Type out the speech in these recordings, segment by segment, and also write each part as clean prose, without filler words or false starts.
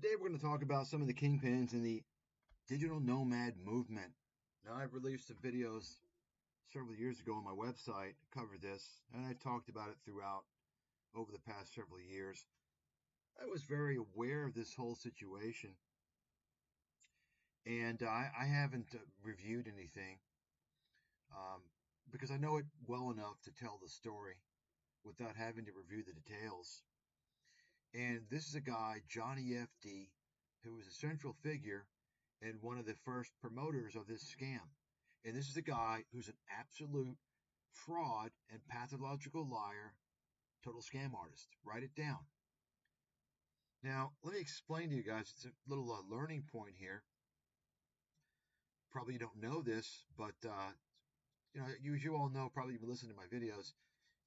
Today we're going to talk about some of the kingpins in the digital nomad movement. Now, I've released some videos several years ago on my website, covered this, and I've talked about it throughout over the past several years. I was very aware of this whole situation, and I haven't reviewed anything um, because I know it well enough to tell the story without having to review the details. And this is a guy, Johnny FD, who was a central figure and one of the first promoters of this scam. And this is a guy who's an absolute fraud and pathological liar, total scam artist. Write it down. Now, let me explain to you guys. It's a little learning point here. Probably you don't know this, but you all know, probably you've been listening to my videos,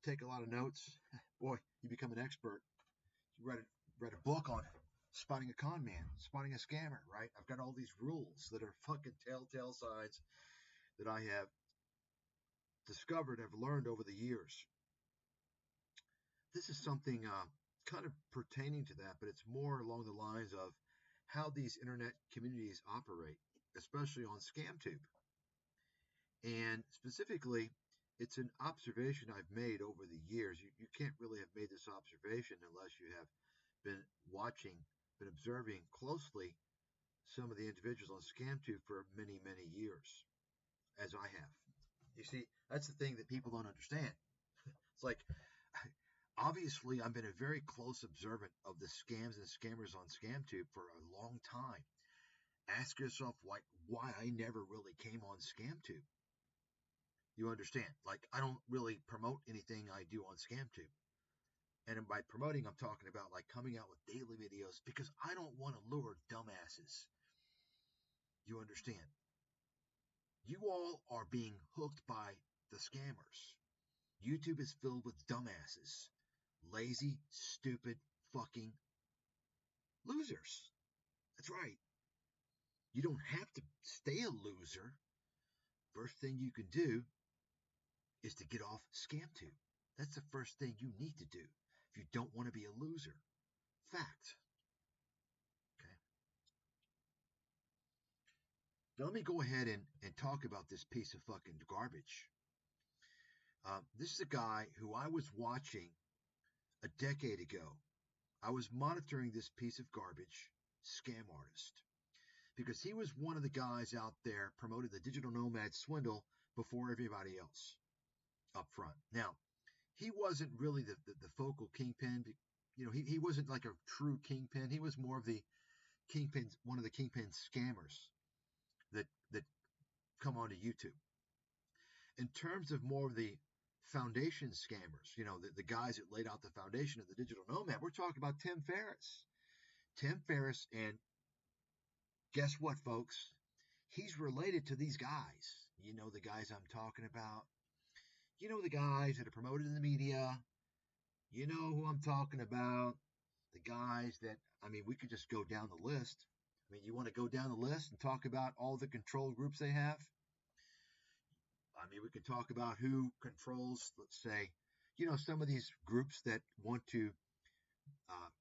take a lot of notes. Boy, you become an expert. You read a book on spotting a con man, spotting a scammer, right? I've got all these rules that are fucking telltale signs that I have discovered, have learned over the years. This is something kind of pertaining to that, but it's more along the lines of how these internet communities operate, especially on ScamTube. And specifically, it's an observation I've made over the years. You can't really have made this observation unless you have been watching, been observing closely some of the individuals on ScamTube for many, many years, as I have. You see, that's the thing that people don't understand. It's like, obviously, I've been a very close observant of the scams and scammers on ScamTube for a long time. Ask yourself why I never really came on ScamTube. You understand? Like, I don't really promote anything I do on ScamTube. And by promoting, I'm talking about like coming out with daily videos because I don't want to lure dumbasses. You understand? You all are being hooked by the scammers. YouTube is filled with dumbasses. Lazy, stupid, fucking losers. That's right. You don't have to stay a loser. First thing you can do is to get off ScamTube. That's the first thing you need to do if you don't want to be a loser. Fact. Okay. Now let me go ahead and talk about this piece of fucking garbage. This is a guy who I was watching a decade ago. I was monitoring this piece of garbage, scam artist, because he was one of the guys out there promoted the digital nomad Swindle before everybody else up front. Now, he wasn't really the focal kingpin. You know, he wasn't like a true kingpin. He was more of the kingpin, one of the kingpin scammers that come onto YouTube. In terms of more of the foundation scammers, you know, the guys that laid out the foundation of the digital nomad, we're talking about Tim Ferris. Tim Ferris, and guess what, folks? He's related to these guys. You know the guys I'm talking about. You know the guys that are promoted in the media. You know who I'm talking about. The guys that, I mean, we could just go down the list. I mean, you want to go down the list and talk about all the control groups they have? I mean, we could talk about who controls, let's say, you know, some of these groups that want to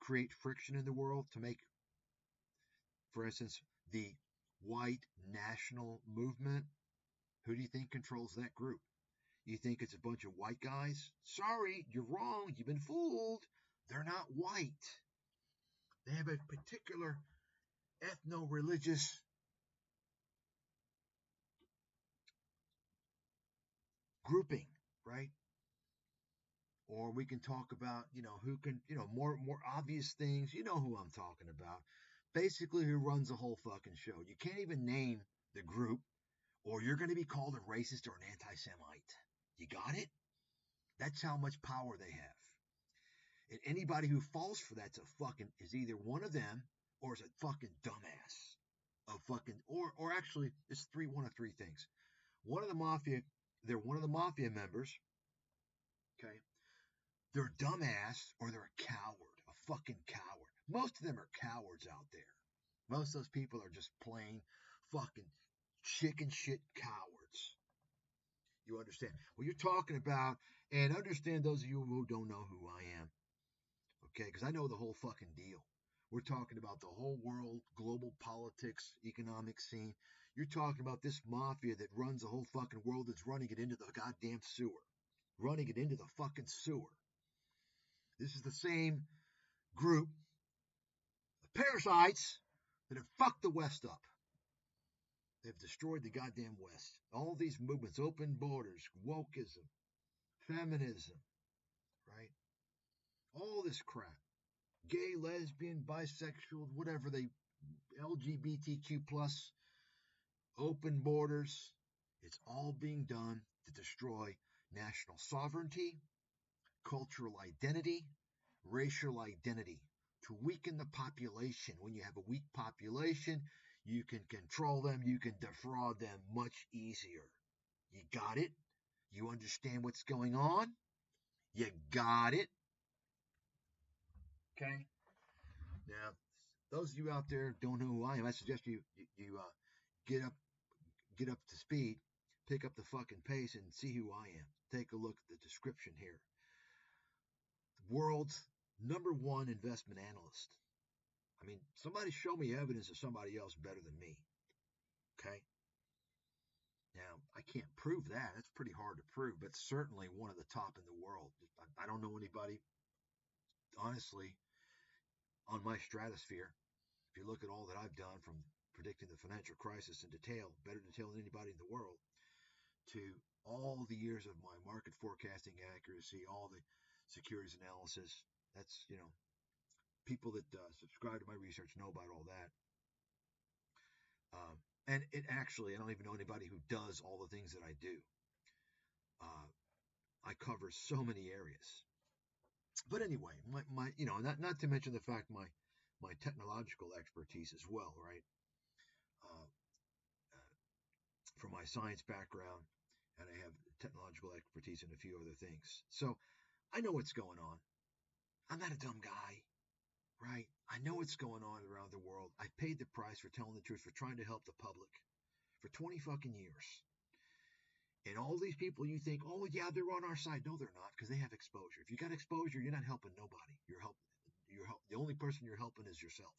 create friction in the world to make, for instance, the white national movement. Who do you think controls that group? You think it's a bunch of white guys? Sorry, you're wrong. You've been fooled. They're not white. They have a particular ethno-religious grouping, right? Or we can talk about, you know, who can, you know, more obvious things. You know who I'm talking about. Basically, who runs the whole fucking show. You can't even name the group, or you're going to be called a racist or an anti-Semite. You got it? That's how much power they have. And anybody who falls for that's is either one of them or is a fucking dumbass. Or actually, it's one of three things. They're one of the mafia members. Okay. They're a dumbass or they're a coward, a fucking coward. Most of them are cowards out there. Most of those people are just plain fucking chicken shit cowards. You understand? What you're talking about, and understand those of you who don't know who I am. Okay, because I know the whole fucking deal. We're talking about the whole world, global politics, economic scene. You're talking about this mafia that runs the whole fucking world that's running it into the goddamn sewer. Running it into the fucking sewer. This is the same group of parasites that have fucked the West up. They've destroyed the goddamn West. All these movements, open borders, wokeism, feminism, right? All this crap. Gay, lesbian, bisexual, whatever they, LGBTQ plus, open borders. It's all being done to destroy national sovereignty, cultural identity, racial identity, to weaken the population. When you have a weak population, you can control them, you can defraud them much easier. You got it? You understand what's going on? You got it? Okay? Now, those of you out there don't know who I am, I suggest you get up to speed, pick up the fucking pace, and see who I am. Take a look at the description here. The world's #1 investment analyst. I mean, somebody show me evidence of somebody else better than me. Okay? Now, I can't prove that. That's pretty hard to prove, but certainly one of the top in the world. I don't know anybody, honestly, on my stratosphere. If you look at all that I've done, from predicting the financial crisis in detail, better detail than anybody in the world, to all the years of my market forecasting accuracy, all the securities analysis, that's, people that subscribe to my research know about all that. And it actually, I don't even know anybody who does all the things that I do. I cover so many areas. But anyway, my not to mention the fact my technological expertise as well, right? From my science background, and I have technological expertise in a few other things. So I know what's going on. I'm not a dumb guy, right? I know what's going on around the world. I paid the price for telling the truth, for trying to help the public for 20 fucking years. And all these people you think, oh yeah, they're on our side. No, they're not, because they have exposure. If you got exposure, you're not helping nobody. The only person you're helping is yourself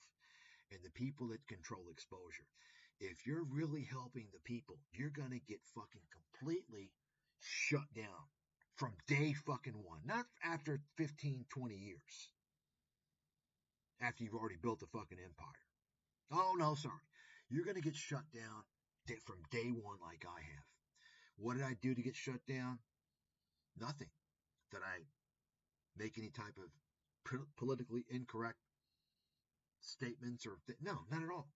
and the people that control exposure. If you're really helping the people, you're going to get fucking completely shut down from day fucking one. Not after 15, 20 years. After you've already built a fucking empire. Oh, no, sorry. You're going to get shut down from day one like I have. What did I do to get shut down? Nothing. Did I make any type of politically incorrect statements no, not at all.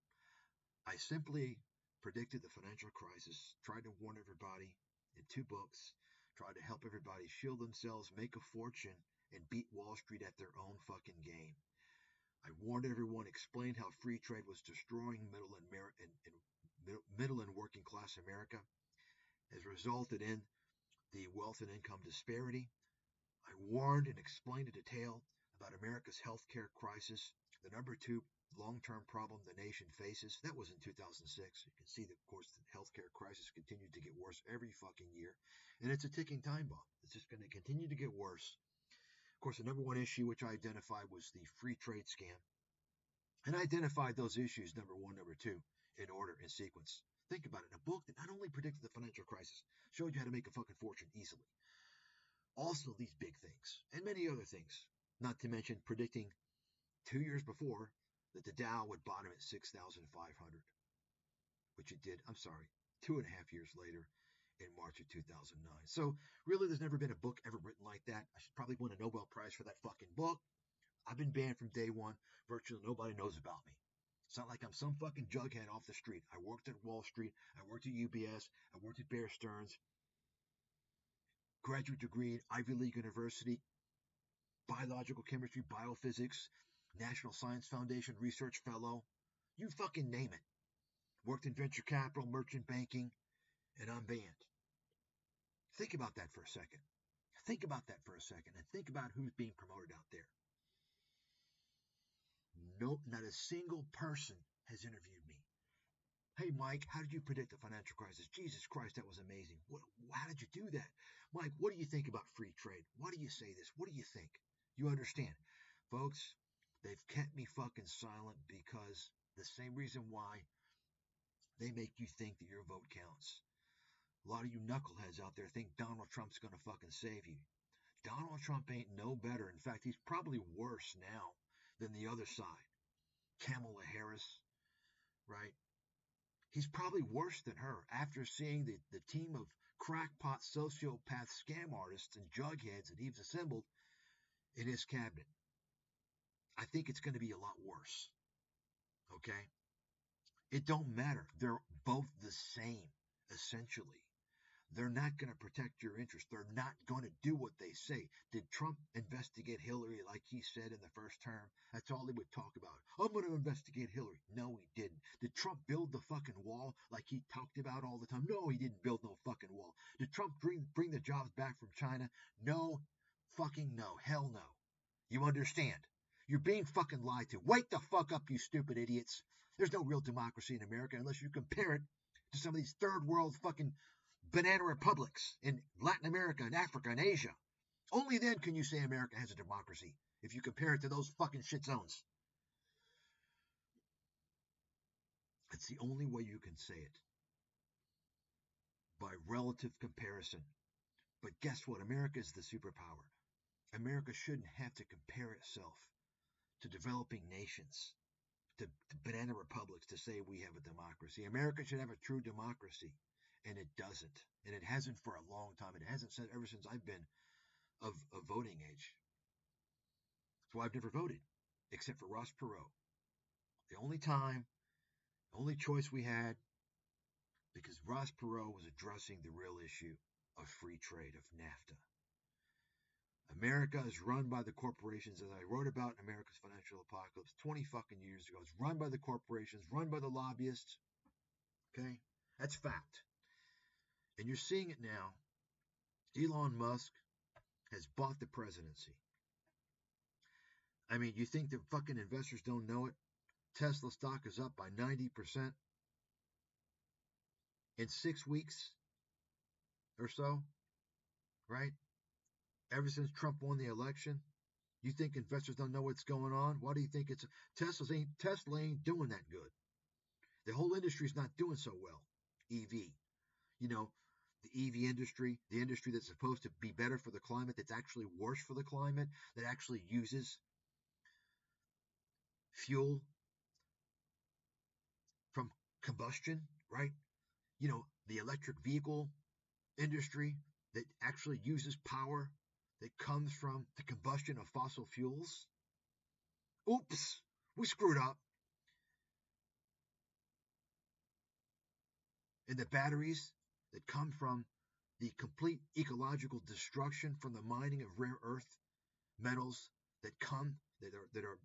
I simply predicted the financial crisis, tried to warn everybody in 2 books, tried to help everybody shield themselves, make a fortune, and beat Wall Street at their own fucking game. I warned everyone, explained how free trade was destroying middle and working class America, has resulted in the wealth and income disparity. I warned and explained in detail about America's healthcare crisis, the #2 long-term problem the nation faces. That was in 2006. You can see that, of course, the healthcare crisis continued to get worse every fucking year, and it's a ticking time bomb. It's just going to continue to get worse. Of course, the #1 issue which I identified was the free trade scam, and I identified those issues, #1, #2, in order, in sequence. Think about it. In a book that not only predicted the financial crisis, showed you how to make a fucking fortune easily. Also these big things, and many other things, not to mention predicting 2 years before that the Dow would bottom at 6,500, which it did, 2.5 years later in March of 2009. So really, there's never been a book ever written like that. I should probably win a Nobel Prize for that fucking book. I've been banned from day one. Virtually nobody knows about me. It's not like I'm some fucking jughead off the street. I worked at Wall Street. I worked at UBS. I worked at Bear Stearns. Graduate degree at Ivy League University. Biological chemistry, biophysics. National Science Foundation Research Fellow. You fucking name it. Worked in venture capital, merchant banking, and I'm banned. Think about that for a second. Think about that for a second, and think about who's being promoted out there. No, not a single person has interviewed me. Hey, Mike, how did you predict the financial crisis? Jesus Christ, that was amazing. How did you do that? Mike, what do you think about free trade? Why do you say this? What do you think? You understand? Folks, They've kept me fucking silent because the same reason why they make you think that your vote counts. A lot of you knuckleheads out there think Donald Trump's gonna fucking save you. Donald Trump ain't no better. In fact, he's probably worse now than the other side. Kamala Harris, right? He's probably worse than her after seeing the team of crackpot, sociopath, scam artists and jugheads that he's assembled in his cabinet. I think it's going to be a lot worse. Okay? It don't matter. They're both the same, essentially. They're not going to protect your interests. They're not going to do what they say. Did Trump investigate Hillary like he said in the first term? That's all he would talk about. I'm going to investigate Hillary. No, he didn't. Did Trump build the fucking wall like he talked about all the time? No, he didn't build no fucking wall. Did Trump bring the jobs back from China? No, fucking no. Hell no. You understand? You're being fucking lied to. Wake the fuck up, you stupid idiots. There's no real democracy in America unless you compare it to some of these third world fucking banana republics in Latin America and Africa and Asia. Only then can you say America has a democracy, if you compare it to those fucking shit zones. It's the only way you can say it. By relative comparison. But guess what? America is the superpower. America shouldn't have to compare itself to developing nations, to banana republics to say we have a democracy. America should have a true democracy. And it doesn't. And it hasn't for a long time. It hasn't said ever since I've been of voting age. So I've never voted, except for Ross Perot. The only time, the only choice we had, because Ross Perot was addressing the real issue of free trade, of NAFTA. America is run by the corporations, as I wrote about in America's Financial Apocalypse 20 fucking years ago. It's run by the corporations, run by the lobbyists. Okay? That's fact. And you're seeing it now. Elon Musk has bought the presidency. I mean, you think the fucking investors don't know it? Tesla stock is up by 90% in 6 weeks or so, right? Ever since Trump won the election. You think investors don't know what's going on? Why do you think it's Tesla ain't doing that good? The whole industry is not doing so well. EV. You know, the EV industry, the industry that's supposed to be better for the climate, that's actually worse for the climate, that actually uses fuel from combustion, right? You know, the electric vehicle industry that actually uses power that comes from the combustion of fossil fuels. Oops, we screwed up. And the batteries that come from the complete ecological destruction from the mining of rare earth metals that are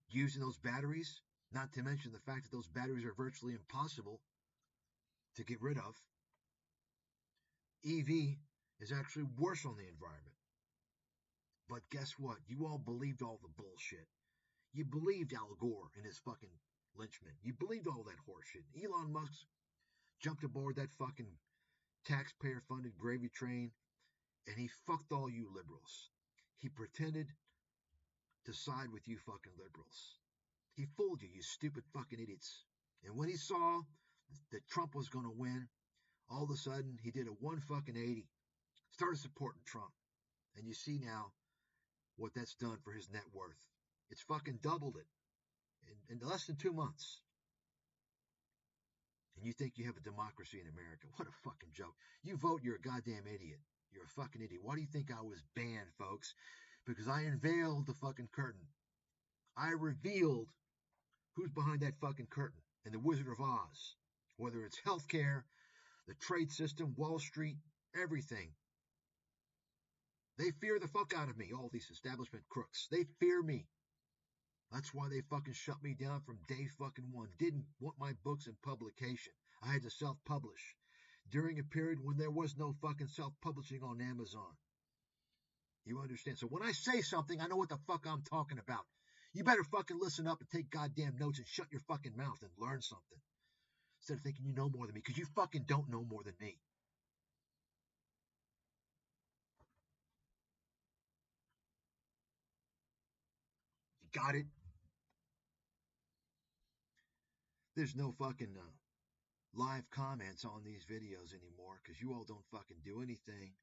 used in those batteries, not to mention the fact that those batteries are virtually impossible to get rid of. EV is actually worse on the environment. But guess what? You all believed all the bullshit. You believed Al Gore and his fucking lynchment. You believed all that horseshit. Elon Musk jumped aboard that fucking taxpayer-funded gravy train, and he fucked all you liberals. He pretended to side with you fucking liberals. He fooled you, you stupid fucking idiots. And when he saw that Trump was going to win, all of a sudden he did a 180, started supporting Trump. And you see now what that's done for his net worth. It's fucking doubled it in less than 2 months. And you think you have a democracy in America. What a fucking joke. You vote, you're a goddamn idiot. You're a fucking idiot. Why do you think I was banned, folks? Because I unveiled the fucking curtain. I revealed who's behind that fucking curtain in the Wizard of Oz. Whether it's healthcare, the trade system, Wall Street, everything. They fear the fuck out of me, all these establishment crooks. They fear me. That's why they fucking shut me down from day fucking one. Didn't want my books in publication. I had to self-publish during a period when there was no fucking self-publishing on Amazon. You understand? So when I say something, I know what the fuck I'm talking about. You better fucking listen up and take goddamn notes and shut your fucking mouth and learn something. Instead of thinking you know more than me, because you fucking don't know more than me. Got it? There's no fucking live comments on these videos anymore because you all don't fucking do anything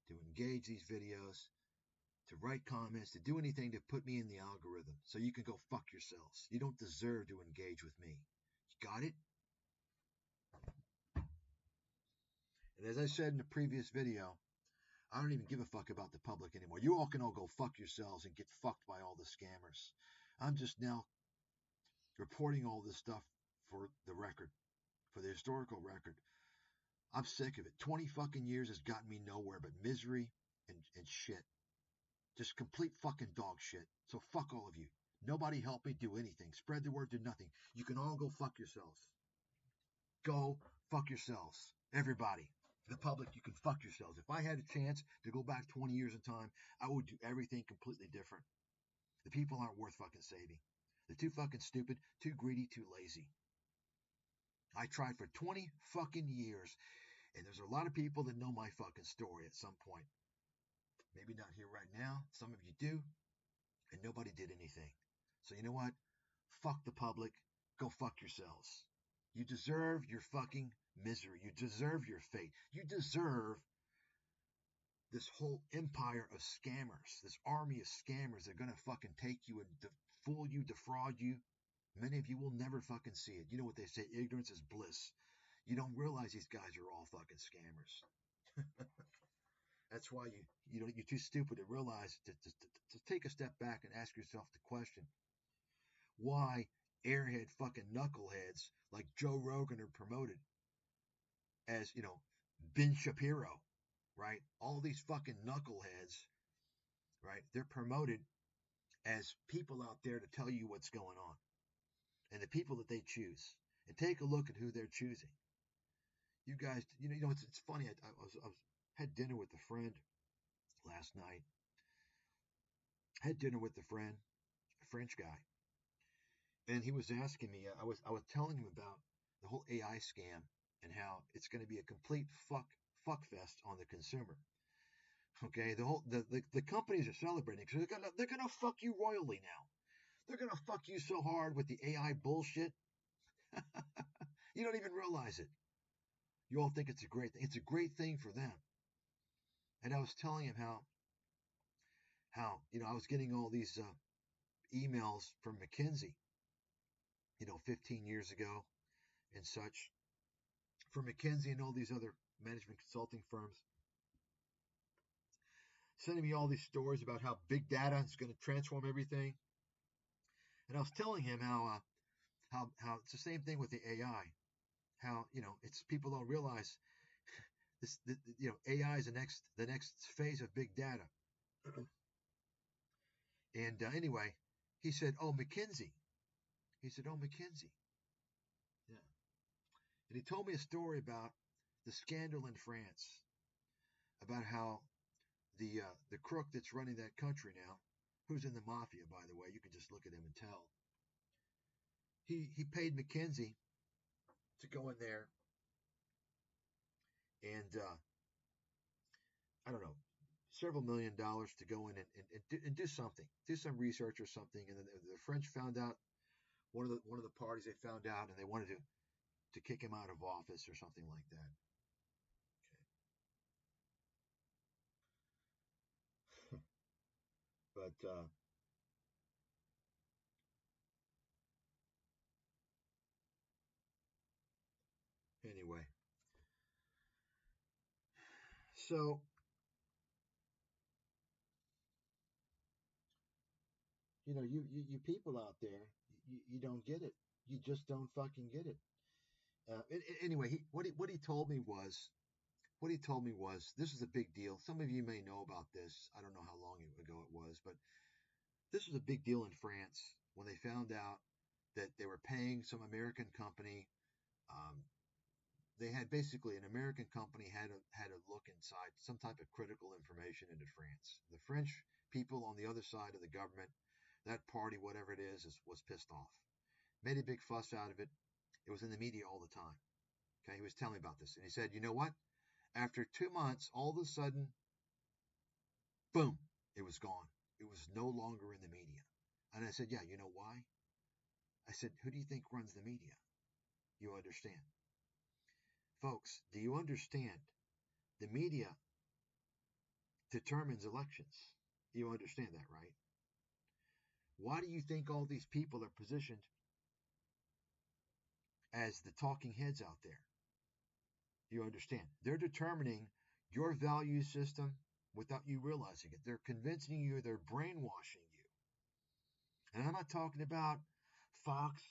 to engage these videos, to write comments, to do anything to put me in the algorithm. So you can go fuck yourselves. You don't deserve to engage with me. You got it? And as I said in the previous video, I don't even give a fuck about the public anymore. You all can all go fuck yourselves and get fucked by all the scammers. I'm just now reporting all this stuff for the record, for the historical record. I'm sick of it. 20 fucking years has gotten me nowhere but misery and shit. Just complete fucking dog shit. So fuck all of you. Nobody help me do anything. Spread the word, do nothing. You can all go fuck yourselves. Go fuck yourselves. Everybody. The public, you can fuck yourselves. If I had a chance to go back 20 years in time, I would do everything completely different. The people aren't worth fucking saving. They're too fucking stupid, too greedy, too lazy. I tried for 20 fucking years, and there's a lot of people that know my fucking story at some point. Maybe not here right now. Some of you do, and nobody did anything. So you know what? Fuck the public. Go fuck yourselves. You deserve your fucking misery. You deserve your fate. You deserve this whole empire of scammers, this army of scammers that are going to fucking take you and fool you, defraud you. Many of you will never fucking see it. You know what they say, ignorance is bliss. You don't realize these guys are all fucking scammers. That's why you're too stupid to realize to take a step back and ask yourself the question, why airhead fucking knuckleheads like Joe Rogan are promoted as, Ben Shapiro, right? All these fucking knuckleheads, right? They're promoted as people out there to tell you what's going on and the people that they choose. And take a look at who they're choosing. You guys, it's funny. I had dinner with a friend last night. Had dinner with a friend, a French guy, and he was asking me. I was telling him about the whole AI scam and how it's going to be a complete fuck fest on the consumer. Okay, the companies are celebrating because they're gonna fuck you royally now. They're gonna fuck you so hard with the AI bullshit. You don't even realize it. You all think it's a great thing. It's a great thing for them. And I was telling him how I was getting all these emails from McKinsey, 15 years ago and such, from McKinsey and all these other management consulting firms, sending me all these stories about how big data is going to transform everything. And I was telling him how it's the same thing with the AI. How it's people don't realize this. AI is the next phase of big data. And anyway, he said, "Oh, McKinsey." He said, "Oh, McKinsey." Yeah. And he told me a story about the scandal in France, about how the crook that's running that country now, who's in the mafia, by the way, you can just look at him and tell. He paid McKinsey to go in there and I don't know, several $1 million to go in and do something, do some research or something. And then the French found out, one of the parties they found out, and they wanted to kick him out of office or something like that. Okay. But anyway, so you people out there, you don't get it. You just don't fucking get it. Anyway, what he told me was, this is a big deal. Some of you may know about this. I don't know how long ago it was, but this was a big deal in France when they found out that they were paying some American company. They had basically an American company had a look inside some type of critical information into France. The French people on the other side of the government, that party, whatever it is was pissed off. Made a big fuss out of it. It was in the media all the time. Okay, he was telling me about this, and he said, "You know what? After 2 months, all of a sudden, boom, it was gone. It was no longer in the media. And I said, yeah, you know why? I said, who do you think runs the media? You understand? Folks, do you understand? The media determines elections. You understand that, right? Why do you think all these people are positioned as the talking heads out there? You understand? They're determining your value system without you realizing it. They're convincing you, they're brainwashing you. And I'm not talking about Fox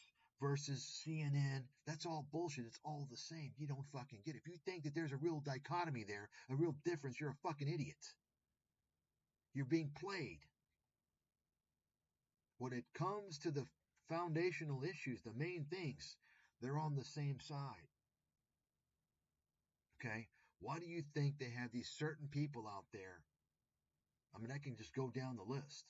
versus CNN. That's all bullshit. It's all the same. You don't fucking get it. If you think that there's a real dichotomy there, a real difference, you're a fucking idiot. You're being played. When it comes to the foundational issues, the main things, they're on the same side. Okay? Why do you think they have these certain people out there? I mean, I can just go down the list.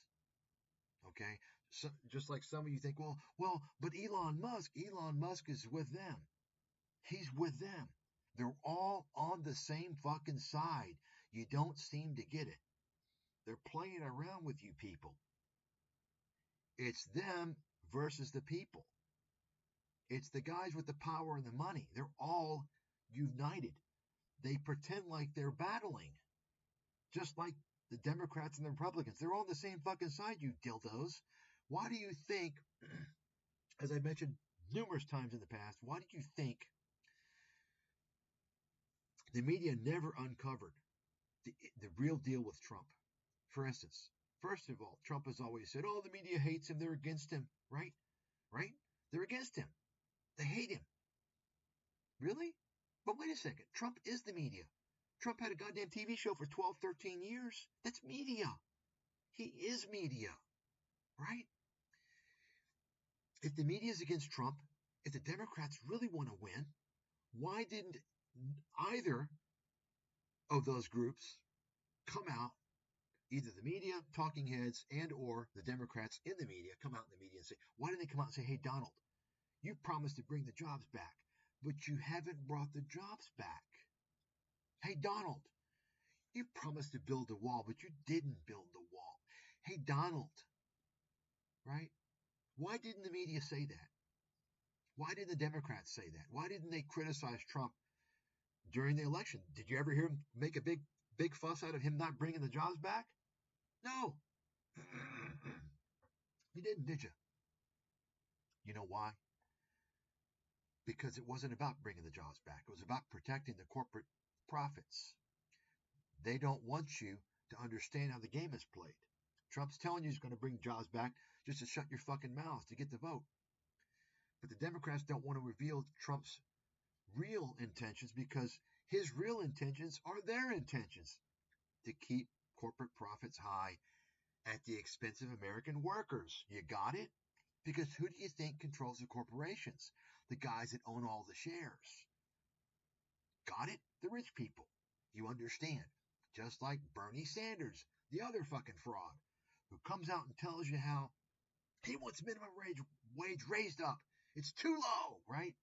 Okay? So, just like some of you think, but Elon Musk is with them. He's with them. They're all on the same fucking side. You don't seem to get it. They're playing around with you people. It's them versus the people. It's the guys with the power and the money. They're all united. They pretend like they're battling. Just like the Democrats and the Republicans. They're all on the same fucking side, you dildos. Why do you think, as I mentioned numerous times in the past, why do you think the media never uncovered the real deal with Trump? For instance, first of all, Trump has always said, oh, the media hates him, they're against him, right? Right? They're against him. They hate him. Really? But wait a second. Trump is the media. Trump had a goddamn TV show for 12, 13 years. That's media. He is media. Right? If the media is against Trump, if the Democrats really want to win, why didn't either of those groups come out, either the media, talking heads, and or the Democrats in the media, come out in the media and say, why didn't they come out and say, hey, Donald, you promised to bring the jobs back, but you haven't brought the jobs back. Hey, Donald, you promised to build a wall, but you didn't build the wall. Hey, Donald, right? Why didn't the media say that? Why didn't the Democrats say that? Why didn't they criticize Trump during the election? Did you ever hear him make a big fuss out of him not bringing the jobs back? No. You didn't, did you? You know why? Because it wasn't about bringing the jobs back. It was about protecting the corporate profits. They don't want you to understand how the game is played. Trump's telling you he's going to bring jobs back just to shut your fucking mouths to get the vote. But the Democrats don't want to reveal Trump's real intentions because his real intentions are their intentions to keep corporate profits high at the expense of American workers. You got it? Because who do you think controls the corporations? The guys that own all the shares. Got it? The rich people. You understand? Just like Bernie Sanders, the other fucking fraud, who comes out and tells you how he wants minimum wage raised up. It's too low, right?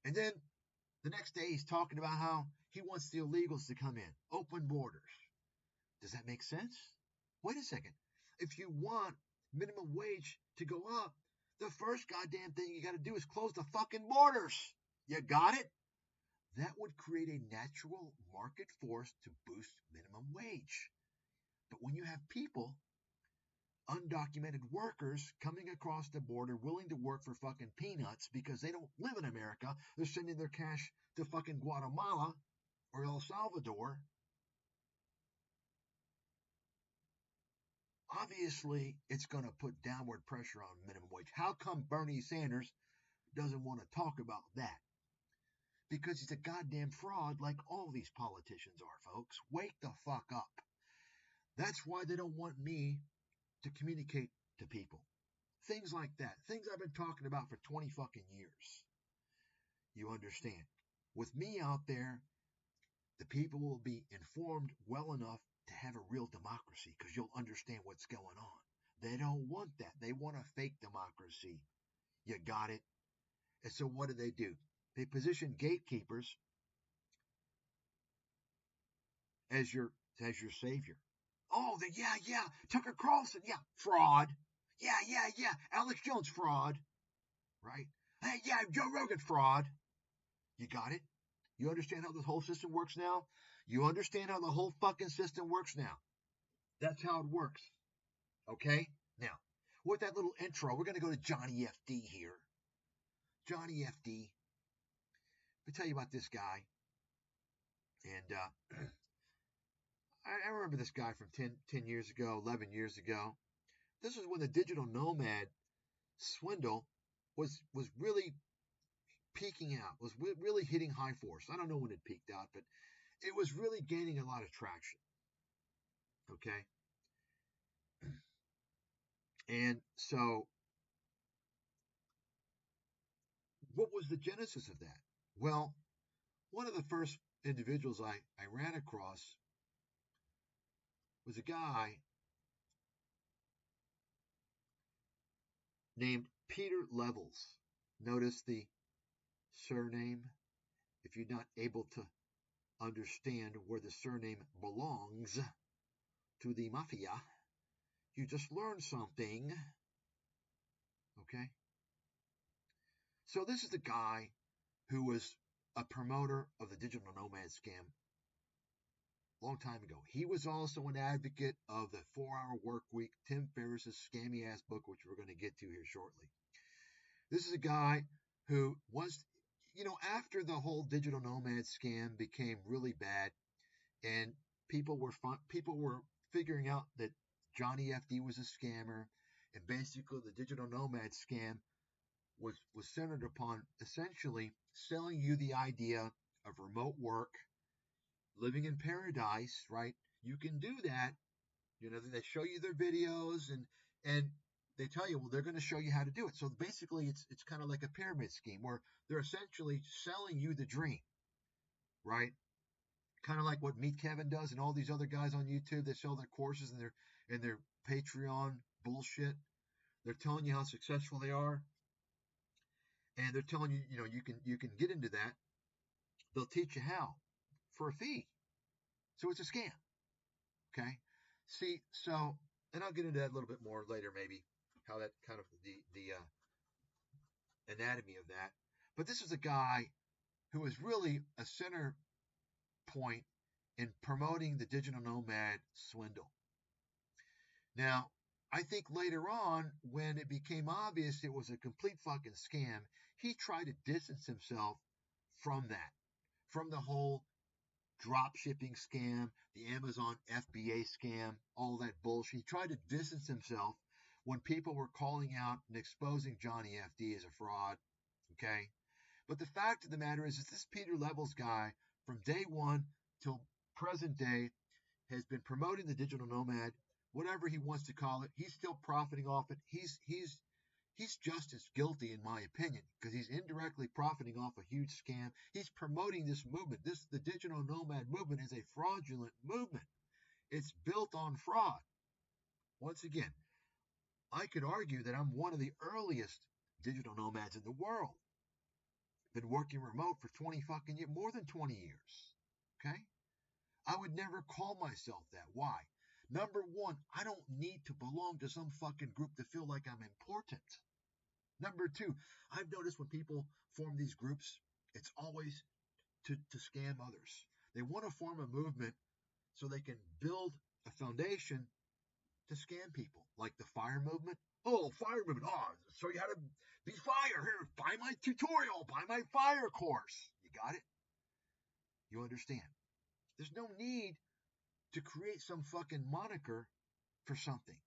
And then the next day he's talking about how he wants the illegals to come in. Open borders. Does that make sense? Wait a second. If you want minimum wage to go up, the first goddamn thing you got to do is close the fucking borders. You got it? That would create a natural market force to boost minimum wage. But when you have people, undocumented workers coming across the border willing to work for fucking peanuts because they don't live in America, they're sending their cash to fucking Guatemala or El Salvador. Obviously, it's going to put downward pressure on minimum wage. How come Bernie Sanders doesn't want to talk about that? Because he's a goddamn fraud like all these politicians are, folks. Wake the fuck up. That's why they don't want me to communicate to people. Things like that. Things I've been talking about for 20 fucking years. You understand? With me out there, the people will be informed well enough to have a real democracy because you'll understand what's going on. They don't want that. They want a fake democracy. You got it? And so what do? They position gatekeepers as your savior. Oh, yeah, Tucker Carlson, yeah, fraud. Yeah. Alex Jones fraud, right? Hey, yeah, Joe Rogan fraud. You got it? You understand how this whole system works now? You understand how the whole fucking system works now? That's how it works. Okay? Now, with that little intro, we're going to go to Johnny FD here. Johnny FD. Let me tell you about this guy. And I remember this guy from 10 years ago, 11 years ago. This was when the digital nomad Swindle was really peaking out, was really hitting high force. I don't know when it peaked out, but it was really gaining a lot of traction. Okay? And so, what was the genesis of that? Well, one of the first individuals I ran across was a guy named Peter Levels. Notice the surname. If you're not able to understand where the surname belongs to the mafia, you just learned something. Okay? So this is the guy who was a promoter of the digital nomad scam a long time ago. He was also an advocate of the 4-hour work week, Tim Ferriss's scammy ass book, which we're going to get to here shortly. This is a guy who was, after the whole digital nomad scam became really bad, and people were figuring out that Johnny FD was a scammer, and basically the digital nomad scam was centered upon essentially selling you the idea of remote work, living in paradise, right? You can do that. They show you their videos and they tell you, well, they're going to show you how to do it. So basically it's kind of like a pyramid scheme where they're essentially selling you the dream, right? Kind of like what Meet Kevin does and all these other guys on YouTube that sell their courses and their Patreon bullshit. They're telling you how successful they are. And they're telling you, you can get into that. They'll teach you how for a fee. So it's a scam. Okay. See, so, and I'll get into that a little bit more later, maybe how that kind of the anatomy of that. But this is a guy who is really a center point in promoting the digital nomad Swindle. Now, I think later on, when it became obvious it was a complete fucking scam, he tried to distance himself from that, from the whole drop shipping scam, the Amazon FBA scam, all that bullshit. He tried to distance himself when people were calling out and exposing Johnny FD as a fraud. Okay. But the fact of the matter is this Peter Levels guy from day one till present day has been promoting the digital nomad, whatever he wants to call it. He's still profiting off it. He's just as guilty, in my opinion, because he's indirectly profiting off a huge scam. He's promoting this movement. The digital nomad movement is a fraudulent movement. It's built on fraud. Once again, I could argue that I'm one of the earliest digital nomads in the world. Been working remote for 20 fucking years, more than 20 years. Okay? I would never call myself that. Why? Number one, I don't need to belong to some fucking group to feel like I'm important. Number two, I've noticed when people form these groups, it's always to scam others. They want to form a movement so they can build a foundation to scam people, like the fire movement. Oh, fire movement. Oh, show you how to be fire. Here, buy my tutorial, buy my fire course. You got it? You understand? There's no need to create some fucking moniker for something.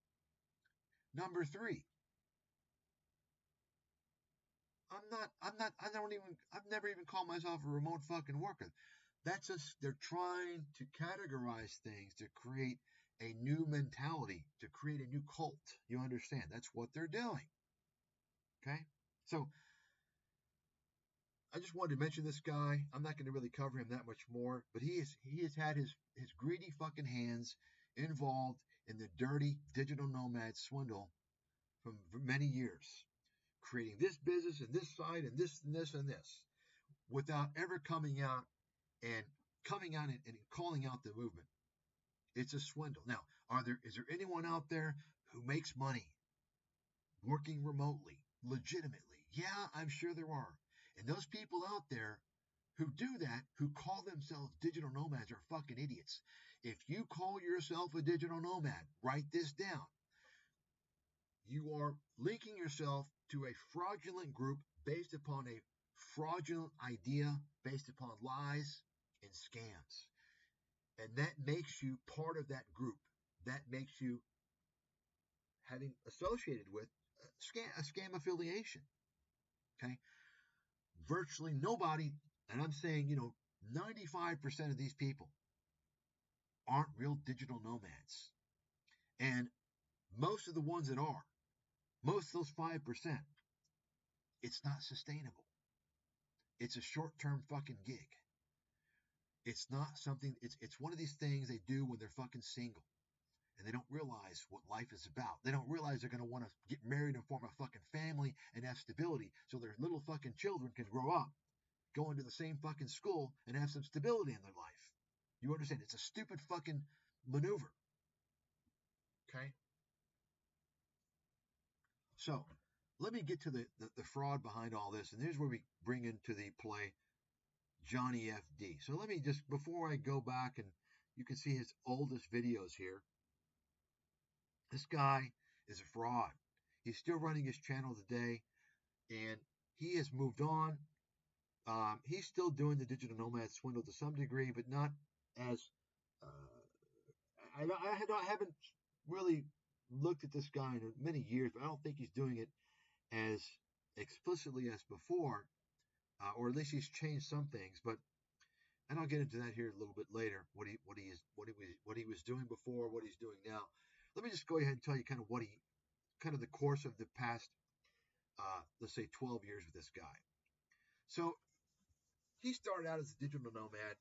Number three, I've never even called myself a remote fucking worker. They're trying to categorize things to create a new mentality, to create a new cult. You understand? That's what they're doing. Okay? So, I just wanted to mention this guy. I'm not going to really cover him that much more, but he has had his greedy fucking hands involved in the dirty digital nomad swindle for many years, creating this business and this site and this and this and this, without ever coming out and calling out the movement. It's a swindle. Now, is there anyone out there who makes money working remotely, legitimately. Yeah, I'm sure there are. And those people out there who do that, who call themselves digital nomads, are fucking idiots. If you call yourself a digital nomad, write this down. You are linking yourself to a fraudulent group based upon a fraudulent idea, based upon lies and scams. And that makes you part of that group. That makes you having associated with a scam affiliation. Okay? Virtually nobody, and I'm saying, 95% of these people aren't real digital nomads. And most of the ones that are, most of those 5%, it's not sustainable. It's a short-term fucking gig. It's not something, it's one of these things they do when they're fucking single. And they don't realize what life is about. They don't realize they're going to want to get married and form a fucking family and have stability so their little fucking children can grow up, go into the same fucking school, and have some stability in their life. You understand? It's a stupid fucking maneuver. Okay? So, let me get to the fraud behind all this. And here's where we bring into the play Johnny FD. So let me just, before I go back, and you can see his oldest videos here. This guy is a fraud. He's still running his channel today, and he has moved on. He's still doing the digital nomad swindle to some degree, but not as. I haven't really looked at this guy in many years, but I don't think he's doing it as explicitly as before, or at least he's changed some things. But and I'll get into that here a little bit later. What he was doing before, what he's doing now. Let me just go ahead and tell you kind of the course of the past, let's say 12 years with this guy. So he started out as a digital nomad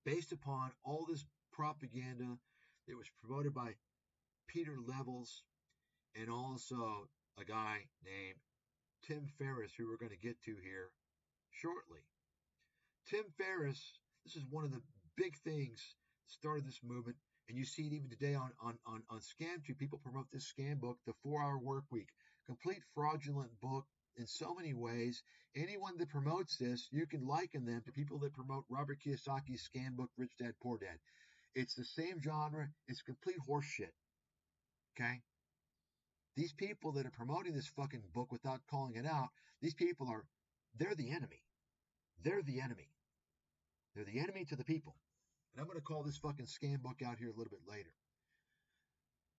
based upon all this propaganda that was promoted by Peter Levels and also a guy named Tim Ferris, who we're going to get to here shortly. Tim Ferris, this is one of the big things that started this movement, and you see it even today on ScamTube. People promote this scam book, The 4-Hour Work Week, complete fraudulent book in so many ways. Anyone that promotes this, you can liken them to people that promote Robert Kiyosaki's scam book, Rich Dad, Poor Dad. It's the same genre. It's complete horse shit. Okay? These people that are promoting this fucking book without calling it out, these people they're the enemy. They're the enemy. They're the enemy to the people. And I'm going to call this fucking scam book out here a little bit later.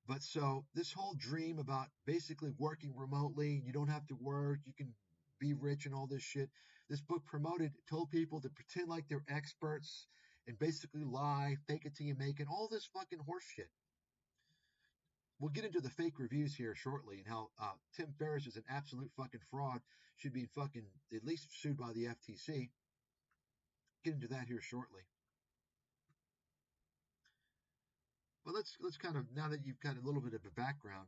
But so this whole dream about basically working remotely, you don't have to work, you can be rich and all this shit. This book told people to pretend like they're experts and basically lie, fake it till you make it, all this fucking horse shit. We'll get into the fake reviews here shortly and how Tim Ferris is an absolute fucking fraud, should be fucking at least sued by the FTC. Get into that here shortly. But let's kind of, now that you've got a little bit of a background,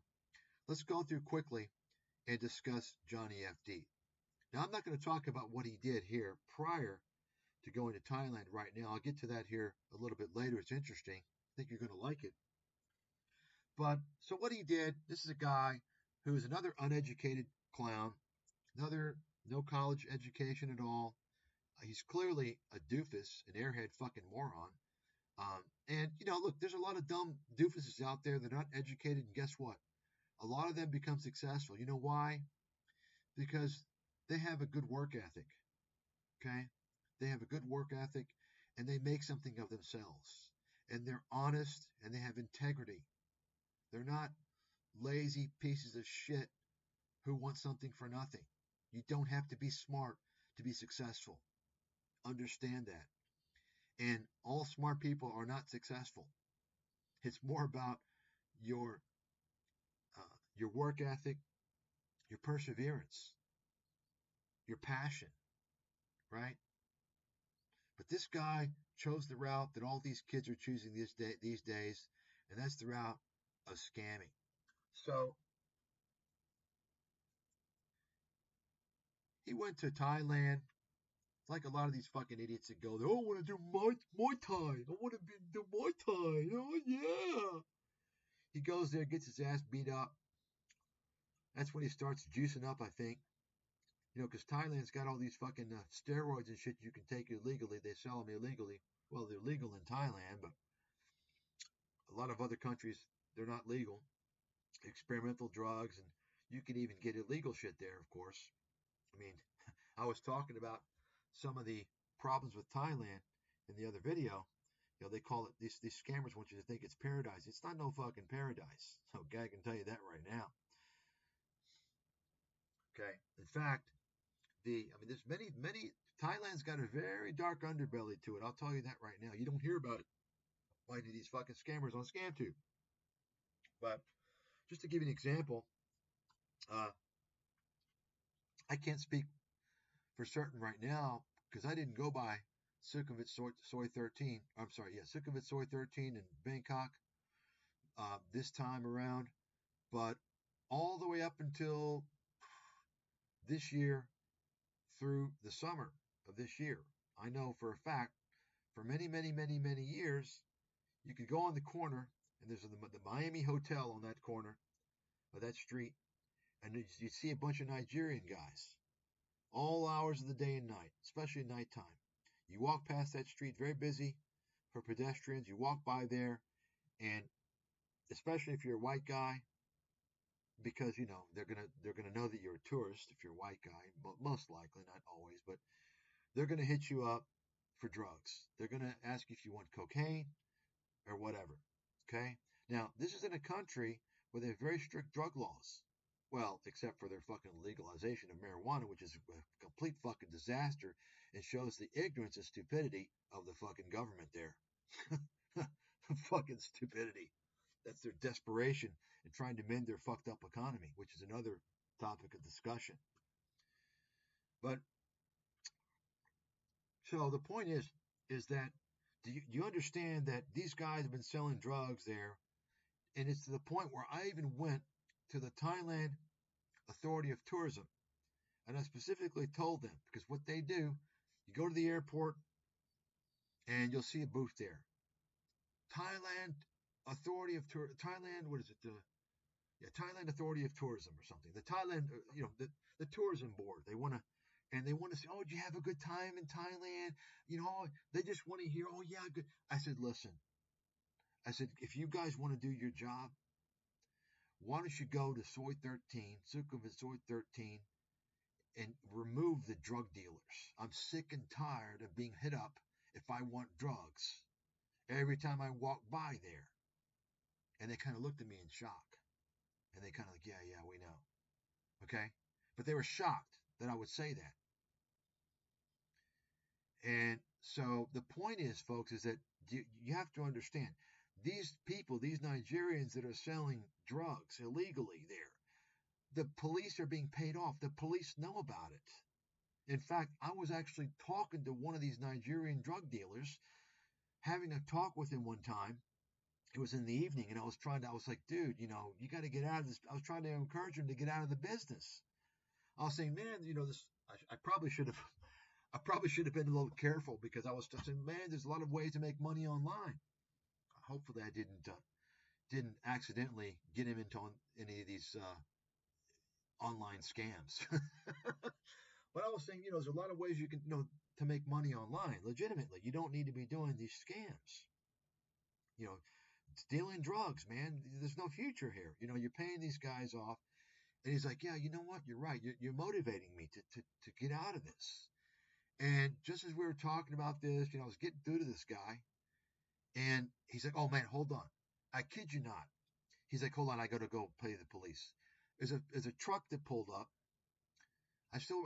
let's go through quickly and discuss Johnny FD. Now, I'm not going to talk about what he did here prior to going to Thailand right now. I'll get to that here a little bit later. It's interesting. I think you're going to like it. But so what he did, this is a guy who is another uneducated clown, another no college education at all. He's clearly a doofus, an airhead fucking moron. And, look, there's a lot of dumb doofuses out there. They're not educated. And guess what? A lot of them become successful. You know why? Because they have a good work ethic. Okay? They have a good work ethic and they make something of themselves. And they're honest and they have integrity. They're not lazy pieces of shit who want something for nothing. You don't have to be smart to be successful. Understand that. And all smart people are not successful. It's more about your work ethic, your perseverance, your passion, right? But this guy chose the route that all these kids are choosing these days, and that's the route of scamming. So he went to Thailand. Like a lot of these fucking idiots that go there, oh, I want to do Muay Thai. I want to do Muay Thai. Oh, yeah. He goes there, gets his ass beat up. That's when he starts juicing up, I think. Because Thailand's got all these fucking steroids and shit you can take illegally. They sell them illegally. Well, they're legal in Thailand, but a lot of other countries, they're not legal. Experimental drugs, and you can even get illegal shit there, of course. I mean, I was talking about some of the problems with Thailand in the other video. They call it, these scammers want you to think it's paradise. It's not no fucking paradise. Okay, I can tell you that right now. Okay. In fact, there's many. Thailand's got a very dark underbelly to it. I'll tell you that right now. You don't hear about it by any of these fucking scammers on ScamTube. But just to give you an example, uh, I can't speak for certain right now because I didn't go by Sukhumvit Soy 13. I'm sorry, yeah, Sukhumvit Soy 13 in Bangkok this time around. But all the way up until this year through the summer of this year, I know for a fact, for many, many, many, many years, you could go on the corner and there's the Miami Hotel on that corner of that street, and you see a bunch of Nigerian guys all hours of the day and night, especially at nighttime. You walk past that street, very busy for pedestrians. You walk by there, and especially if you're a white guy, because they're gonna know that you're a tourist if you're a white guy, most likely, not always, but they're gonna hit you up for drugs. They're gonna ask you if you want cocaine or whatever. Okay. Now this is in a country where they have very strict drug laws. Well, except for their fucking legalization of marijuana, which is a complete fucking disaster and shows the ignorance and stupidity of the fucking government there. Fucking stupidity. That's their desperation in trying to mend their fucked up economy, which is another topic of discussion. But so the point is that do you understand that these guys have been selling drugs there, and it's to the point where I even went to the Thailand Authority of Tourism, and I specifically told them, because what they do, you go to the airport and you'll see a booth there. Thailand Authority of Thailand, what is it? Thailand Authority of Tourism or something. The Thailand, the tourism board. They want to say, oh, did you have a good time in Thailand? They just want to hear, oh yeah, good. I said, listen. I said, if you guys want to do your job, why don't you go to Soy 13, Sukhumvit Soy 13, and remove the drug dealers. I'm sick and tired of being hit up if I want drugs every time I walk by there. And they kind of looked at me in shock. And they kind of like, yeah, we know. Okay? But they were shocked that I would say that. And so the point is, folks, is that you have to understand, these people, these Nigerians that are selling drugs illegally there, the police are being paid off. The police know about it. In fact, I was actually talking to one of these Nigerian drug dealers, having a talk with him one time. It was in the evening, and I was like, dude, you got to get out of this. I was trying to encourage him to get out of the business. I was saying, man, this, I probably should have been a little careful, because I was saying, man, there's a lot of ways to make money online. Hopefully I didn't accidentally get him into any of these online scams. But I was saying, there's a lot of ways you can, to make money online legitimately. You don't need to be doing these scams. Stealing drugs, man. There's no future here. You're paying these guys off. And he's like, yeah, you know what? You're right. You're motivating me to get out of this. And just as we were talking about this, I was getting through to this guy. And he's like, oh, man, hold on. I kid you not. He's like, hold on. I got to go pay the police. There's a truck that pulled up. I still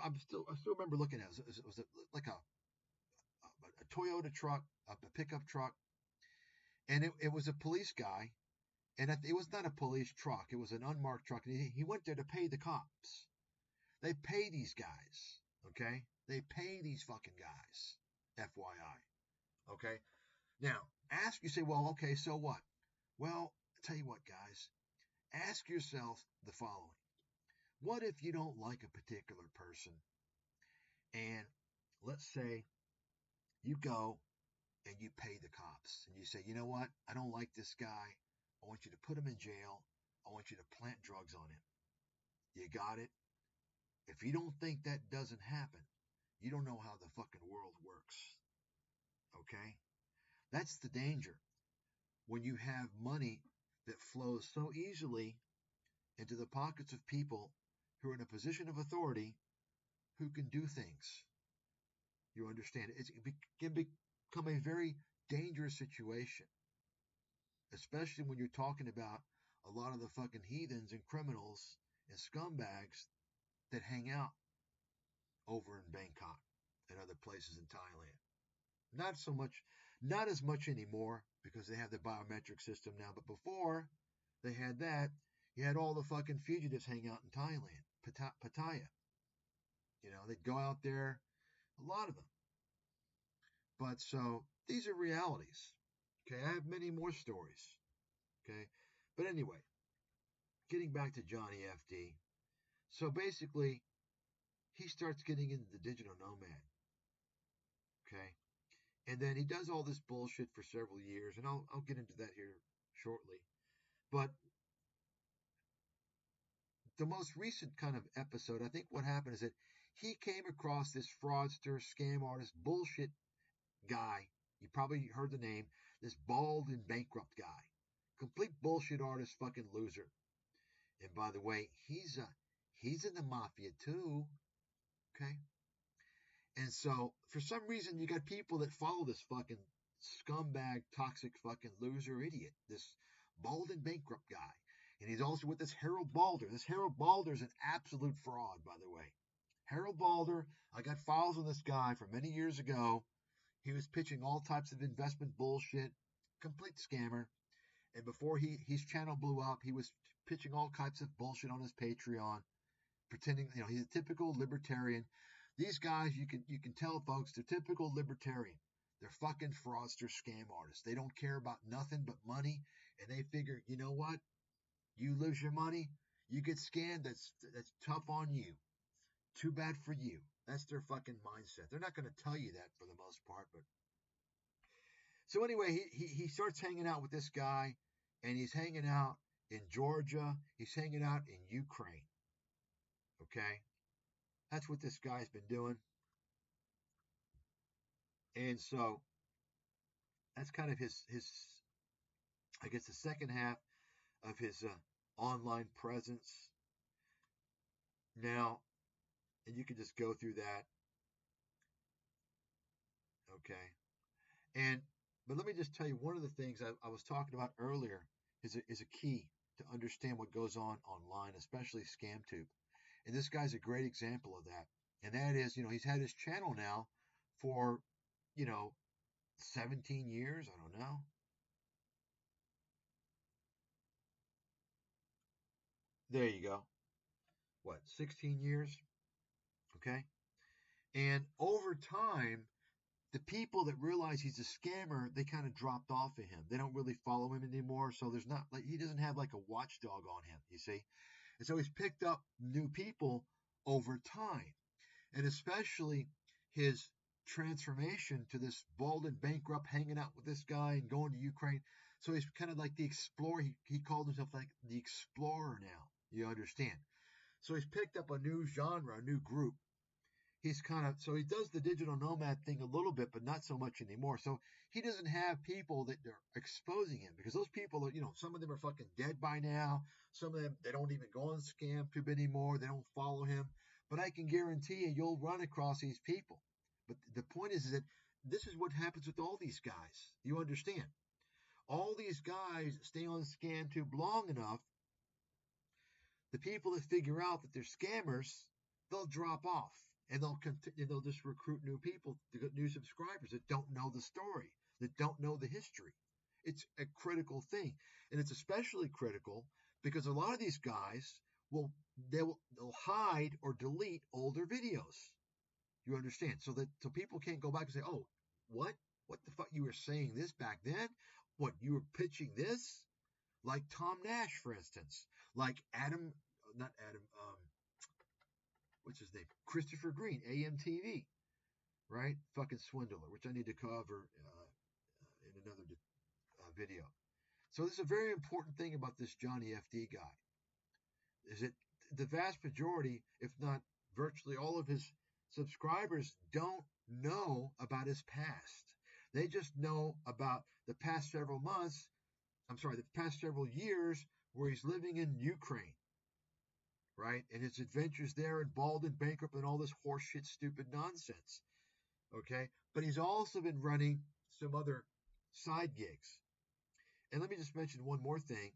remember looking at it. It was like a Toyota truck, a pickup truck. And it was a police guy. And it was not a police truck. It was an unmarked truck. And he went there to pay the cops. They pay these guys. Okay? They pay these fucking guys. FYI. Okay? Now, you say, well, okay, so what? Well, I'll tell you what, guys. Ask yourself the following. What if you don't like a particular person, and let's say you go and you pay the cops, and you say, you know what? I don't like this guy. I want you to put him in jail. I want you to plant drugs on him. You got it? If you don't think that doesn't happen, you don't know how the fucking world works. Okay? That's the danger. When you have money that flows so easily into the pockets of people who are in a position of authority who can do things. You understand? It can become a very dangerous situation, especially when you're talking about a lot of the fucking heathens and criminals and scumbags that hang out over in Bangkok and other places in Thailand. Not so much, not as much anymore because they have the biometric system now. But before they had that, you had all the fucking fugitives hang out in Thailand, Pattaya. You know, they'd go out there, a lot of them. But so these are realities. Okay, I have many more stories. Okay, but anyway, getting back to Johnny FD. So basically, he starts getting into the digital nomad. Okay, and then he does all this bullshit for several years, and I'll get into that here shortly. But the most recent kind of episode, I think what happened is that he came across this fraudster, scam artist, bullshit guy. You probably heard the name, this bald and bankrupt guy. Complete bullshit artist, fucking loser. And by the way, he's in the mafia too. Okay? And so, for some reason, you got people that follow this fucking scumbag, toxic fucking loser idiot, this bald and bankrupt guy. And he's also with this Harold Balder. This Harold Balder is an absolute fraud, by the way. Harold Balder, I got files on this guy from many years ago. He was pitching all types of investment bullshit, complete scammer. And before his channel blew up, he was pitching all types of bullshit on his Patreon, pretending, you know, he's a typical libertarian. These guys, you can tell, folks, they're typical libertarian. They're fucking fraudster scam artists. They don't care about nothing but money, and they figure, you know what? You lose your money, you get scammed. That's tough on you. Too bad for you. That's their fucking mindset. They're not going to tell you that for the most part, but so anyway, he starts hanging out with this guy, and he's hanging out in Georgia. He's hanging out in Ukraine. Okay, that's what this guy's been doing, and so that's kind of his I guess the second half of his online presence now, and you can just go through that. Okay, and but let me just tell you, one of the things I was talking about earlier is a key to understand what goes on online, especially ScamTube. And this guy's a great example of that. And that is, you know, he's had his channel now for, you know, 17 years. I don't know. There you go. What, 16 years? Okay. And over time, the people that realize he's a scammer, they kind of dropped off of him. They don't really follow him anymore. So there's not like, he doesn't have like a watchdog on him, you see. And so he's picked up new people over time. And especially his transformation to this bald and bankrupt hanging out with this guy and going to Ukraine. So he's kind of like the explorer. He called himself like the explorer now. You understand? So he's picked up a new genre, a new group. He's kind of, so he does the digital nomad thing a little bit, but not so much anymore. So he doesn't have people that are exposing him, because those people are, you know, some of them are fucking dead by now. Some of them, they don't even go on ScamTube anymore. They don't follow him. But I can guarantee you, you'll run across these people. But the point is that this is what happens with all these guys. You understand? All these guys stay on ScamTube long enough. The people that figure out that they're scammers, they'll drop off, and they'll just recruit new people to get new subscribers that don't know the story, that don't know the history. It's a critical thing, and it's especially critical because a lot of these guys they'll hide or delete older videos. You understand? So people can't go back and say, "Oh, what the fuck, you were saying this back then? What, you were pitching this?" Like Tom Nash, for instance, like not Adam, what's his name? Christopher Green, AMTV, right? Fucking Swindler, which I need to cover in another video. So this is a very important thing about this Johnny FD guy. Is it the vast majority, if not virtually all of his subscribers, don't know about his past. They just know about the past several months, the past several years where he's living in Ukraine, right? And his adventures there and bald and bankrupt and all this horseshit, stupid nonsense. Okay. But he's also been running some other side gigs. And let me just mention one more thing.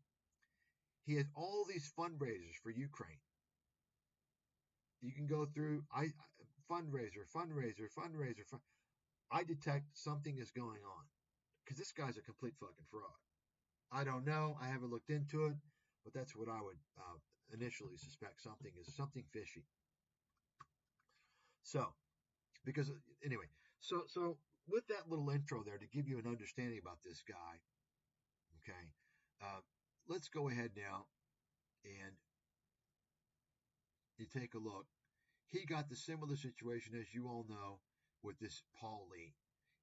He has all these fundraisers for Ukraine. You can go through fundraiser. I detect something is going on because this guy's a complete fucking fraud. I don't know. I haven't looked into it, but that's what I would initially suspect. Something fishy. So, because anyway, so with that little intro there to give you an understanding about this guy, okay, let's go ahead now and you take a look. He got the similar situation, as you all know, with this Paul Lee.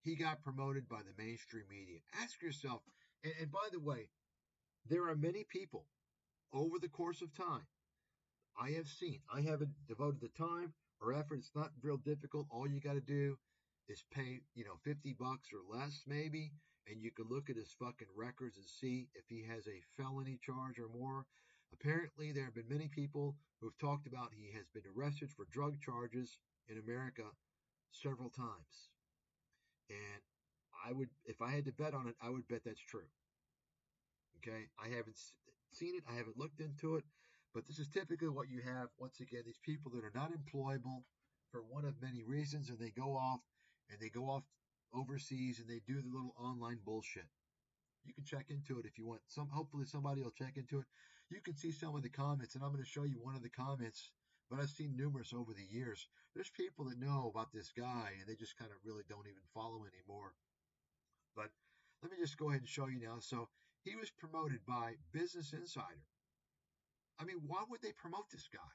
He got promoted by the mainstream media. Ask yourself, and by the way, there are many people over the course of time I have seen. I haven't devoted the time or effort. It's not real difficult. All you got to do is pay, $50 or less maybe, and you can look at his fucking records and see if he has a felony charge or more. Apparently, there have been many people who have talked about he has been arrested for drug charges in America several times. And I would, if I had to bet on it, I would bet that's true. Okay, I haven't seen it. I haven't looked into it. But this is typically what you have. Once again, these people that are not employable for one of many reasons, and they go off overseas and they do the little online bullshit. You can check into it if you want. Hopefully somebody will check into it. You can see some of the comments, and I'm going to show you one of the comments, but I've seen numerous over the years. There's people that know about this guy, and they just kind of really don't even follow anymore. But let me just go ahead and show you now. So he was promoted by Business Insider. I mean, why would they promote this guy?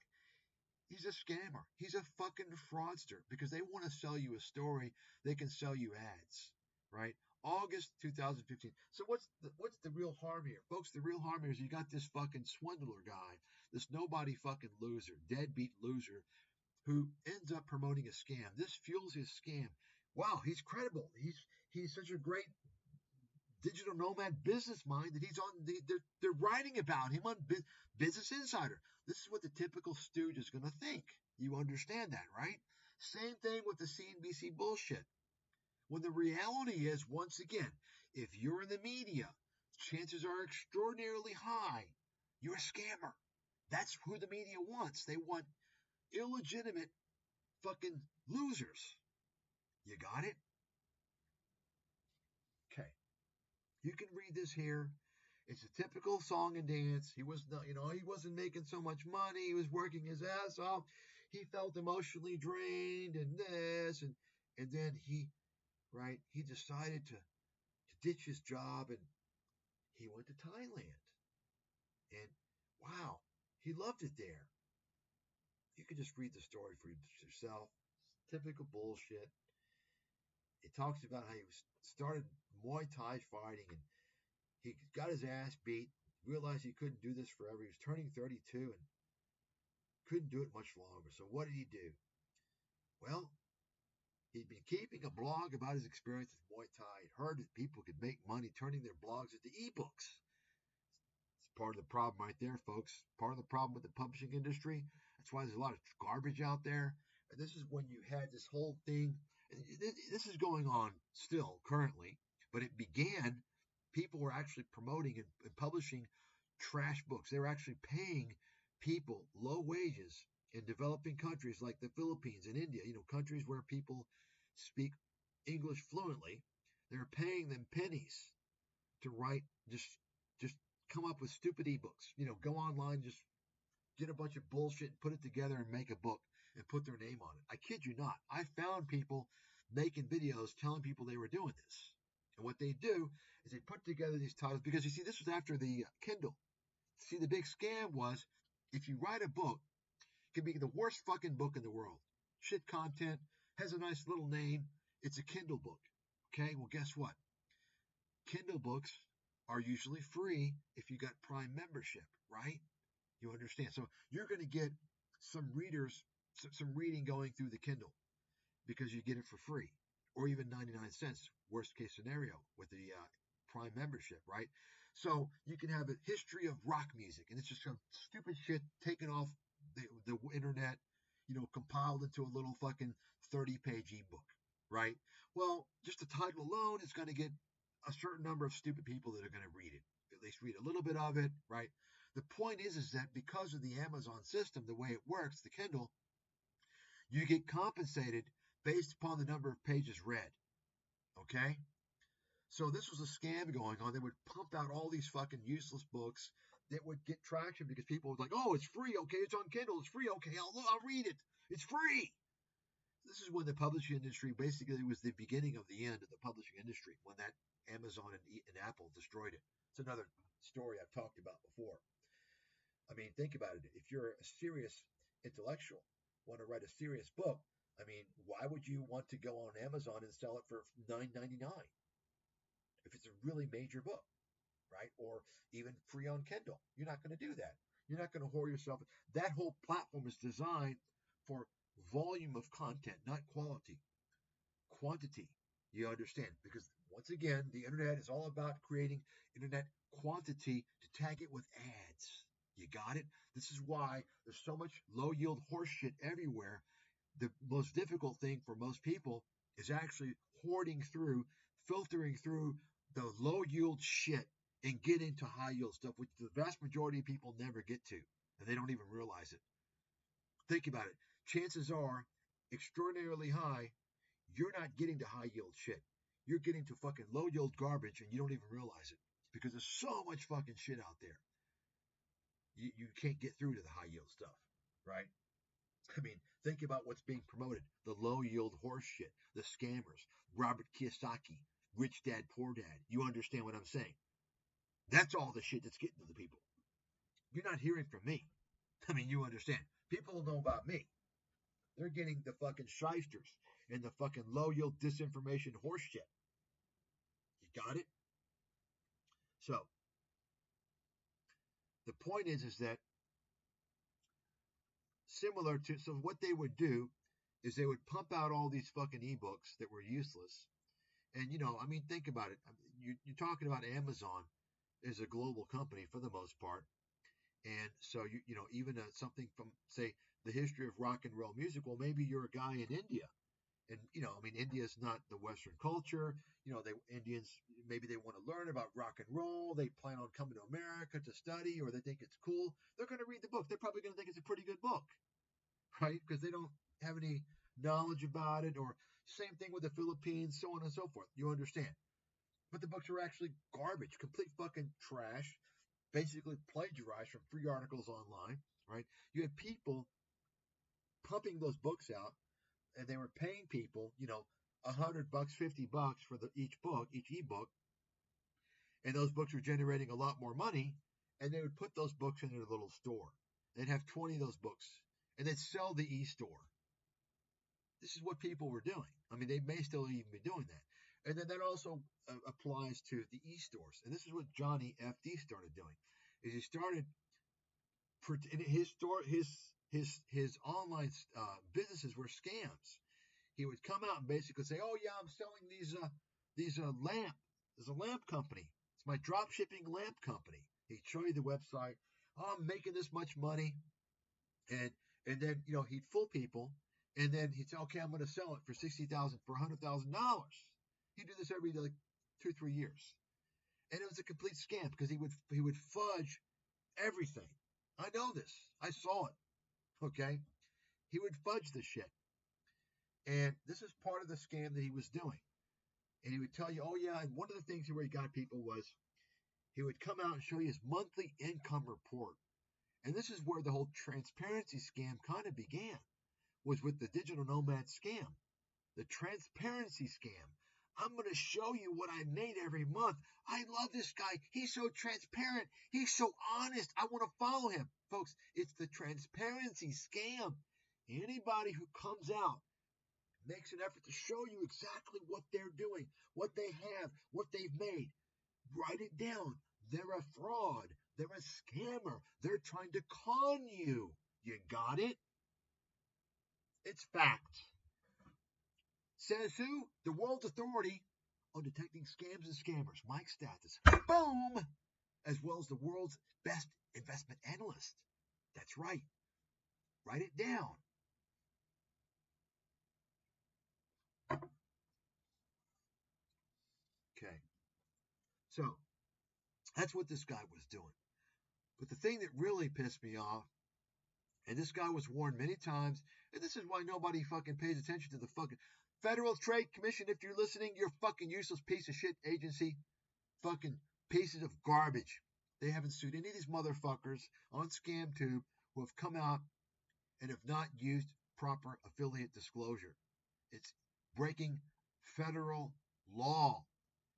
He's a scammer. He's a fucking fraudster because they want to sell you a story. They can sell you ads, right? August 2015. So what's the real harm here? Folks, the real harm here is you got this fucking swindler guy, this nobody fucking loser, deadbeat loser, who ends up promoting a scam. This fuels his scam. Wow, he's credible. He's such a great digital nomad business mind that he's on they're writing about him on Business Insider. This is what the typical stooge is going to think. You understand that, right? Same thing with the CNBC bullshit. When the reality is, once again, if you're in the media, chances are extraordinarily high you're a scammer. That's who the media wants. They want illegitimate fucking losers. You got it? Okay. You can read this here. It's a typical song and dance. He wasn't making so much money. He was working his ass off. He felt emotionally drained and this, and then he decided to ditch his job and he went to Thailand. And wow, he loved it there. You can just read the story for yourself. Typical bullshit. It talks about how he started Muay Thai fighting and he got his ass beat, realized he couldn't do this forever. He was turning 32 and couldn't do it much longer. So what did he do? Well, he'd been keeping a blog about his experience with Muay Thai. He'd heard that people could make money turning their blogs into ebooks. It's part of the problem right there, folks. Part of the problem with the publishing industry. That's why there's a lot of garbage out there. And this is when you had this whole thing. And this is going on still currently, but it began. People were actually promoting and publishing trash books. They were actually paying people low wages in developing countries like the Philippines and India, countries where people speak English fluently. They're paying them pennies to write, just come up with stupid ebooks. Go online, just get a bunch of bullshit, put it together and make a book and put their name on it. I kid you not. I found people making videos telling people they were doing this. And what they do is they put together these titles because, you see, this was after the Kindle. See, the big scam was if you write a book, it can be the worst fucking book in the world. Shit content, has a nice little name. It's a Kindle book. Okay, well, guess what? Kindle books are usually free if you got Prime membership, right? You understand? So you're going to get some readers, some reading going through the Kindle because you get it for free, or even 99 cents, worst case scenario, with the Prime membership, right? So you can have a history of rock music, and it's just some stupid shit taken off the internet, compiled into a little fucking 30-page ebook, right? Well, just the title alone is going to get a certain number of stupid people that are going to read it, at least read a little bit of it, right? The point is that because of the Amazon system, the way it works, the Kindle, you get compensated based upon the number of pages read. Okay? So this was a scam going on. They would pump out all these fucking useless books that would get traction because people would like, oh, it's free. Okay, it's on Kindle. It's free. Okay, I'll read it. It's free. This is when the publishing industry basically was the beginning of the end of the publishing industry, when that Amazon and Apple destroyed it. It's another story I've talked about before. I mean, think about it. If you're a serious intellectual, want to write a serious book, I mean, why would you want to go on Amazon and sell it for $9.99 if it's a really major book, right? Or even free on Kindle. You're not going to do that. You're not going to whore yourself. That whole platform is designed for volume of content, not quality. Quantity. You understand? Because once again, the internet is all about creating internet quantity to tag it with ads. You got it? This is why there's so much low yield horseshit everywhere. The most difficult thing for most people is actually hoarding through, filtering through the low yield shit and get into high yield stuff, which the vast majority of people never get to, and they don't even realize it. Think about it. Chances are extraordinarily high, you're not getting to high yield shit. You're getting to fucking low yield garbage and you don't even realize it because there's so much fucking shit out there. You can't get through to the high yield stuff, right? I mean, think about what's being promoted. The low yield horse shit, the scammers, Robert Kiyosaki, Rich Dad, Poor Dad. You understand what I'm saying? That's all the shit that's getting to the people. You're not hearing from me. I mean, you understand. People know about me. They're getting the fucking shysters and the fucking low yield disinformation horse shit. You got it? So, the point is that similar to, so what they would do is they would pump out all these fucking ebooks that were useless. And, I mean, think about it. You're talking about Amazon is a global company for the most part. And so, even something from, say, the history of rock and roll music, well, maybe you're a guy in India. And, I mean, India is not the Western culture. Indians, maybe they want to learn about rock and roll. They plan on coming to America to study, or they think it's cool. They're going to read the book. They're probably going to think it's a pretty good book, right? Because they don't have any knowledge about it, or same thing with the Philippines, so on and so forth. You understand? But the books are actually garbage, complete fucking trash, basically plagiarized from free articles online, right? You had people pumping those books out, and they were paying people, $100, $50 for each book, each ebook, and those books were generating a lot more money, and they would put those books in their little store. They'd have 20 of those books, and they'd sell the e-store. This is what people were doing. I mean, they may still even be doing that. And then that also applies to the e-stores. And this is what Johnny FD started doing. Is he started his store, his online businesses were scams. He would come out and basically say, "Oh yeah, I'm selling these lamp. There's a lamp company. It's my drop shipping lamp company." He'd show you the website. "Oh, I'm making this much money," and then he'd fool people, and then he'd say, "Okay, I'm going to sell it for $60,000, for $100,000." He'd do this every like 2-3 years, and it was a complete scam because he would fudge everything. I know this. I saw it. Okay, he would fudge the shit. And this is part of the scam that he was doing. And he would tell you, oh yeah, and one of the things where he got people was he would come out and show you his monthly income report. And this is where the whole transparency scam kind of began, was with the digital nomad scam. The transparency scam. I'm going to show you what I made every month. I love this guy. He's so transparent. He's so honest. I want to follow him. Folks, it's the transparency scam. Anybody who comes out makes an effort to show you exactly what they're doing, what they have, what they've made. Write it down. They're a fraud. They're a scammer. They're trying to con you. You got it? It's fact. Says who? The world's authority on detecting scams and scammers, Mike Stathis. Boom! As well as the world's best investment analyst. That's right. Write it down. Okay. So that's what this guy was doing. But the thing that really pissed me off, and this guy was warned many times, and this is why nobody fucking pays attention to the fucking Federal Trade Commission. If you're listening, you're a fucking useless piece of shit agency. Fucking pieces of garbage. They haven't sued any of these motherfuckers on ScamTube who have come out and have not used proper affiliate disclosure. It's breaking federal law.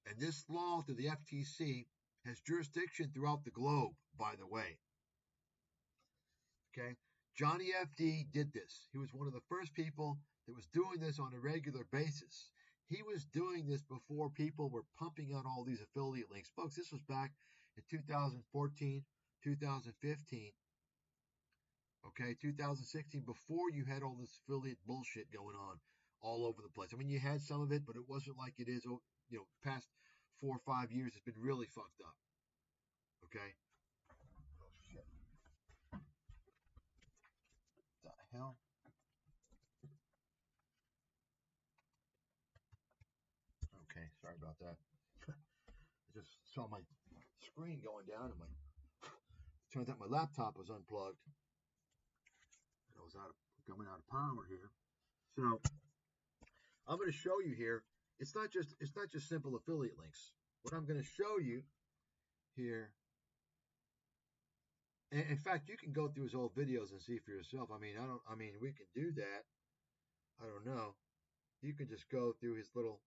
And this law through the FTC has jurisdiction throughout the globe, by the way. Okay? Johnny FD did this. He was one of the first people that was doing this on a regular basis. He was doing this before people were pumping out all these affiliate links. Folks, this was back in 2014, 2015, okay, 2016, before you had all this affiliate bullshit going on all over the place. I mean, you had some of it, but it wasn't like it is, past 4 or 5 years. It's been really fucked up. Okay? Oh, shit. What the hell? Okay, sorry about that. I just saw my screen going down and turns out my laptop was unplugged. I was coming out of power here. So I'm going to show you here. It's not just simple affiliate links. What I'm going to show you here, and in fact, you can go through his old videos and see for yourself. I mean, we can do that. I don't know. You can just go through his little.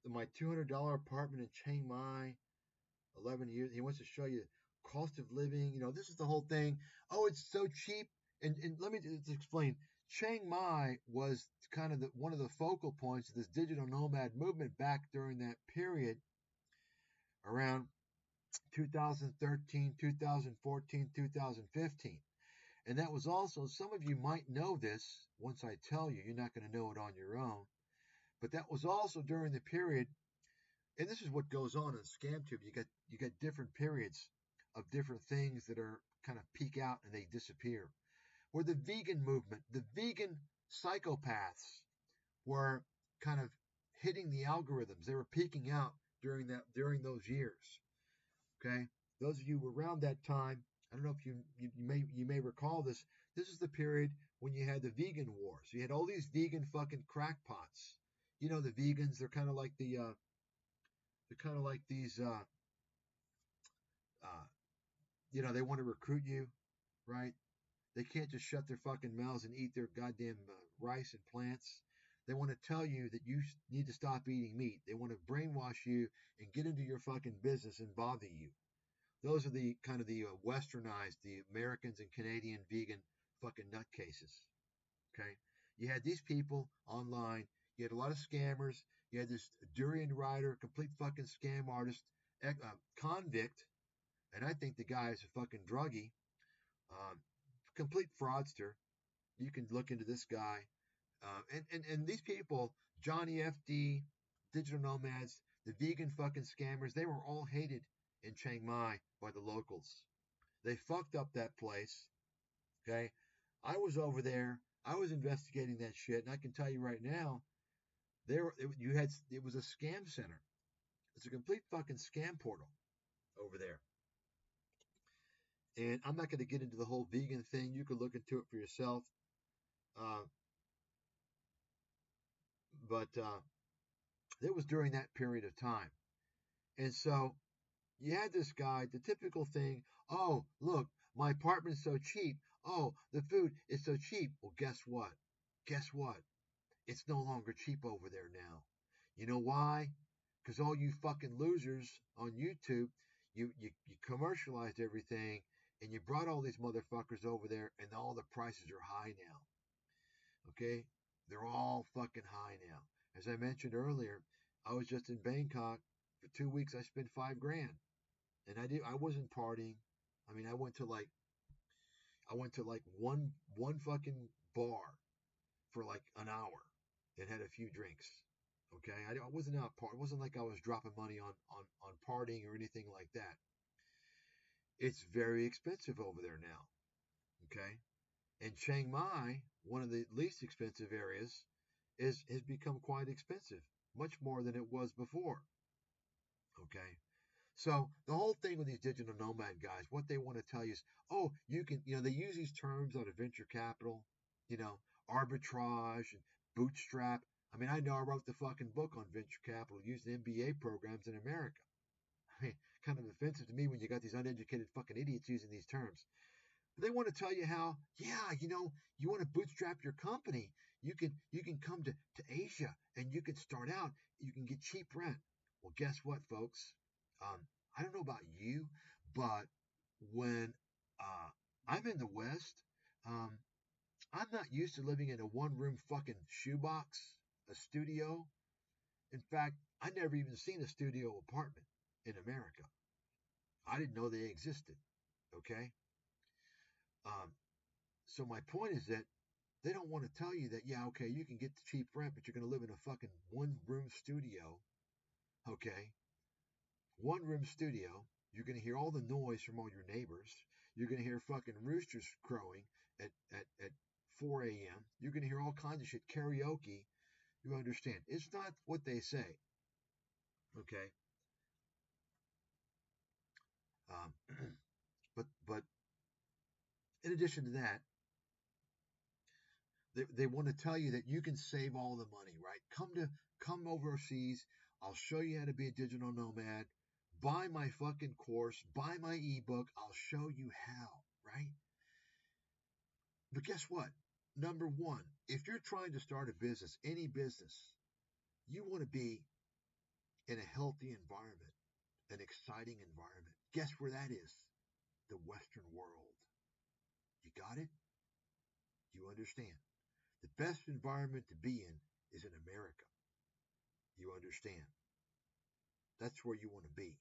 My $200 apartment in Chiang Mai, 11 years. He wants to show you cost of living. This is the whole thing. Oh, it's so cheap. And let me just explain. Chiang Mai was kind of one of the focal points of this digital nomad movement back during that period around 2013, 2014, 2015. And that was also, some of you might know this once I tell you, you're not going to know it on your own. But that was also during the period, and this is what goes on ScamTube. You got different periods of different things that are kind of peak out and they disappear. Where the vegan movement, the vegan psychopaths were kind of hitting the algorithms. They were peaking out during those years. Okay, those of you who were around that time, I don't know if you may recall this. This is the period when you had the vegan wars. You had all these vegan fucking crackpots. The vegans. They're kind of like these. They want to recruit you, right? They can't just shut their fucking mouths and eat their goddamn rice and plants. They want to tell you that you need to stop eating meat. They want to brainwash you and get into your fucking business and bother you. Those are the kind of the westernized, the Americans and Canadian vegan fucking nutcases. Okay? You had these people online. You had a lot of scammers. You had this durian rider, complete fucking scam artist, convict, and I think the guy is a fucking druggie, complete fraudster. You can look into this guy. And these people, Johnny FD, digital nomads, the vegan fucking scammers, they were all hated in Chiang Mai by the locals. They fucked up that place. Okay? I was over there. I was investigating that shit, and I can tell you right now, it was a scam center. It's a complete fucking scam portal over there. And I'm not going to get into the whole vegan thing. You can look into it for yourself. But it was during that period of time. And so you had this guy, the typical thing, oh, look, my apartment's so cheap. Oh, the food is so cheap. Well, guess what? Guess what? It's no longer cheap over there now. You know why? Because all you fucking losers on YouTube, you commercialized everything and you brought all these motherfuckers over there and all the prices are high now. Okay? They're all fucking high now. As I mentioned earlier, I was just in Bangkok for 2 weeks. I spent $5 grand, and I wasn't partying. I mean, I went to like one fucking bar for like an hour and had a few drinks. Okay, I wasn't out part. It wasn't like I was dropping money on partying or anything like that. It's very expensive over there now. Okay, and Chiang Mai, one of the least expensive areas, is has become quite expensive, much more than it was before. Okay, so the whole thing with these digital nomad guys, what they want to tell you is, oh, you can, they use these terms out of venture capital, you know, arbitrage and bootstrap. I mean, I know I wrote the fucking book on venture capital using MBA programs in America. I mean, kind of offensive to me when you got these uneducated fucking idiots using these terms. But they want to tell you how, yeah, you want to bootstrap your company. You can come to Asia and you can start out. You can get cheap rent. Well, guess what, folks? Um, I don't know about you, but when I'm in the West, um, I'm not used to living in a one-room fucking shoebox, a studio. In fact, I never even seen a studio apartment in America. I didn't know they existed. Okay. Um, so my point is that they don't want to tell you that, yeah, okay, you can get the cheap rent, but you're going to live in a fucking one-room studio. Okay. One-room studio. You're going to hear all the noise from all your neighbors. You're going to hear fucking roosters crowing at 4 a.m. You're going to hear all kinds of shit, karaoke. You understand? It's not what they say. Okay. Um, but in addition to that, they want to tell you that you can save all the money, right? Come overseas. I'll show you how to be a digital nomad. Buy my fucking course. Buy my ebook. I'll show you how, right? But guess what? Number one, if you're trying to start a business, any business, you want to be in a healthy environment, an exciting environment. Guess where that is? The Western world. You got it? You understand? The best environment to be in is in America. You understand? That's where you want to be.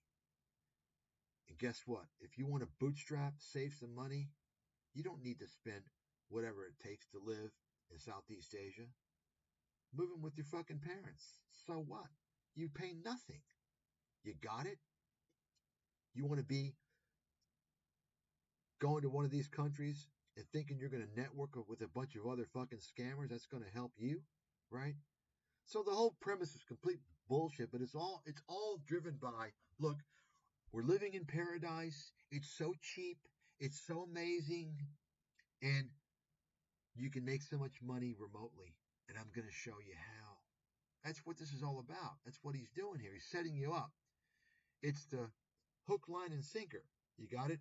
And guess what? If you want to bootstrap, save some money, you don't need to spend whatever it takes to live in Southeast Asia. Move in with your fucking parents. So what? You pay nothing. You got it? You want to be going to one of these countries and thinking you're going to network with a bunch of other fucking scammers that's going to help you, right? So the whole premise is complete bullshit, but it's all driven by, look, we're living in paradise. It's so cheap. It's so amazing. And you can make so much money remotely. And I'm going to show you how. That's what this is all about. That's what he's doing here. He's setting you up. It's the hook, line, and sinker. You got it?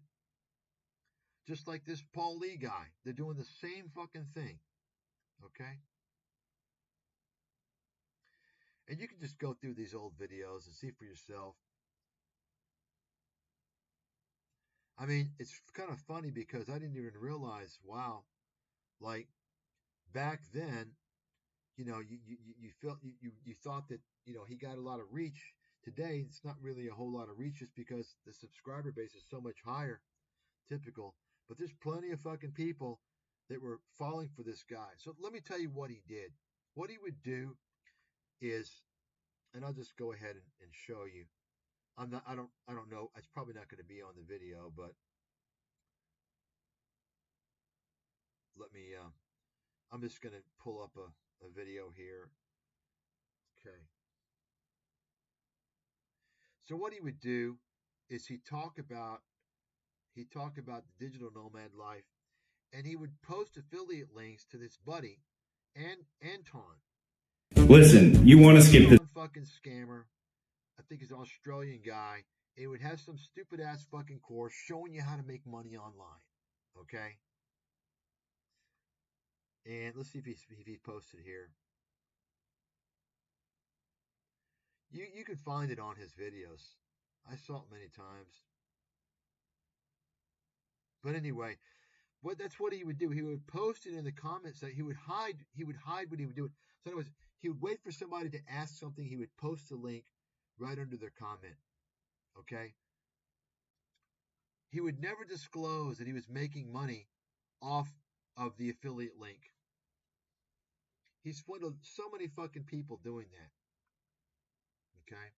Just like this Paul Lee guy. They're doing the same fucking thing. Okay? And you can just go through these old videos and see for yourself. I mean, it's kind of funny because I didn't even realize, wow, like back then, you felt you thought that he got a lot of reach. Today, it's not really a whole lot of reach just because the subscriber base is so much higher, typical. But there's plenty of fucking people that were falling for this guy. So let me tell you what he did. What he would do is, and I'll just go ahead and show you. I don't know. It's probably not going to be on the video, but let me. I'm just going to pull up a video here. Okay. So what he would do is he'd talk about the digital nomad life, and he would post affiliate links to this buddy, and Anton. Listen, you want to skip this? Fucking scammer. I think he's an Australian guy. He would have some stupid ass fucking course showing you how to make money online. Okay. And let's see if he's posted here. You can find it on his videos. I saw it many times. But anyway, That's what he would do. He would post it in the comments that he would hide when he would do it. So in other words, he would wait for somebody to ask something, he would post a link right under their comment. Okay? He would never disclose that he was making money off of the affiliate link. He swindled so many fucking people doing that. Okay?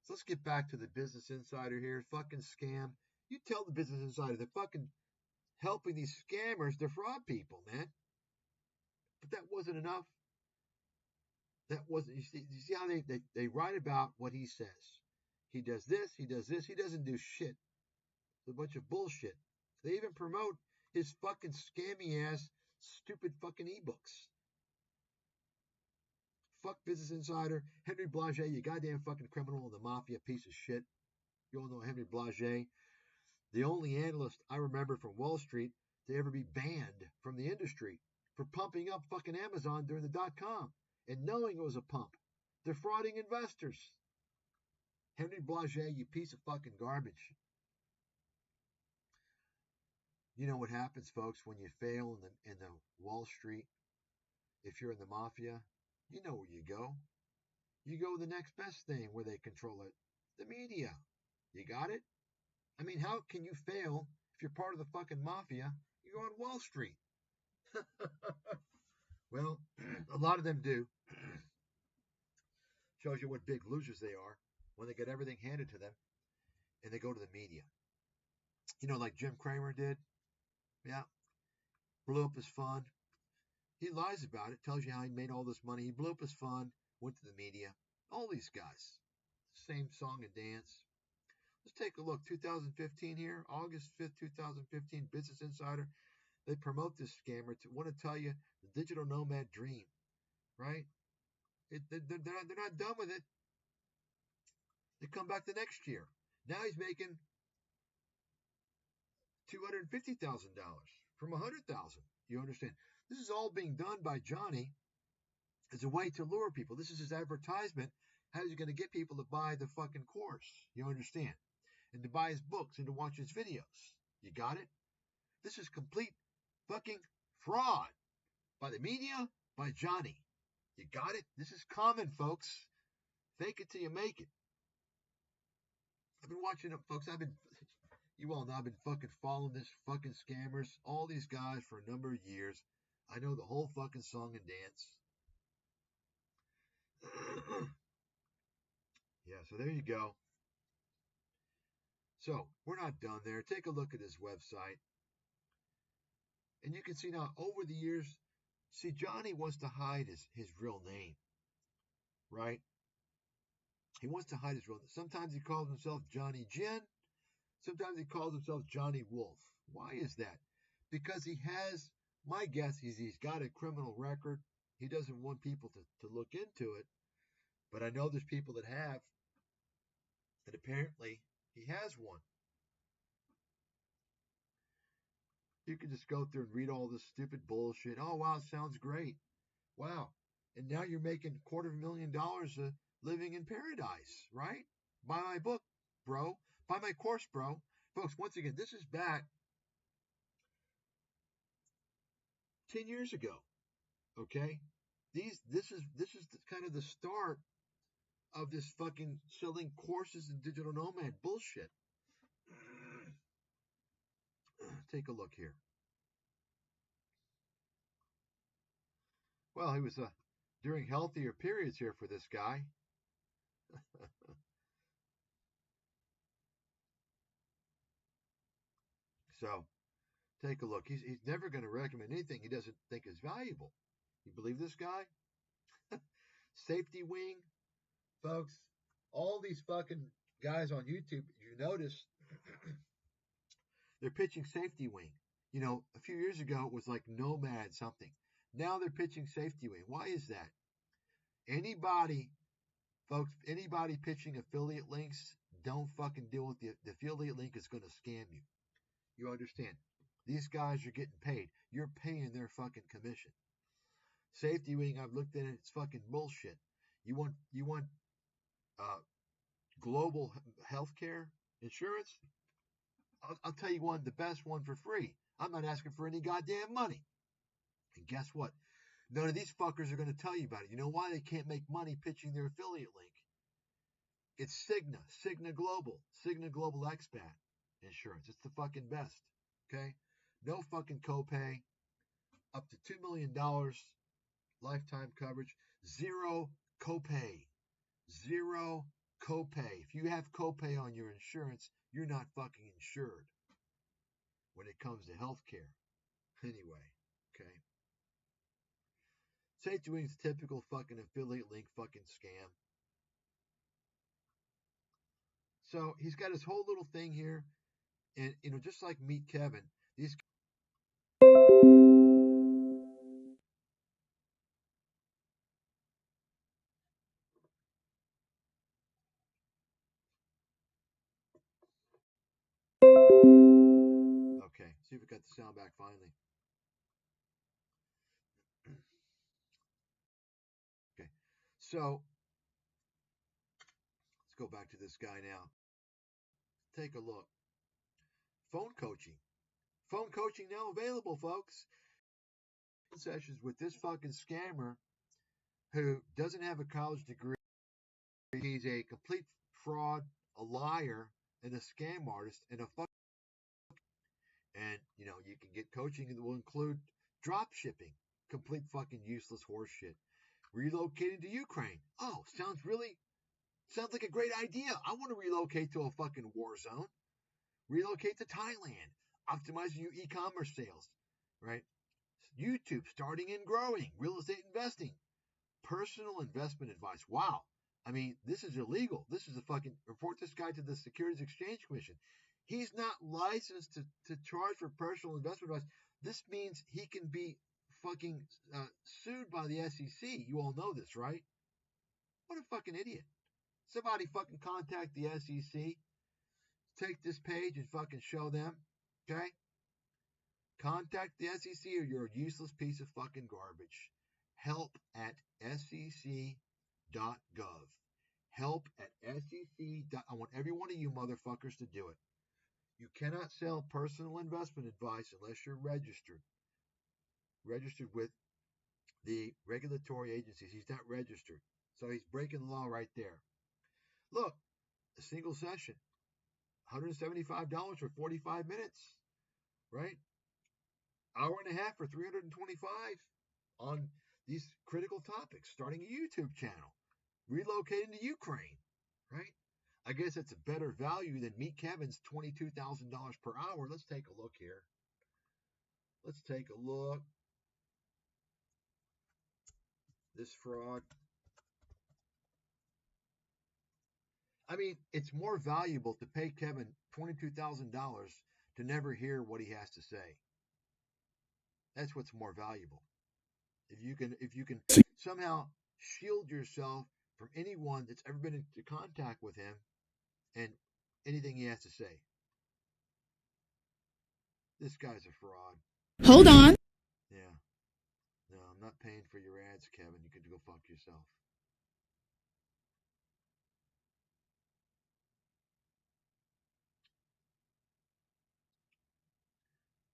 So let's get back to the Business Insider here. Fucking scam. You tell the Business Insider they're fucking helping these scammers defraud people, man. But that wasn't enough. That wasn't. You see how they write about what he says. He does this. He does this. He doesn't do shit. It's a bunch of bullshit. They even promote his fucking scammy ass, stupid fucking ebooks. Fuck Business Insider, Henry Blage, you goddamn fucking criminal in the mafia piece of shit. You all know Henry Blage, the only analyst I remember from Wall Street to ever be banned from the industry for pumping up fucking Amazon during the .com and knowing it was a pump, defrauding investors. Henry Blage, you piece of fucking garbage. You know what happens, folks, when you fail in the Wall Street? If you're in the mafia, you know where you go. You go the next best thing where they control it. The media. You got it? I mean, how can you fail if you're part of the fucking mafia? You go on Wall Street. Well, a lot of them do. Shows you what big losers they are when they get everything handed to them and they go to the media. You know, like Jim Cramer did. Yeah. Blew up his fund. He lies about it, tells you how he made all this money. He blew up his fund, went to the media. All these guys. Same song and dance. Let's take a look. 2015 here, August 5th, 2015, Business Insider. They promote this scammer to want to tell you the digital nomad dream, right? They're not done with it. They come back the next year. Now he's making $250,000 from $100,000. You understand? This is all being done by Johnny as a way to lure people. This is his advertisement. How is he going to get people to buy the fucking course? You understand? And to buy his books and to watch his videos. You got it? This is complete fucking fraud by the media, by Johnny. You got it? This is common, folks. Fake it till you make it. I've been watching it, folks. You all know I've been fucking following this fucking scammers, all these guys for a number of years. I know the whole fucking song and dance. Yeah, so there you go. So, we're not done there. Take a look at his website. And you can see now, over the years, see, Johnny wants to hide his real name, right? He wants to hide his real name. Sometimes he calls himself Johnny Gin. Sometimes he calls himself Johnny Wolf. Why is that? Because he has, my guess is he's got a criminal record. He doesn't want people to look into it. But I know there's people that have. And apparently, he has one. You can just go through and read all this stupid bullshit. Oh, wow, sounds great. Wow. And now you're making $250,000 living in paradise, right? Buy my book, bro. Buy my course, bro. Folks, once again, this is back 10 years ago. Okay? This is kind of the start of this fucking selling courses and digital nomad bullshit. Take a look here. Well, he was during healthier periods here for this guy. So, take a look. He's never going to recommend anything he doesn't think is valuable. You believe this guy? Safety Wing, folks. All these fucking guys on YouTube, you notice, they're pitching Safety Wing. You know, a few years ago it was like Nomad something. Now they're pitching Safety Wing. Why is that? Anybody, folks, anybody pitching affiliate links, don't fucking deal with the affiliate link is going to scam you. You understand? These guys are getting paid. You're paying their fucking commission. Safety Wing, I've looked at it. It's fucking bullshit. You want global healthcare insurance? I'll tell you one, the best one for free. I'm not asking for any goddamn money. And guess what? None of these fuckers are going to tell you about it. You know why they can't make money pitching their affiliate link? It's Cigna Global Expat Insurance. It's the fucking best. Okay? No fucking copay. Up to $2 million lifetime coverage. Zero copay. Zero copay. If you have copay on your insurance, you're not fucking insured when it comes to healthcare. Anyway, okay. St. Doing's typical fucking affiliate link fucking scam. So he's got his whole little thing here, and just like Meet Kevin, these. Okay, see if we got the sound back finally. Okay, so let's go back to this guy now. Take a look. Phone coaching. Phone coaching now available, folks. Sessions with this fucking scammer who doesn't have a college degree. He's a complete fraud, a liar, and a scam artist, and a fuck. And you can get coaching that will include drop shipping, complete fucking useless horseshit. Relocating to Ukraine. Oh, sounds like a great idea. I want to relocate to a fucking war zone. Relocate to Thailand. Optimizing your e-commerce sales, right? YouTube, starting and growing. Real estate investing. Personal investment advice. Wow. I mean, this is illegal. This is a fucking, report this guy to the Securities Exchange Commission. He's not licensed to charge for personal investment advice. This means he can be fucking sued by the SEC. You all know this, right? What a fucking idiot. Somebody fucking contact the SEC. Take this page and fucking show them. Okay? Contact the SEC or you're a useless piece of fucking garbage. Help at sec.gov. Help at sec. I want every one of you motherfuckers to do it. You cannot sell personal investment advice unless you're registered. Registered with the regulatory agencies. He's not registered. So he's breaking the law right there. Look, a single session. $175 for 45 minutes. Right? Hour and a half for 325 on these critical topics. Starting a YouTube channel. Relocating to Ukraine. Right? I guess it's a better value than Meet Kevin's $22,000 per hour. Let's take a look here. Let's take a look. This fraud. I mean, it's more valuable to pay Kevin $22,000 to never hear what he has to say. That's what's more valuable. If you can somehow shield yourself from anyone that's ever been into contact with him and anything he has to say. This guy's a fraud. Hold on. Yeah. No, I'm not paying for your ads, Kevin. You can go fuck yourself.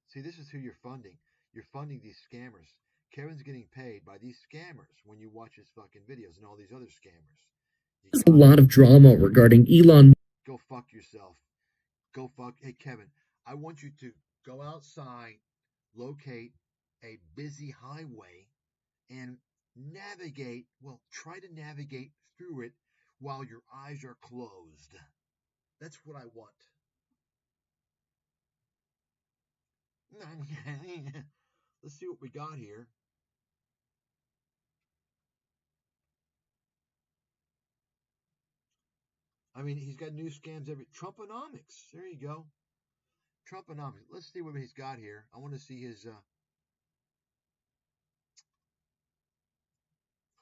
See, this is who you're funding. You're funding these scammers. Kevin's getting paid by these scammers when you watch his fucking videos and all these other scammers. There's a lot of drama regarding Elon. Go fuck yourself. Go fuck. Hey, Kevin, I want you to go outside, locate a busy highway, and try to navigate through it while your eyes are closed. That's what I want. Let's see what we got here. I mean, he's got new scams every Trumponomics. There you go. Trumponomics. Let's see what he's got here. I want to see his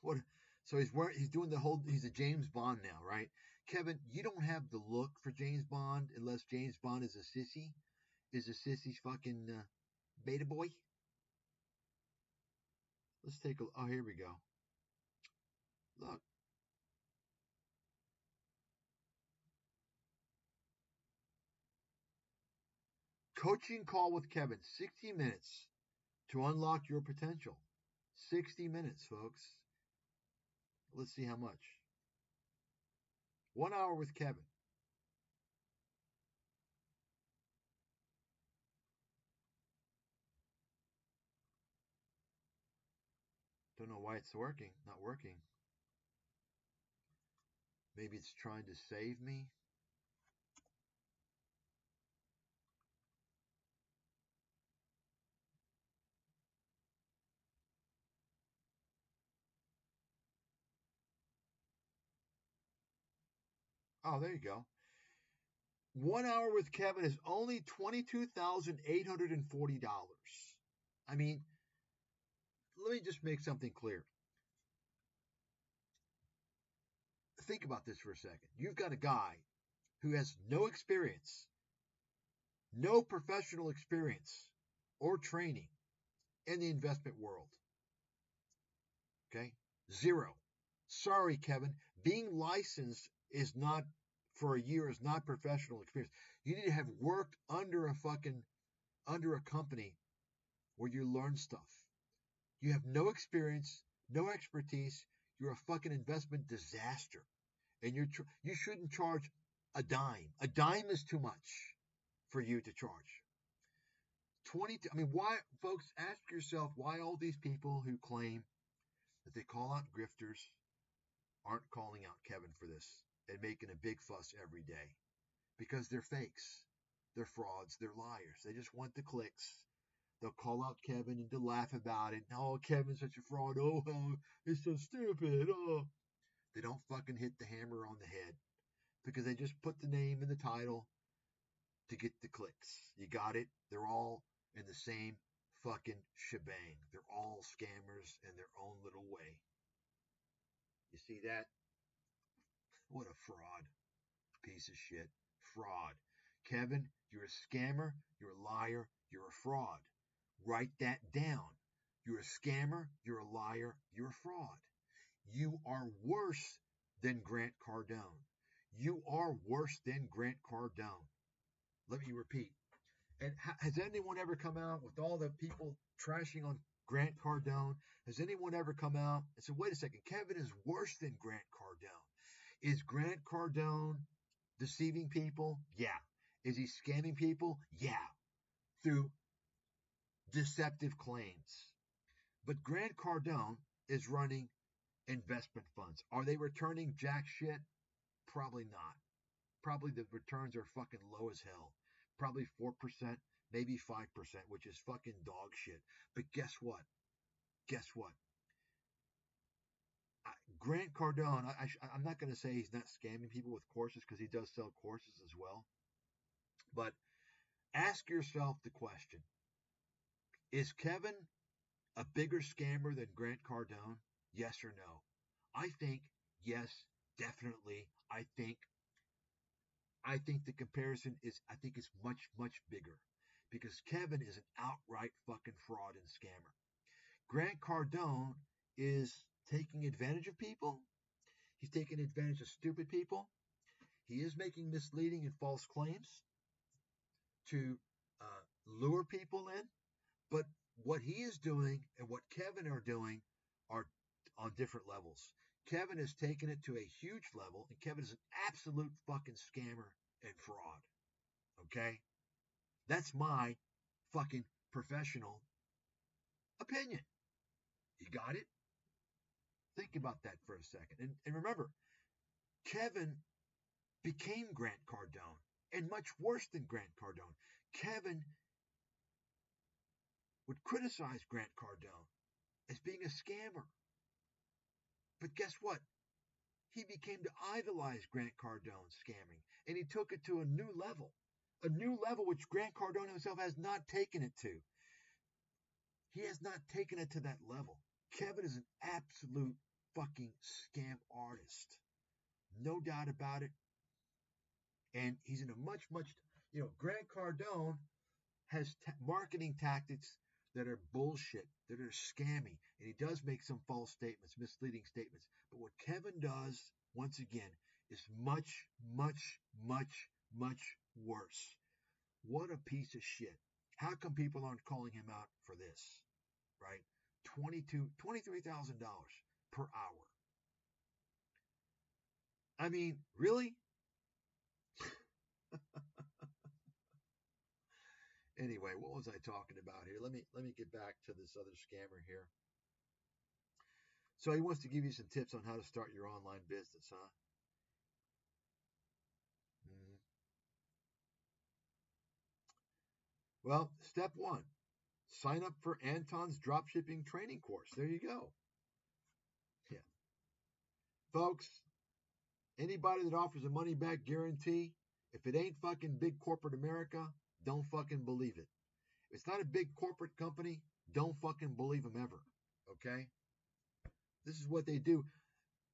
what. So he's doing the whole. He's a James Bond now, right? Kevin, you don't have the look for James Bond unless James Bond is a sissy. Is a sissy's fucking beta boy. Let's take a. Oh, here we go. Look. Coaching call with Kevin, 60 minutes to unlock your potential. 60 minutes, folks. Let's see how much. 1 hour with Kevin. Don't know why it's not working. Maybe it's trying to save me. Oh, there you go. 1 hour with Kevin is only $22,840. I mean, let me just make something clear. Think about this for a second. You've got a guy who has no experience, no professional experience or training in the investment world. Okay? Zero. Sorry, Kevin. Being licensed is not for a year is not professional experience. You need to have worked under a company where you learn stuff. You have no experience, no expertise. You're a fucking investment disaster, and you shouldn't charge a dime. A dime is too much for you to charge. Why, folks? Ask yourself why all these people who claim that they call out grifters aren't calling out Kevin for this and making a big fuss every day, because they're fakes, they're frauds, they're liars. They just want the clicks. They'll call out Kevin and to laugh about it. Oh, Kevin's such a fraud. Oh, it's so stupid. Oh, they don't fucking hit the hammer on the head because they just put the name in the title to get the clicks. You got it? They're all in the same fucking shebang. They're all scammers in their own little way. You see that? What a fraud. Piece of shit. Fraud. Kevin, you're a scammer, you're a liar, you're a fraud. Write that down. You're a scammer, you're a liar, you're a fraud. You are worse than Grant Cardone. You are worse than Grant Cardone. Let me repeat. And has anyone ever come out with all the people trashing on Grant Cardone? Has anyone ever come out and said, wait a second, Kevin is worse than Grant Cardone? Is Grant Cardone deceiving people? Yeah. Is he scamming people? Yeah. Through deceptive claims. But Grant Cardone is running investment funds. Are they returning jack shit? Probably not. Probably the returns are fucking low as hell. Probably 4%, maybe 5%, which is fucking dog shit. But guess what? Guess what? Grant Cardone, I'm not going to say he's not scamming people with courses, because he does sell courses as well. But ask yourself the question, is Kevin a bigger scammer than Grant Cardone? Yes or no? I think yes, definitely. I think the comparison is much, much bigger, because Kevin is an outright fucking fraud and scammer. Grant Cardone is taking advantage of people. He's taking advantage of stupid people. He is making misleading and false claims to lure people in. But what he is doing and what Kevin are doing are on different levels. Kevin has taken it to a huge level, and Kevin is an absolute fucking scammer and fraud. Okay? That's my fucking professional opinion. You got it? Think about that for a second. And remember, Kevin became Grant Cardone, and much worse than Grant Cardone. Kevin would criticize Grant Cardone as being a scammer. But guess what? He became to idolize Grant Cardone's scamming, and he took it to a new level which Grant Cardone himself has not taken it to. He has not taken it to that level. Kevin is an absolute fucking scam artist. No doubt about it. And he's in a much, Grant Cardone has marketing tactics that are bullshit, that are scammy, and he does make some false statements, misleading statements. But what Kevin does, once again, is much, much, much, much worse. What a piece of shit. How come people aren't calling him out for this? Right? $23,000 per hour. I mean, really? Anyway, what was I talking about here? Let me get back to this other scammer here. So he wants to give you some tips on how to start your online business, huh? Mm-hmm. Well, step one, sign up for Anton's dropshipping training course. There you go. Yeah. Folks, anybody that offers a money back guarantee, if it ain't fucking big corporate America, don't fucking believe it. If it's not a big corporate company, don't fucking believe them ever. Okay? This is what they do.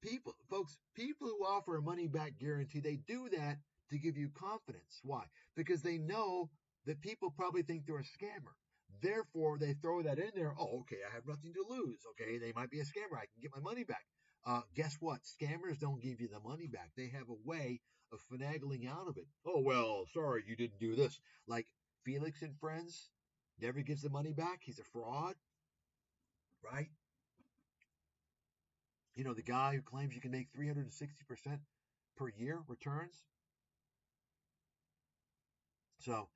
People, folks, people who offer a money back guarantee, they do that to give you confidence. Why? Because they know that people probably think they're a scammer. Therefore, they throw that in there. Oh, okay, I have nothing to lose. Okay, they might be a scammer. I can get my money back. Guess what? Scammers don't give you the money back. They have a way of finagling out of it. Oh, well, sorry, you didn't do this. Like Felix and Friends never gives the money back. He's a fraud, right? You know, the guy who claims you can make 360% per year returns. So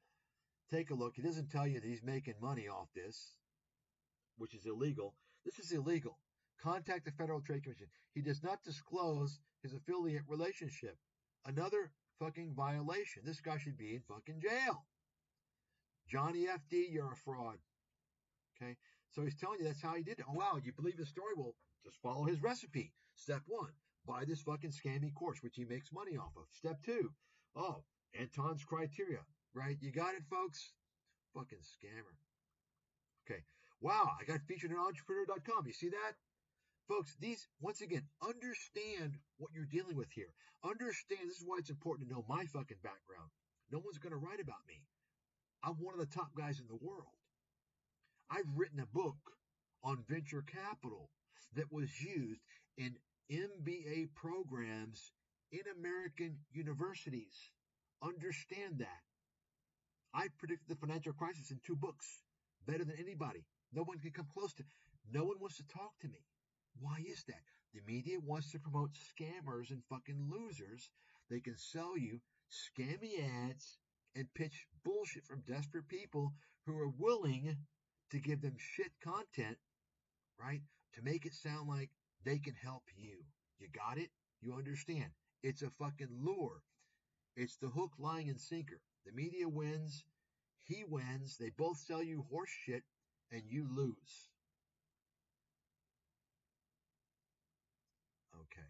take a look. He doesn't tell you that he's making money off this, which is illegal. This is illegal. Contact the Federal Trade Commission. He does not disclose his affiliate relationship. Another fucking violation. This guy should be in fucking jail. Johnny FD, you're a fraud. Okay? So he's telling you that's how he did it. Oh, wow, you believe his story? Well, just follow his recipe. Step one, buy this fucking scammy course, which he makes money off of. Step two, oh, Anton's criteria, right? You got it, folks? Fucking scammer. Okay. Wow, I got featured on entrepreneur.com. You see that? Folks, these, once again, understand what you're dealing with here. Understand, this is why it's important to know my fucking background. No one's going to write about me. I'm one of the top guys in the world. I've written a book on venture capital that was used in MBA programs in American universities. Understand that. I predicted the financial crisis in 2 books, better than anybody. No one can come close to. No one wants to talk to me. Why is that? The media wants to promote scammers and fucking losers. They can sell you scammy ads and pitch bullshit from desperate people who are willing to give them shit content, right? To make it sound like they can help you. You got it? You understand? It's a fucking lure. It's the hook, line, and sinker. The media wins. He wins. They both sell you horse shit, and you lose. Okay.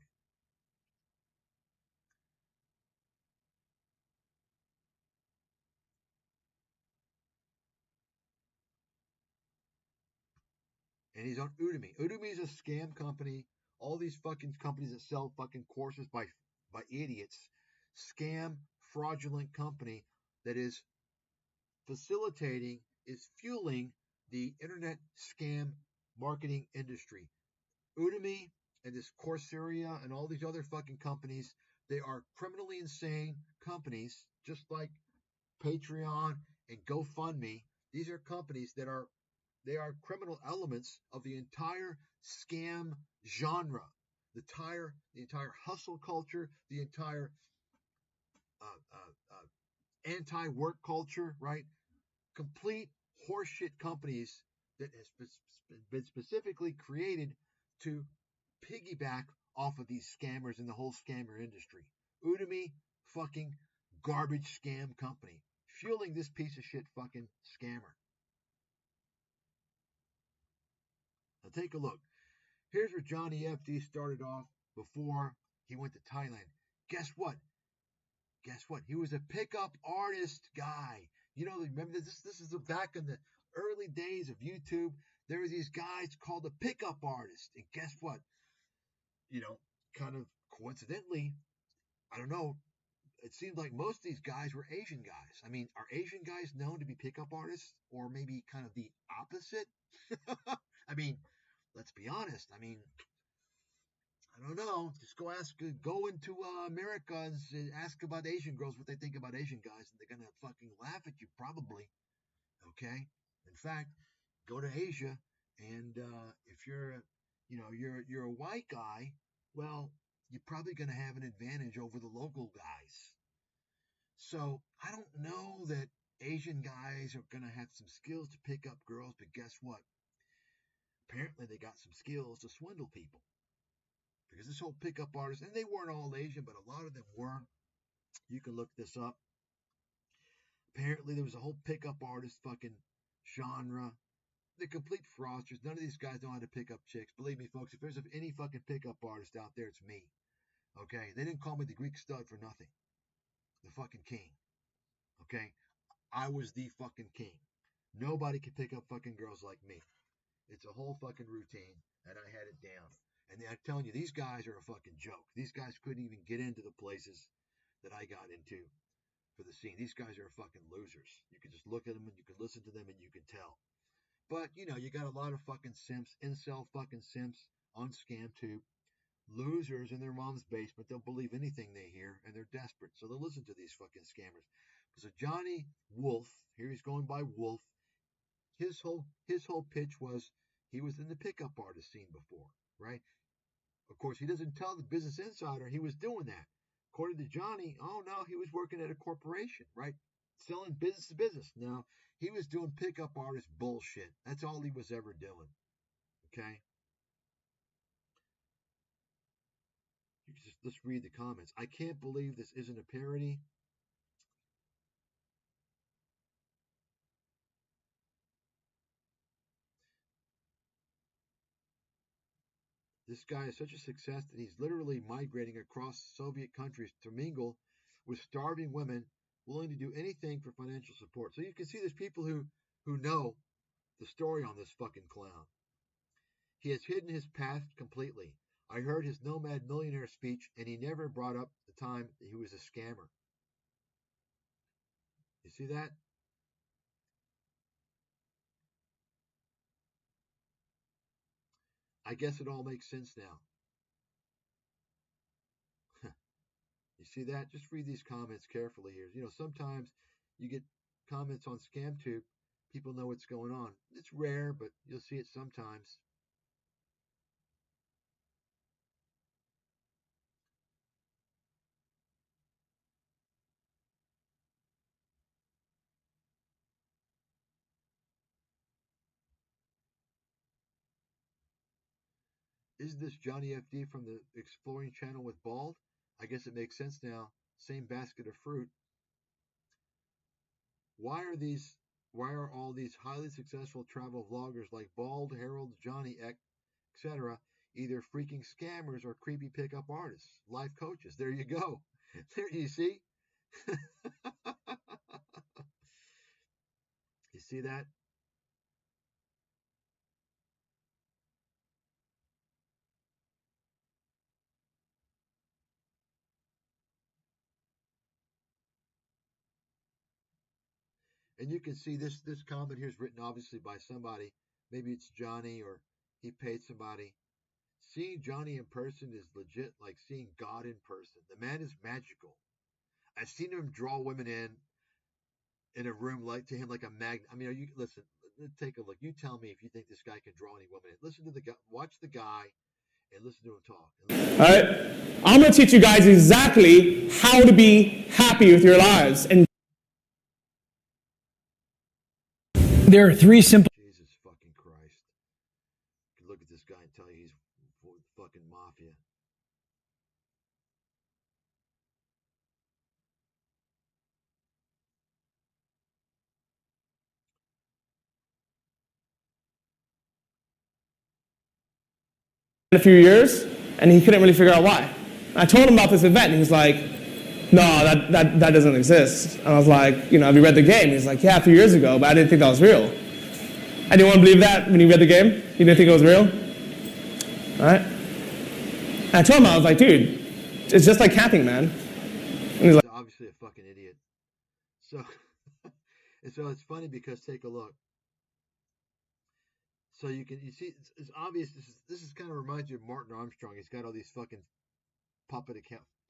And he's on Udemy. Udemy is a scam company. All these fucking companies that sell fucking courses by idiots. Scam, fraudulent company that is facilitating, is fueling the internet scam marketing industry. Udemy and this Coursera and all these other fucking companies, they are criminally insane companies, just like Patreon and GoFundMe. These are companies that are criminal elements of the entire scam genre, the entire hustle culture, the entire anti-work culture, right? Complete horseshit companies that has been specifically created to piggyback off of these scammers in the whole scammer industry. Udemy, fucking garbage scam company, fueling this piece of shit fucking scammer. Now take a look. Here's where Johnny FD started off before he went to Thailand. Guess what? Guess what? He was a pickup artist guy. You know, remember this is back in the early days of YouTube. There were these guys called the pickup artist. And guess what? You know, kind of coincidentally, I don't know, it seemed like most of these guys were Asian guys. I mean, are Asian guys known to be pickup artists, or maybe kind of the opposite? I mean, let's be honest. I mean, I don't know. Just go into America and ask about Asian girls what they think about Asian guys, and they're gonna fucking laugh at you probably. Okay. In fact, go to Asia, and if you're a white guy, well, you're probably gonna have an advantage over the local guys. So I don't know that Asian guys are gonna have some skills to pick up girls, but guess what? Apparently they got some skills to swindle people. Because this whole pickup artist, and they weren't all Asian, but a lot of them were. You can look this up. Apparently there was a whole pickup artist fucking genre. They're complete fraudsters. None of these guys know how to pick up chicks. Believe me, folks, if there's any fucking pickup artist out there, it's me. Okay? They didn't call me the Greek stud for nothing. The fucking king. Okay? I was the fucking king. Nobody can pick up fucking girls like me. It's a whole fucking routine, and I had it down. And I'm telling you, these guys are a fucking joke. These guys couldn't even get into the places that I got into for the scene. These guys are fucking losers. You can just look at them and you can listen to them and you can tell. But, you got a lot of fucking simps, incel fucking simps on ScamTube. Losers in their mom's basement. They'll believe anything they hear, and they're desperate. So they'll listen to these fucking scammers. So Johnny Wolf, here he's going by Wolf, his whole pitch was he was in the pickup artist scene before, right? Of course, he doesn't tell the Business Insider he was doing that. According to Johnny, oh no, he was working at a corporation, right? Selling business to business. No, he was doing pickup artist bullshit. That's all he was ever doing. Okay? Let's read the comments. I can't believe this isn't a parody. This guy is such a success that he's literally migrating across Soviet countries to mingle with starving women willing to do anything for financial support. So you can see there's people who know the story on this fucking clown. He has hidden his past completely. I heard his Nomad millionaire speech, and he never brought up the time that he was a scammer. You see that? I guess it all makes sense now. You see that? Just read these comments carefully here. Sometimes you get comments on ScamTube. People know what's going on. It's rare, but you'll see it sometimes. Isn't this Johnny FD from the Exploring Channel with Bald? I guess it makes sense now. Same basket of fruit. Why are all these highly successful travel vloggers like Bald, Harold, Johnny, etc. either freaking scammers or creepy pickup artists, life coaches? There you go. There you see. You see that? And you can see this comment here is written obviously by somebody. Maybe it's Johnny or he paid somebody. Seeing Johnny in person is legit like seeing God in person. The man is magical. I've seen him draw women in a room like to him like a magnet. I mean, listen? Take a look. You tell me if you think this guy can draw any women in. Listen to the guy. Watch the guy and listen to him talk. All right, I'm going to teach you guys exactly how to be happy with your lives. And there are three simple. Jesus fucking Christ! You can look at this guy and tell you he's fucking mafia. In a few years, and he couldn't really figure out why. I told him about this event, and he was like, no, that doesn't exist. And I was like, have you read the game? He's like, yeah, a few years ago, but I didn't think that was real. I didn't want to believe that when he read the game. He didn't think it was real. All right? And I told him, I was like, dude, it's just like camping, man. And he's like, obviously a fucking idiot. So, so it's funny because take a look. So you see it's obvious. This is kind of reminds you of Martin Armstrong. He's got all these fucking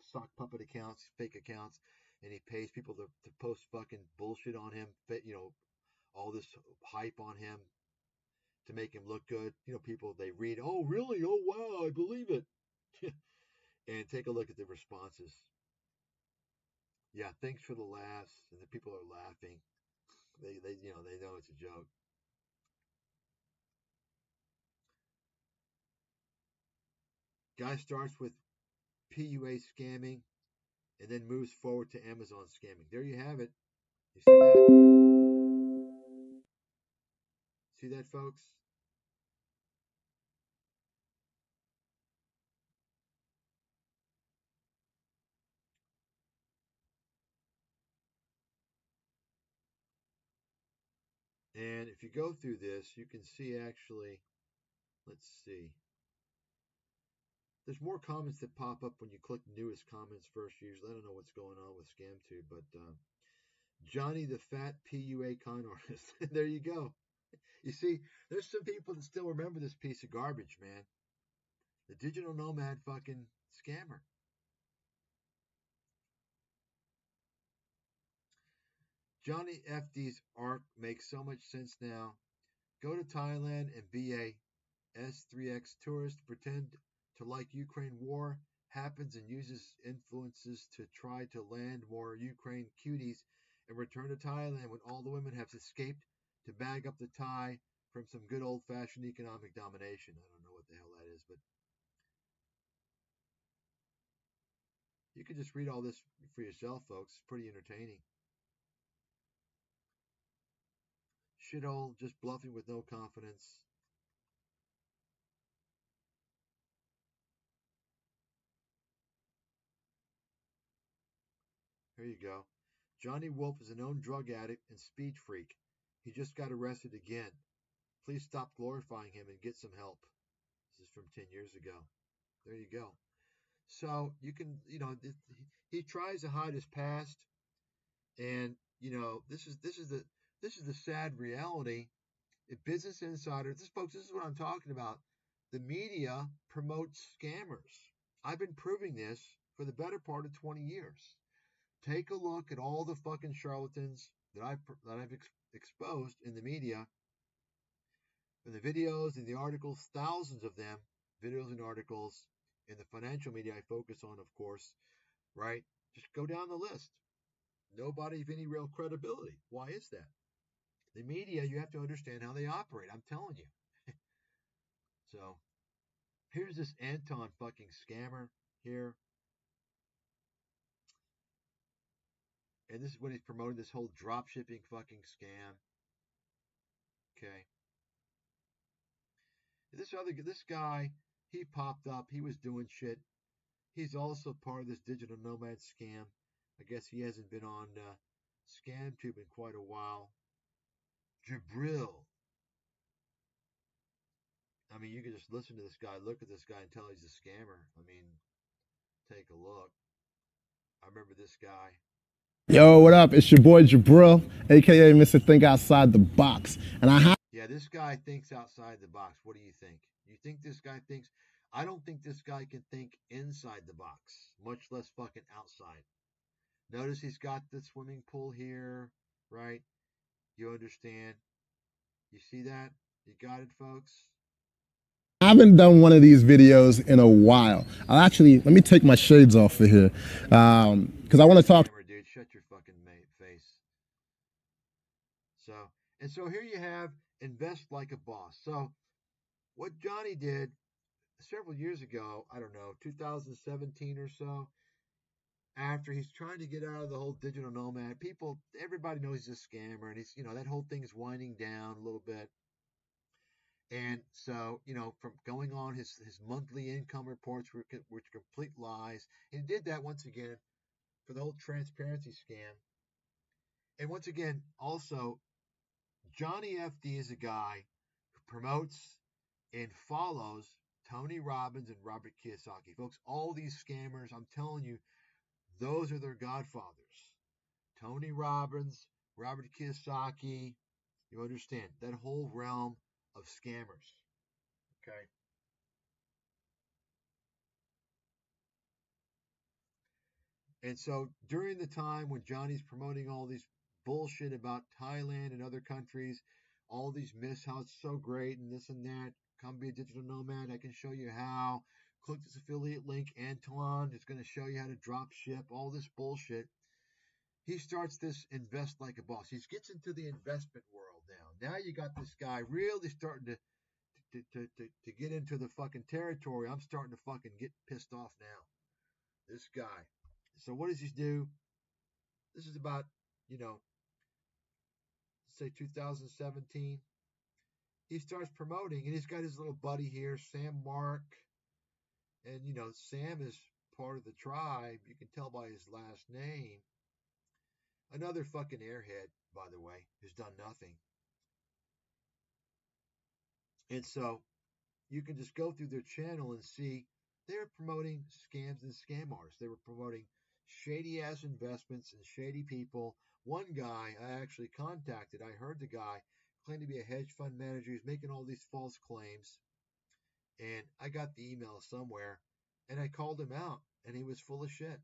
stock puppet accounts, fake accounts, and he pays people to post fucking bullshit on him. All this hype on him to make him look good. People, they read, oh really, oh wow, I believe it, and take a look at the responses. Yeah, thanks for the laughs, and the people are laughing. They know it's a joke. Guy starts with PUA scamming and then moves forward to Amazon scamming. There you have it. You see that? See that, folks? And if you go through this, you can see actually, let's see. There's more comments that pop up when you click newest comments first, usually. I don't know what's going on with ScamTube, but Johnny the Fat PUA Con Artist. There you go. You see, there's some people that still remember this piece of garbage, man. The digital nomad fucking scammer. Johnny FD's arc makes so much sense now. Go to Thailand and be a S3X tourist, pretend to like Ukraine war, happens and uses influences to try to land more Ukraine cuties and return to Thailand when all the women have escaped to bag up the Thai from some good old-fashioned economic domination. I don't know what the hell that is, but you can just read all this for yourself, folks. It's pretty entertaining. Shithole, just bluffing with no confidence. Here you go. Johnny Wolf is a known drug addict and speed freak. He just got arrested again. Please stop glorifying him and get some help. This is from 10 years ago. There you go. So you can, he tries to hide his past, and this is the sad reality. If Business Insider, folks, this is what I'm talking about. The media promotes scammers. I've been proving this for the better part of 20 years. Take a look at all the fucking charlatans that I've exposed in the media, in the videos, in the articles, thousands of them, videos and articles, in the financial media I focus on, of course, right? Just go down the list. Nobody of any real credibility. Why is that? The media, you have to understand how they operate. I'm telling you. So, here's this Anton fucking scammer here. And this is when he's promoting this whole drop shipping fucking scam. Okay. This guy, he popped up. He was doing shit. He's also part of this digital nomad scam. I guess he hasn't been on ScamTube in quite a while. Jabril. I mean, you can just listen to this guy, look at this guy, and tell he's a scammer. I mean, take a look. I remember this guy. Yo, what up? It's your boy Jabril, aka Mr. Think Outside the Box. And yeah, this guy thinks outside the box. What do you think? You think this guy thinks? I don't think this guy can think inside the box, much less fucking outside. Notice he's got the swimming pool here, right? You understand? You see that? You got it, folks? I haven't done one of these videos in a while. Let me take my shades off for here, because I want to talk. Dude, shut your fucking face. So here you have invest like a boss. So what Johnny did several years ago, I don't know, 2017 or so, after he's trying to get out of the whole digital nomad, everybody knows he's a scammer, and he's, that whole thing is winding down a little bit. And so, from going on his monthly income reports, which complete lies, and he did that once again for the whole transparency scam. And once again, also, Johnny FD is a guy who promotes and follows Tony Robbins and Robert Kiyosaki. Folks, all these scammers, I'm telling you, those are their godfathers. Tony Robbins, Robert Kiyosaki, you understand, that whole realm of scammers. Okay. And so during the time when Johnny's promoting all these bullshit about Thailand and other countries, all these myths, how it's so great and this and that, come be a digital nomad, I can show you how. Click this affiliate link. Anton is going to show you how to drop ship, all this bullshit. He starts this invest like a boss. He gets into the investment world now. Now you got this guy really starting to get into the fucking territory. I'm starting to fucking get pissed off now. This guy. So what does he do? This is about, say 2017. He starts promoting, and he's got his little buddy here, Sam Mark. And, Sam is part of the tribe. You can tell by his last name. Another fucking airhead, by the way, who's done nothing. And so you can just go through their channel and see they're promoting scams and scam artists. They were promoting shady ass investments and shady people. One guy I actually contacted, I heard the guy claimed to be a hedge fund manager. He's making all these false claims. And I got the email somewhere and I called him out and he was full of shit.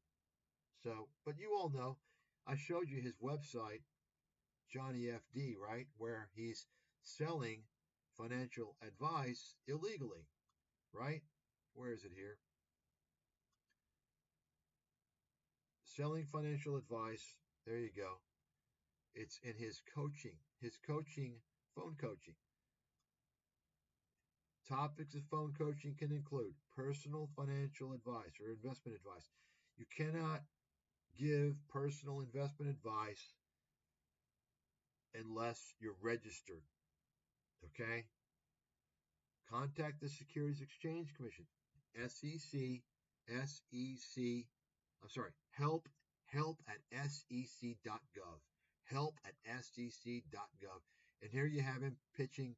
So, but you all know, I showed you his website, Johnny FD, right? Where he's selling financial advice illegally, right? Where is it here? Selling financial advice. There you go. It's in his coaching, phone coaching. Topics of phone coaching can include personal financial advice or investment advice. You cannot give personal investment advice unless you're registered. Okay? Contact the Securities Exchange Commission, SEC, help at sec.gov. Help at sec.gov. And here you have him pitching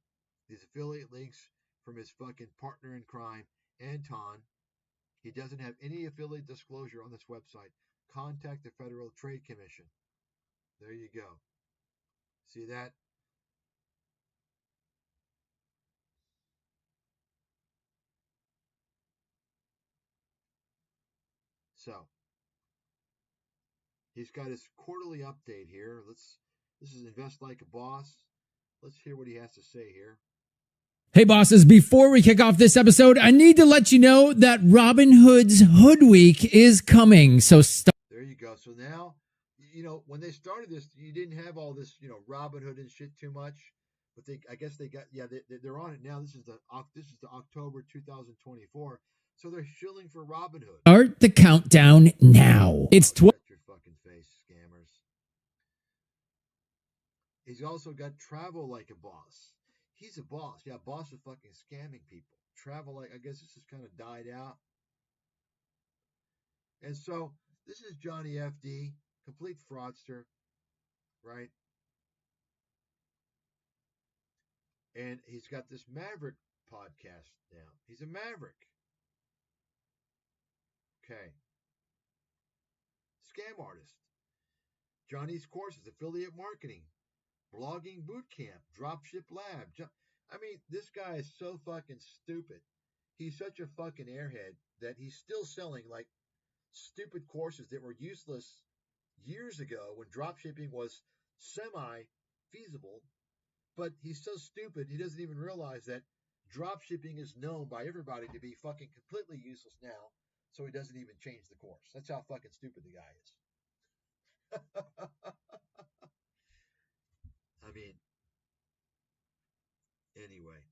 these affiliate links from his fucking partner in crime, Anton. He doesn't have any affiliate disclosure on this website. Contact the Federal Trade Commission. There you go. See that? So, he's got his quarterly update here. This is Invest Like a Boss. Let's hear what he has to say here. Hey bosses, before we kick off this episode, I need to let you know that Robinhood's Hood Week is coming. So there you go. So now, when they started this, you didn't have all this, Robinhood and shit too much. But I guess they got, they're on it now. This is the October 2024. So they're shilling for Robinhood. Start the countdown now. It's 12. Your fucking face, scammers. He's also got Travel Like a Boss. He's a boss. Yeah, boss of fucking scamming people. Travel like, I guess this has kind of died out. And so this is Johnny FD, complete fraudster, right? And he's got this Maverick podcast now. He's a Maverick. Okay. Scam artist. Johnny's courses, affiliate marketing, blogging bootcamp, dropship lab. I mean, this guy is so fucking stupid. He's such a fucking airhead that he's still selling like stupid courses that were useless years ago when dropshipping was semi-feasible. But he's so stupid, he doesn't even realize that dropshipping is known by everybody to be fucking completely useless now, so he doesn't even change the course. That's how fucking stupid the guy is. I mean, anyway.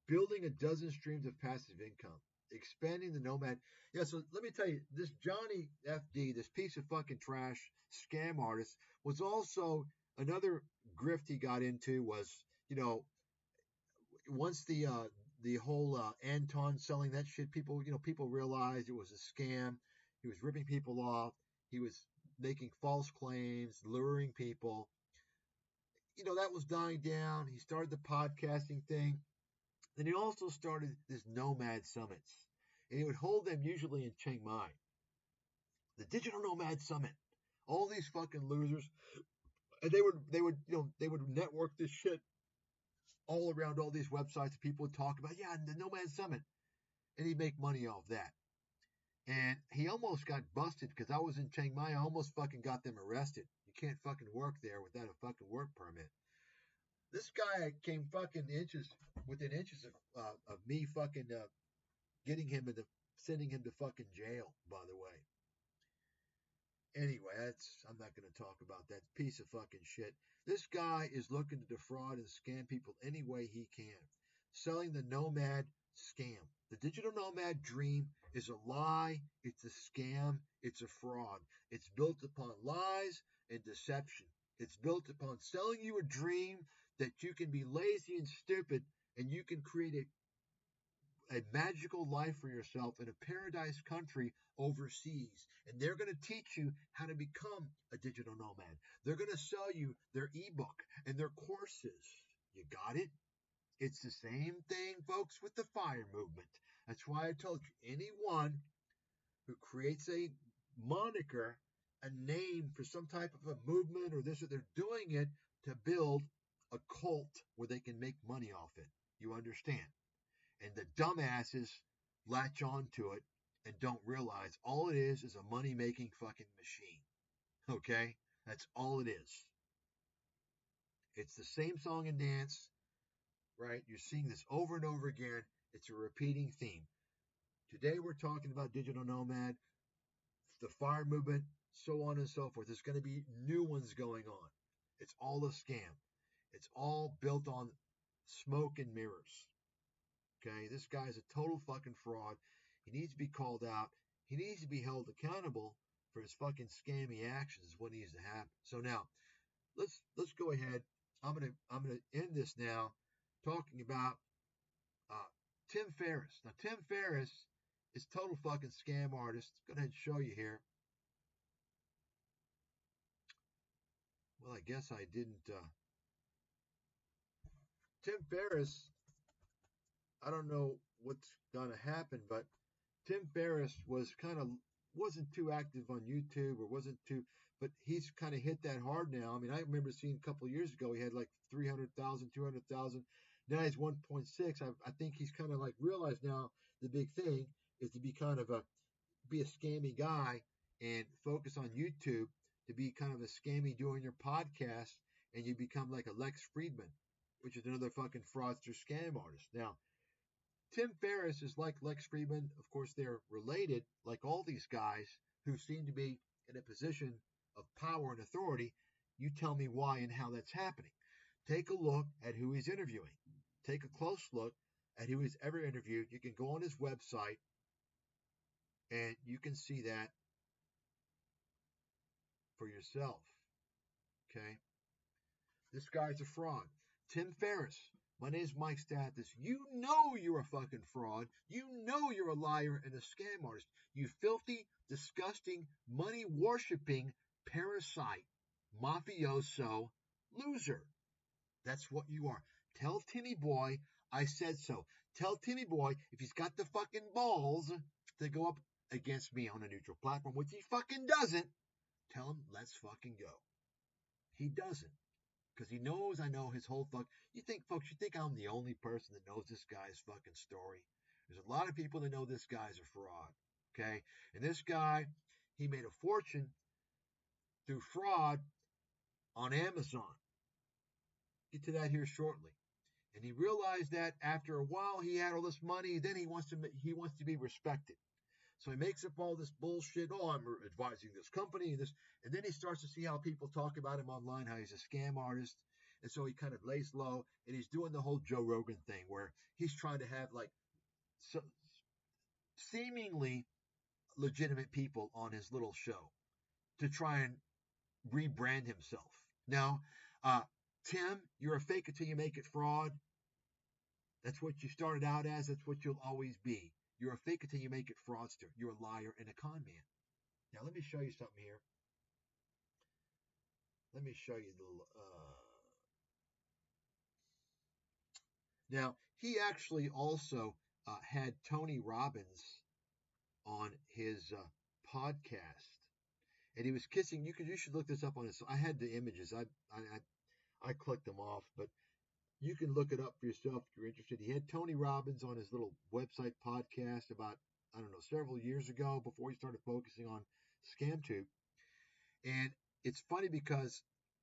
Building a dozen streams of passive income. Expanding the Nomad. Yeah, so let me tell you, this Johnny FD, this piece of fucking trash scam artist, was also another grift he got into was, once the whole Anton selling that shit, people realized it was a scam. He was ripping people off. He was making false claims, luring people. That was dying down. He started the podcasting thing. Then he also started this Nomad Summits. And he would hold them usually in Chiang Mai. The Digital Nomad Summit. All these fucking losers. And they would network this shit all around all these websites. People would talk about, yeah, the Nomad Summit, and he'd make money off that. And he almost got busted because I was in Chiang Mai. I almost fucking got them arrested. You can't fucking work there without a fucking work permit. This guy came fucking within inches of me fucking getting him sending him to fucking jail, by the way. Anyway, I'm not going to talk about that piece of fucking shit. This guy is looking to defraud and scam people any way he can. Selling the Nomad scam. The digital nomad dream is a lie, it's a scam, it's a fraud. It's built upon lies and deception. It's built upon selling you a dream that you can be lazy and stupid and you can create a magical life for yourself in a paradise country overseas. And they're going to teach you how to become a digital nomad. They're going to sell you their ebook and their courses. You got it? It's the same thing, folks, with the FIRE movement. That's why I told you, anyone who creates a moniker, a name for some type of a movement or this, or they're doing it to build a cult where they can make money off it. You understand? And the dumbasses latch on to it and don't realize all it is a money-making fucking machine. Okay? That's all it is. It's the same song and dance, right? You're seeing this over and over again. It's a repeating theme. Today we're talking about digital nomad, the FIRE movement, so on and so forth. There's going to be new ones going on. It's all a scam. It's all built on smoke and mirrors. Okay, this guy's a total fucking fraud. He needs to be called out. He needs to be held accountable for his fucking scammy actions. Is what needs to happen. So now, let's go ahead. I'm gonna end this now, talking about Tim Ferris. Now, Tim Ferris is total fucking scam artist. Go ahead and show you here. Well, I guess I didn't. Tim Ferris. I don't know what's gonna happen, but Tim Ferris wasn't too active on YouTube or wasn't too, but he's kind of hit that hard now. I mean, I remember seeing a couple of years ago he had like 300,000, 200,000. Now he's 1.6. I think he's kind of like realized now the big thing is to be kind of be a scammy guy and focus on YouTube to be kind of a scammy doing your podcast, and you become like a Lex Friedman, which is another fucking fraudster scam artist. Now, Tim Ferris is like Lex Friedman. Of course, they're related, like all these guys who seem to be in a position of power and authority. You tell me why and how that's happening. Take a look at who he's interviewing. Take a close look at who he's ever interviewed. You can go on his website and you can see that for yourself. Okay? This guy's a fraud. Tim Ferris. My name is Mike Stathis. You know you're a fucking fraud. You know you're a liar and a scam artist. You filthy, disgusting, money-worshipping, parasite, mafioso, loser. That's what you are. Tell Timmy Boy I said so. Tell Timmy Boy if he's got the fucking balls to go up against me on a neutral platform, which he fucking doesn't. Tell him, let's fucking go. He doesn't. Because he knows I know his whole You think I'm the only person that knows this guy's fucking story? There's a lot of people that know this guy's a fraud. Okay? And this guy, he made a fortune through fraud on Amazon. Get to that here shortly. And he realized that after a while he had all this money, then he wants to be respected. So he makes up all this bullshit. Oh, I'm advising this company and this. And then he starts to see how people talk about him online, how he's a scam artist. And so he kind of lays low, and he's doing the whole Joe Rogan thing where he's trying to have like seemingly legitimate people on his little show to try and rebrand himself. Now, Tim, you're a fake until you make it fraud. That's what you started out as. That's what you'll always be. You're a fake until you make it fraudster. You're a liar and a con man. Now, let me show you something here. Let me show you the... Now, he actually also had Tony Robbins on his podcast. and he was kissing. You should look this up on his. I had the images. I clicked them off, but you can look it up for yourself if you're interested. He had Tony Robbins on his little website podcast about, I don't know, several years ago before he started focusing on ScamTube. And it's funny because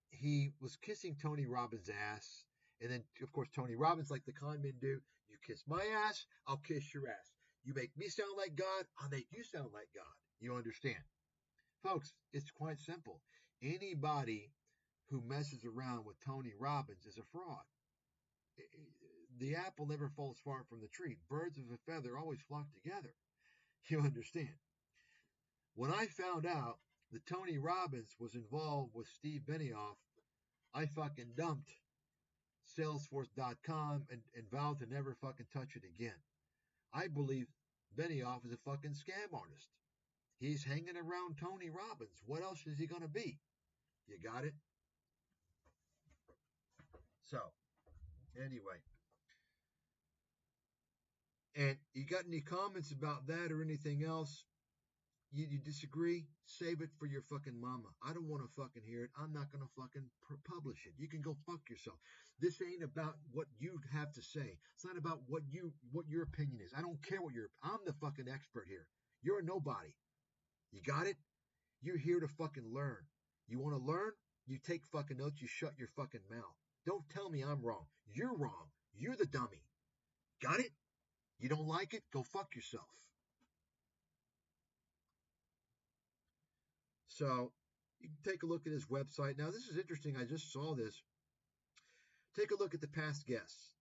he was kissing Tony Robbins' ass. And then, of course, Tony Robbins, like the con men do, you kiss my ass, I'll kiss your ass. You make me sound like God, I'll make you sound like God. You understand? Folks, it's quite simple. Anybody who messes around with Tony Robbins is a fraud. The apple never falls far from the tree. Birds of a feather always flock together. You understand? When I found out that Tony Robbins was involved with Steve Benioff, I fucking dumped Salesforce.com and vowed to never fucking touch it again. I believe Benioff is a fucking scam artist. He's hanging around Tony Robbins. What else is he going to be? You got it? So, anyway. And you got any comments about that or anything else? You disagree? Save it for your fucking mama. I don't want to fucking hear it. I'm not going to fucking publish it. You can go fuck yourself. This ain't about what you have to say. It's not about what your opinion is. I don't care what I'm the fucking expert here. You're a nobody. You got it? You're here to fucking learn. You want to learn? You take fucking notes. You shut your fucking mouth. Don't tell me I'm wrong. You're wrong. You're the dummy. Got it? You don't like it? Go fuck yourself. So you can take a look at his website. Now, this is interesting. I just saw this. Take a look at the past guests.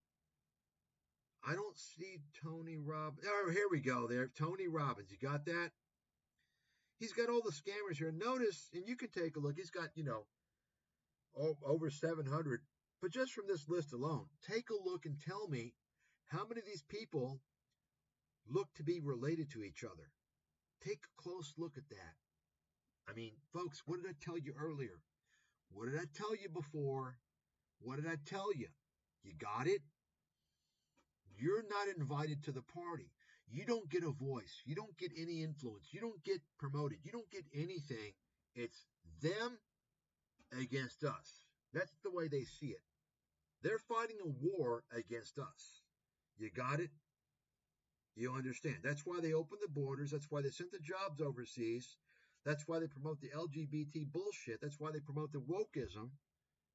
I don't see Tony Robbins. Oh, here we go there. Tony Robbins. You got that? He's got all the scammers here. Notice, and you can take a look. He's got, over 700. But just from this list alone, take a look and tell me how many of these people look to be related to each other. Take a close look at that. I mean, folks, what did I tell you earlier? What did I tell you before? What did I tell you? You got it? You're not invited to the party. You don't get a voice. You don't get any influence. You don't get promoted. You don't get anything. It's them against us. That's the way they see it. They're fighting a war against us. You got it? You understand? That's why they opened the borders. That's why they sent the jobs overseas. That's why they promote the LGBT bullshit. That's why they promote the wokeism.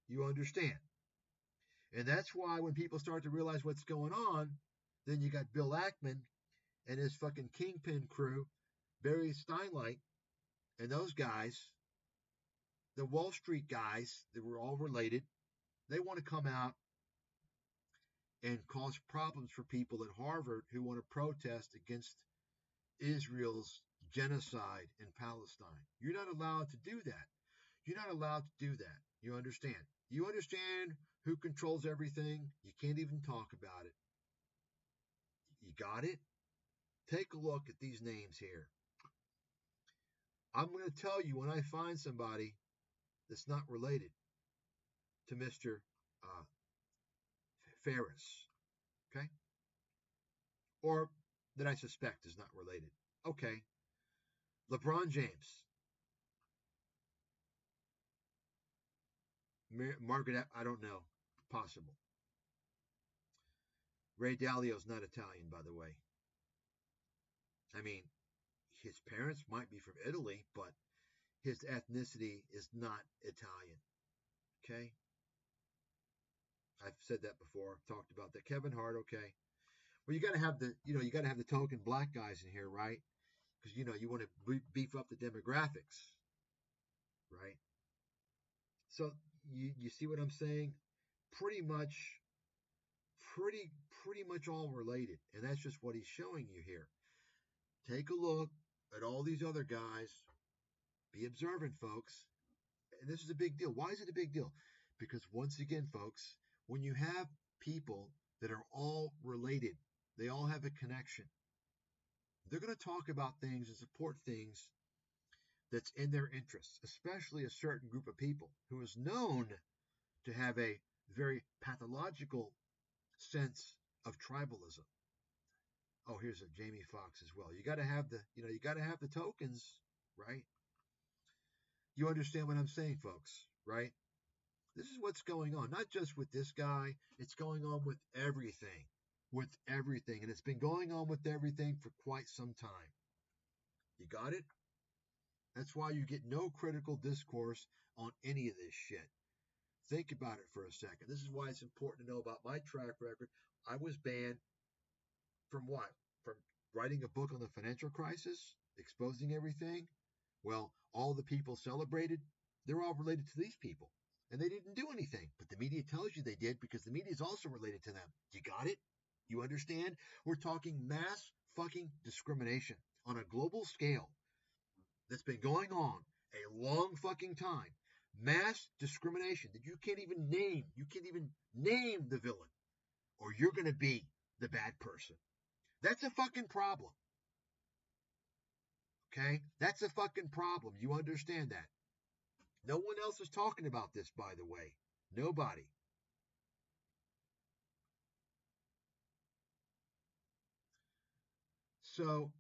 You understand? And that's why when people start to realize what's going on, then you got Bill Ackman and his fucking kingpin crew, Barry Steinlight, and those guys, the Wall Street guys that were all related, they want to come out and cause problems for people at Harvard who want to protest against Israel's genocide in Palestine. You're not allowed to do that. You're not allowed to do that. You understand? You understand who controls everything? You can't even talk about it. You got it? Take a look at these names here. I'm going to tell you when I find somebody that's not related to Mr. Ferris, okay? Or that I suspect is not related. Okay. LeBron James. Margaret, I don't know. Possible. Ray Dalio's not Italian, by the way. I mean, his parents might be from Italy, but his ethnicity is not Italian. Okay? I've said that before. I've talked about that. Kevin Hart, okay. Well, you got to have the token black guys in here, right? Because, you want to beef up the demographics, right? So you see what I'm saying? Pretty much all related. And that's just what he's showing you here. Take a look at all these other guys. Be observant, folks. And this is a big deal. Why is it a big deal? Because once again, folks, when you have people that are all related, they all have a connection. They're going to talk about things and support things that's in their interests, especially a certain group of people who is known to have a very pathological sense of tribalism. Oh, here's a Jamie Foxx as well. You got to have the tokens, right? You understand what I'm saying, folks, right? This is what's going on, not just with this guy. It's going on with everything. With everything. And it's been going on with everything for quite some time. You got it? That's why you get no critical discourse on any of this shit. Think about it for a second. This is why it's important to know about my track record. I was banned from what? From writing a book on the financial crisis, exposing everything. Well, all the people celebrated, they're all related to these people. And they didn't do anything. But the media tells you they did because the media is also related to them. You got it? You understand? We're talking mass fucking discrimination on a global scale that's been going on a long fucking time. Mass discrimination that you can't even name the villain, or you're going to be the bad person. That's a fucking problem. Okay? That's a fucking problem. You understand that? No one else is talking about this, by the way. Nobody. So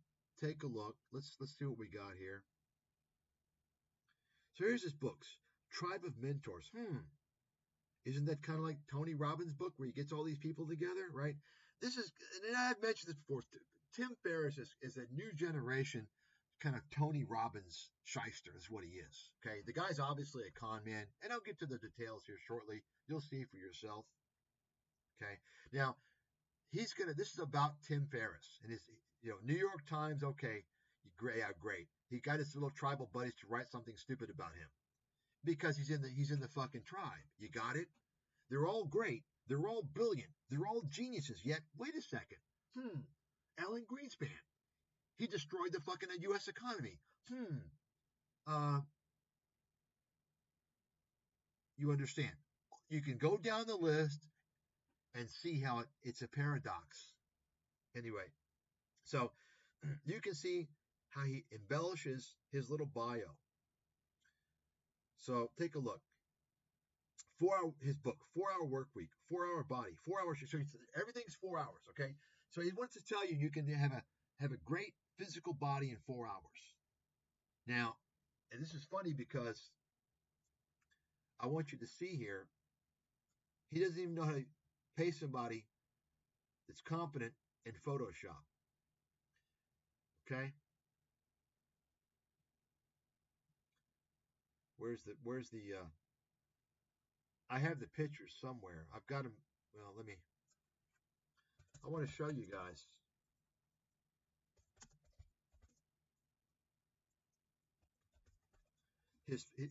take a look. Let's see what we got here. So here's his books. Tribe of Mentors. Isn't that kind of like Tony Robbins' book where he gets all these people together, right? This is, and I've mentioned this before, Tim Ferris is a new generation kind of Tony Robbins shyster is what he is. Okay, the guy's obviously a con man, and I'll get to the details here shortly. You'll see for yourself. Okay, now this is about Tim Ferris and his, New York Times. Okay, great. He got his little tribal buddies to write something stupid about him because he's in the fucking tribe. You got it? They're all great. They're all brilliant. They're all geniuses. Yet, wait a second. Alan Greenspan. He destroyed the fucking U.S. economy. You understand? You can go down the list and see how it's a paradox. Anyway, so you can see how he embellishes his little bio. So take a look. His book, 4-Hour Work Week, 4-Hour Body, 4 hours. So everything's 4 hours. Okay. So he wants to tell you can have a great physical body in 4 hours. Now, and this is funny because I want you to see here, he doesn't even know how to pay somebody that's competent in Photoshop. Okay? Where's the I have the pictures somewhere. I've got them. Well, I want to show you guys.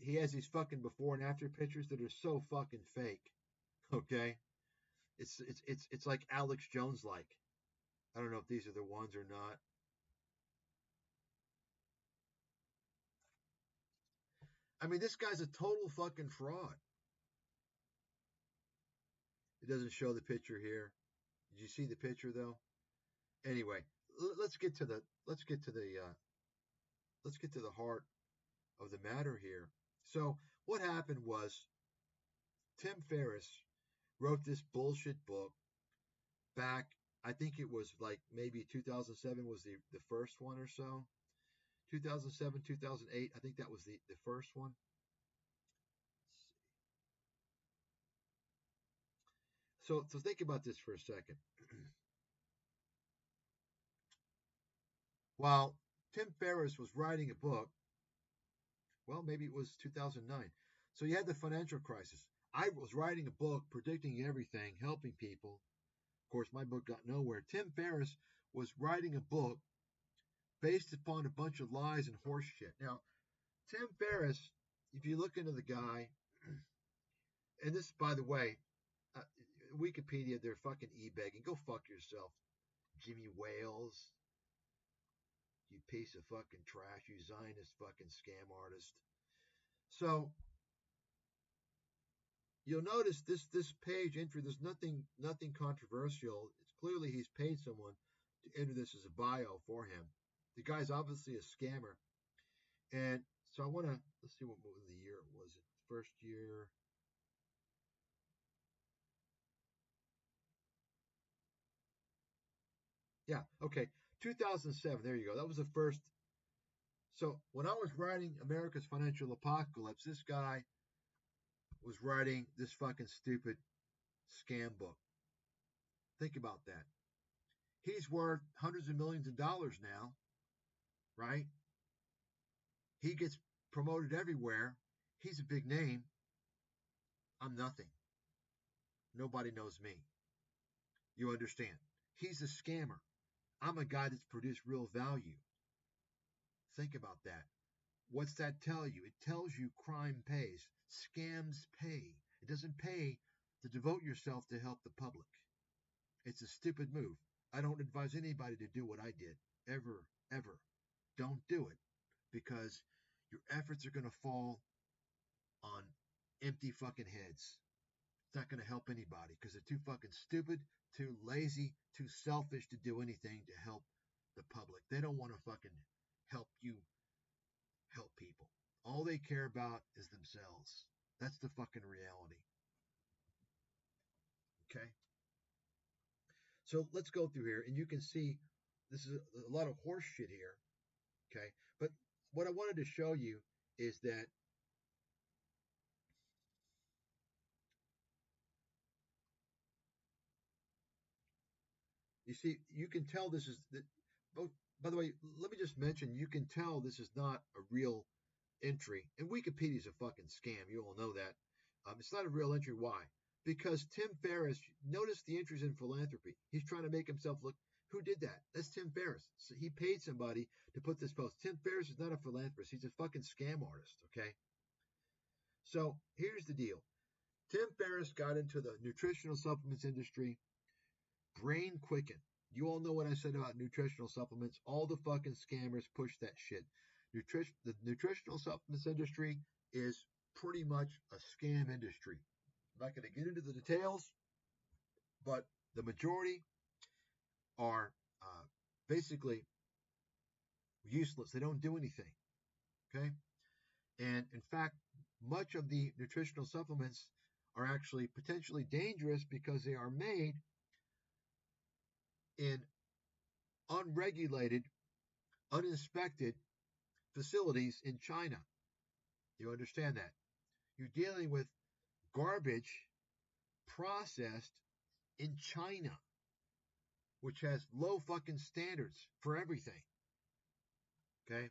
He has these fucking before and after pictures that are so fucking fake. Okay? It's like Alex Jones like. I don't know if these are the ones or not. I mean, this guy's a total fucking fraud. It doesn't show the picture here. Did you see the picture though? Anyway, let's get to the heart of the matter here. So what happened was Tim Ferris wrote this bullshit book back, I think it was like maybe 2007 was the first one or so. 2007, 2008, I think that was the first one. So think about this for a second. While Tim Ferris was writing a book, well, maybe it was 2009. So you had the financial crisis. I was writing a book predicting everything, helping people. Of course, my book got nowhere. Tim Ferris was writing a book based upon a bunch of lies and horse shit. Now, Tim Ferris, if you look into the guy, and this, by the way, Wikipedia, they're fucking e-begging. Go fuck yourself, Jimmy Wales. You piece of fucking trash. You Zionist fucking scam artist. So, you'll notice this page entry, there's nothing controversial. It's clearly he's paid someone to enter this as a bio for him. The guy's obviously a scammer. And so I want to, let's see what the year was. It first year. Yeah, okay. 2007. There you go. That was the first. So when I was writing America's Financial Apocalypse, this guy was writing this fucking stupid scam book. Think about that. He's worth hundreds of millions of dollars now, right? He gets promoted everywhere. He's a big name. I'm nothing. Nobody knows me. You understand? He's a scammer. I'm a guy that's produced real value. Think about that. What's that tell you? It tells you crime pays. Scams pay. It doesn't pay to devote yourself to help the public. It's a stupid move. I don't advise anybody to do what I did. Ever, ever. Don't do it. Because your efforts are going to fall on empty fucking heads. It's not going to help anybody because they're too fucking stupid, too lazy, too selfish to do anything to help the public. They don't want to fucking help you help people. All they care about is themselves. That's the fucking reality. Okay? So let's go through here, and you can see this is a lot of horse shit here. Okay? But what I wanted to show you is that you see, you can tell this is by the way, let me just mention, you can tell this is not a real entry. And Wikipedia is a fucking scam. You all know that. It's not a real entry. Why? Because Tim Ferris, notice the entries in philanthropy. He's trying to make himself look. Who did that? That's Tim Ferris. So he paid somebody to put this post. Tim Ferris is not a philanthropist. He's a fucking scam artist. Okay. So here's the deal. Tim Ferris got into the nutritional supplements industry. Brain Quicken. You all know what I said about nutritional supplements. All the fucking scammers push that shit. The nutritional supplements industry is pretty much a scam industry. I'm not going to get into the details, but the majority are basically useless. They don't do anything. Okay? And in fact, much of the nutritional supplements are actually potentially dangerous because they are made in unregulated, uninspected facilities in China. You understand that? You're dealing with garbage processed in China, which has low fucking standards for everything. Okay?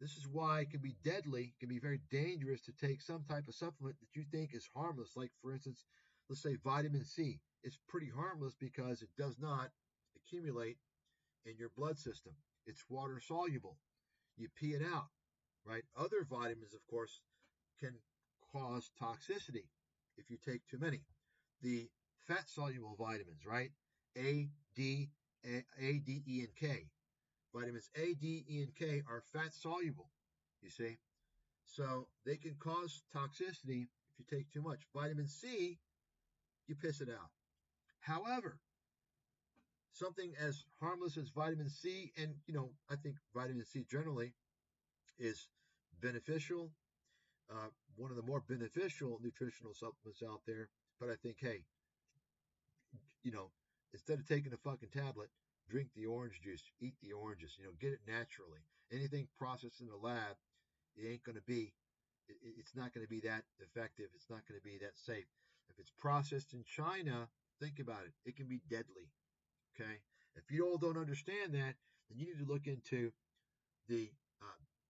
This is why it can be deadly, it can be very dangerous to take some type of supplement that you think is harmless. Like, for instance, let's say vitamin C. It's pretty harmless because it does not accumulate in your blood system. It's water soluble. You pee it out, right? Other vitamins, of course, can cause toxicity if you take too many. The fat soluble vitamins, right? A, D, E, and K. Vitamins A, D, E, and K are fat soluble, you see. So they can cause toxicity if you take too much. Vitamin C, you piss it out. However, something as harmless as vitamin C, and I think vitamin C generally is beneficial, one of the more beneficial nutritional supplements out there. But I think, hey, instead of taking a fucking tablet, drink the orange juice, eat the oranges, get it naturally. Anything processed in the lab, it's not going to be that effective. It's not going to be that safe. If it's processed in China, think about it. It can be deadly. Okay? If you all don't understand that, then you need to look into the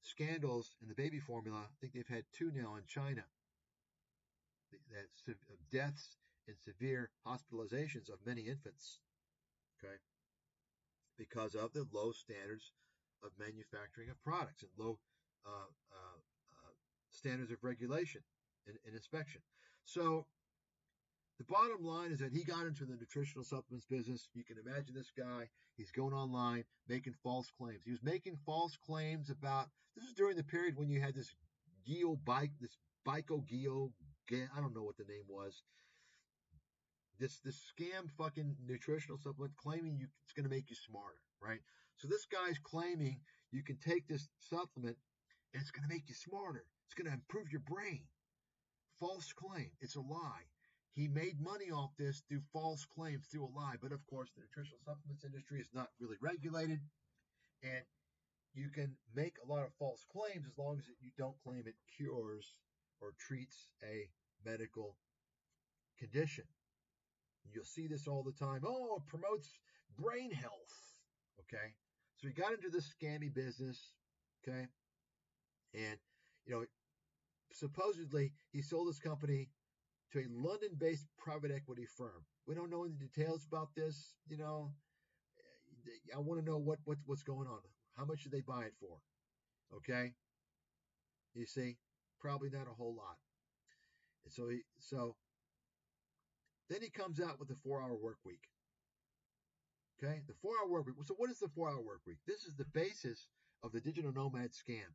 scandals in the baby formula. I think they've had 2 now in China. That's deaths and severe hospitalizations of many infants. Okay? Because of the low standards of manufacturing of products and low standards of regulation and inspection. So the bottom line is that he got into the nutritional supplements business. You can imagine this guy. He's going online making false claims. He was making false claims about, this is during the period when you had this Bico-Geo, I don't know what the name was. This scam fucking nutritional supplement claiming it's going to make you smarter, right? So this guy's claiming you can take this supplement and it's going to make you smarter. It's going to improve your brain. False claim. It's a lie. He made money off this through false claims, through a lie. But of course, the nutritional supplements industry is not really regulated. And you can make a lot of false claims as long as you don't claim it cures or treats a medical condition. You'll see this all the time. Oh, it promotes brain health. Okay. So he got into this scammy business. Okay. And, supposedly he sold his company to a London-based private equity firm. We don't know any details about this. I want to know what's going on. How much did they buy it for? Okay. You see, probably not a whole lot. And so then he comes out with the 4-hour work week. Okay, the 4-hour work week. So what is the 4-hour work week? This is the basis of the digital nomad scam.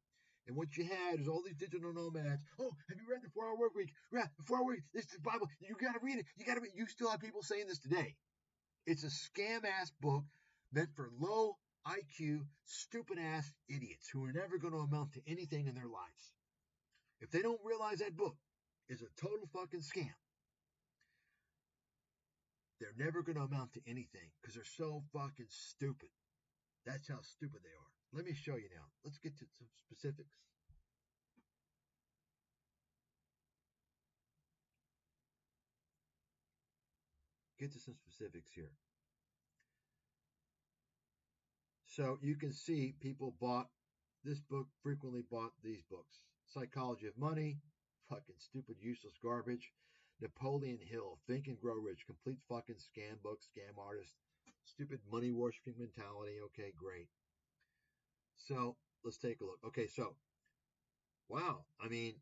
And what you had is all these digital nomads. Oh, have you read the 4-hour work week? Yeah, the 4-hour week. This is the Bible. You got to read it. You still have people saying this today. It's a scam-ass book meant for low IQ, stupid-ass idiots who are never going to amount to anything in their lives. If they don't realize that book is a total fucking scam, they're never going to amount to anything because they're so fucking stupid. That's how stupid they are. Let me show you now. Let's get to some specifics. Get to some specifics here. So you can see people bought this book, frequently bought these books. Psychology of Money, fucking stupid, useless garbage. Napoleon Hill, Think and Grow Rich, complete fucking scam book, scam artist, stupid money worshiping mentality. Okay, great. So let's take a look. Okay, so wow. I mean,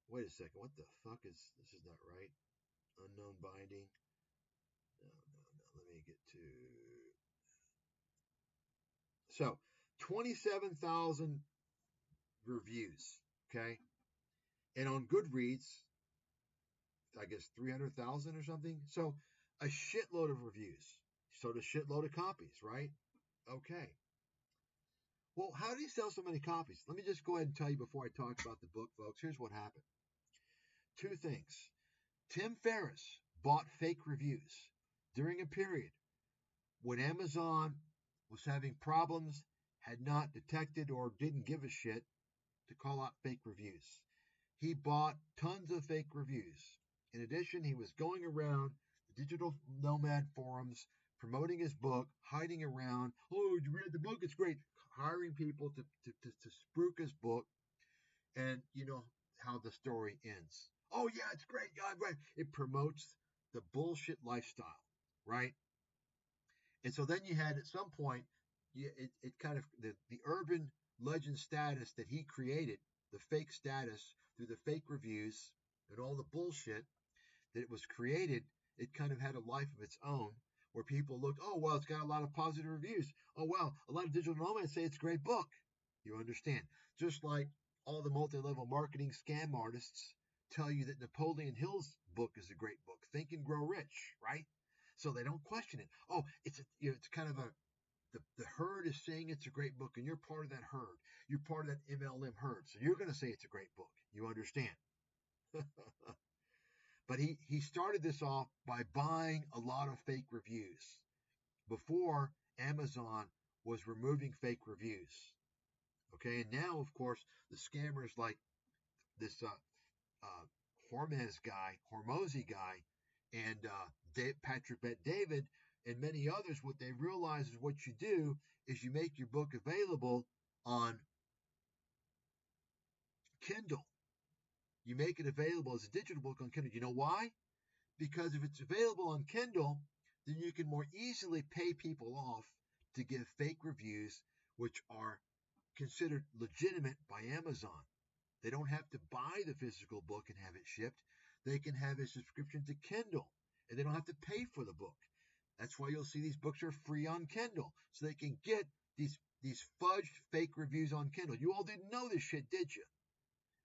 wait a second. What the fuck is this? Is not right. Unknown binding. No. Let me get to. So 27,000 reviews. Okay, and on Goodreads, I guess 300,000 or something. So a shitload of reviews. So a shitload of copies, right? Okay. Well, how did he sell so many copies? Let me just go ahead and tell you before I talk about the book, folks. Here's what happened. 2 things. Tim Ferris bought fake reviews during a period when Amazon was having problems, had not detected or didn't give a shit to call out fake reviews. He bought tons of fake reviews. In addition, he was going around the digital nomad forums, promoting his book, hiding around. Oh, you read the book? It's great. Hiring people to spruik his book. And you know how the story ends. Oh, yeah, it's great. Yeah, right. It promotes the bullshit lifestyle, right? And so then you had at some point, it kind of, the urban legend status that he created, the fake status through the fake reviews and all the bullshit that it was created, it kind of had a life of its own where people looked, oh, well, it's got a lot of positive reviews. Oh, wow, a lot of digital nomads say it's a great book. You understand? Just like all the multi-level marketing scam artists tell you that Napoleon Hill's book is a great book, Think and Grow Rich, right? So they don't question it. Oh, it's kind of the herd is saying it's a great book, and you're part of that herd. You're part of that MLM herd, so you're going to say it's a great book. You understand? But he started this off by buying a lot of fake reviews before Amazon was removing fake reviews. Okay, and now, of course, the scammers like this Hormozy guy, and Patrick Bet David, and many others, what they realize is what you do is you make your book available on Kindle. You make it available as a digital book on Kindle. You know why? Because if it's available on Kindle, then you can more easily pay people off to give fake reviews, which are considered legitimate by Amazon. They don't have to buy the physical book and have it shipped. They can have a subscription to Kindle, and they don't have to pay for the book. That's why you'll see these books are free on Kindle, so they can get these fudged fake reviews on Kindle. You all didn't know this shit, did you?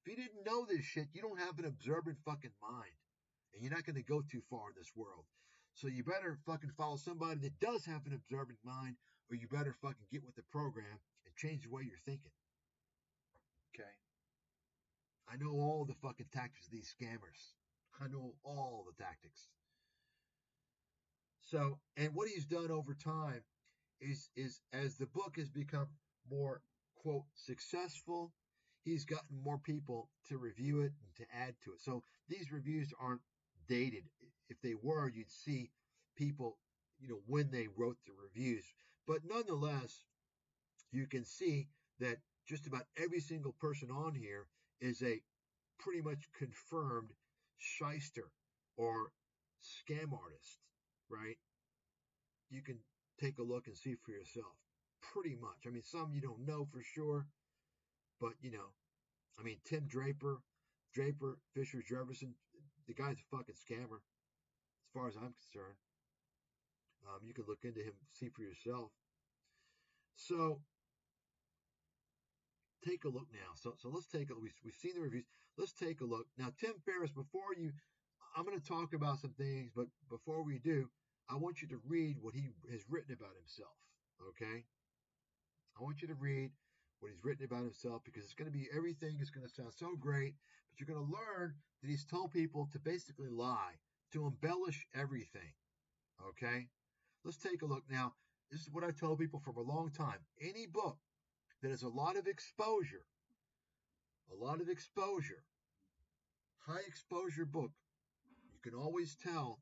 If you didn't know this shit, you don't have an observant fucking mind, and you're not going to go too far in this world. So you better fucking follow somebody that does have an observant mind, or you better fucking get with the program and change the way you're thinking. Okay? I know all the fucking tactics of these scammers. I know all the tactics. So, and what he's done over time is as the book has become more, quote, successful, he's gotten more people to review it and to add to it. So these reviews aren't dated. If they were, you'd see people, when they wrote the reviews. But nonetheless, you can see that just about every single person on here is a pretty much confirmed shyster or scam artist, right? You can take a look and see for yourself. Pretty much. I mean, some you don't know for sure, but Tim Draper, Fisher Jefferson, the guy's a fucking scammer, as far as I'm concerned. You can look into him, see for yourself. So take a look now. So let's take a look. We've seen the reviews. Let's take a look now. Tim Ferris. I'm going to talk about some things, but before we do, I want you to read what he has written about himself. Okay. I want you to read what he's written about himself, because it's going to be, everything is going to sound so great, but you're going to learn that he's told people to basically lie, to embellish everything. Okay? Let's take a look. Now, this is what I tell people for a long time. Any book that has a lot of exposure, high exposure book, you can always tell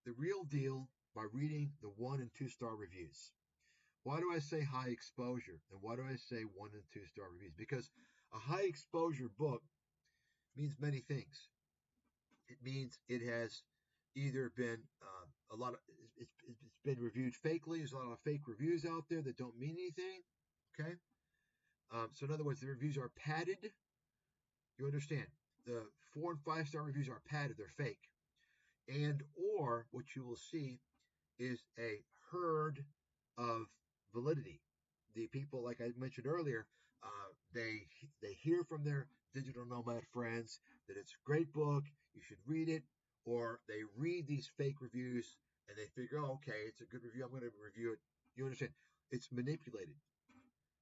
the real deal by reading the 1 and 2 star reviews. Why do I say high exposure? And why do I say 1 and 2 star reviews? Because a high exposure book means many things. It means it has either been it's been reviewed fakely. There's a lot of fake reviews out there that don't mean anything. Okay. So in other words, the reviews are padded. You understand? The 4 and 5 star reviews are padded. They're fake. And or what you will see is a herd of validity. The people, like I mentioned earlier, they hear from their digital nomad friends that it's a great book, you should read it, or they read these fake reviews and they figure, oh, okay, it's a good review, I'm going to review it. You understand? It's manipulated.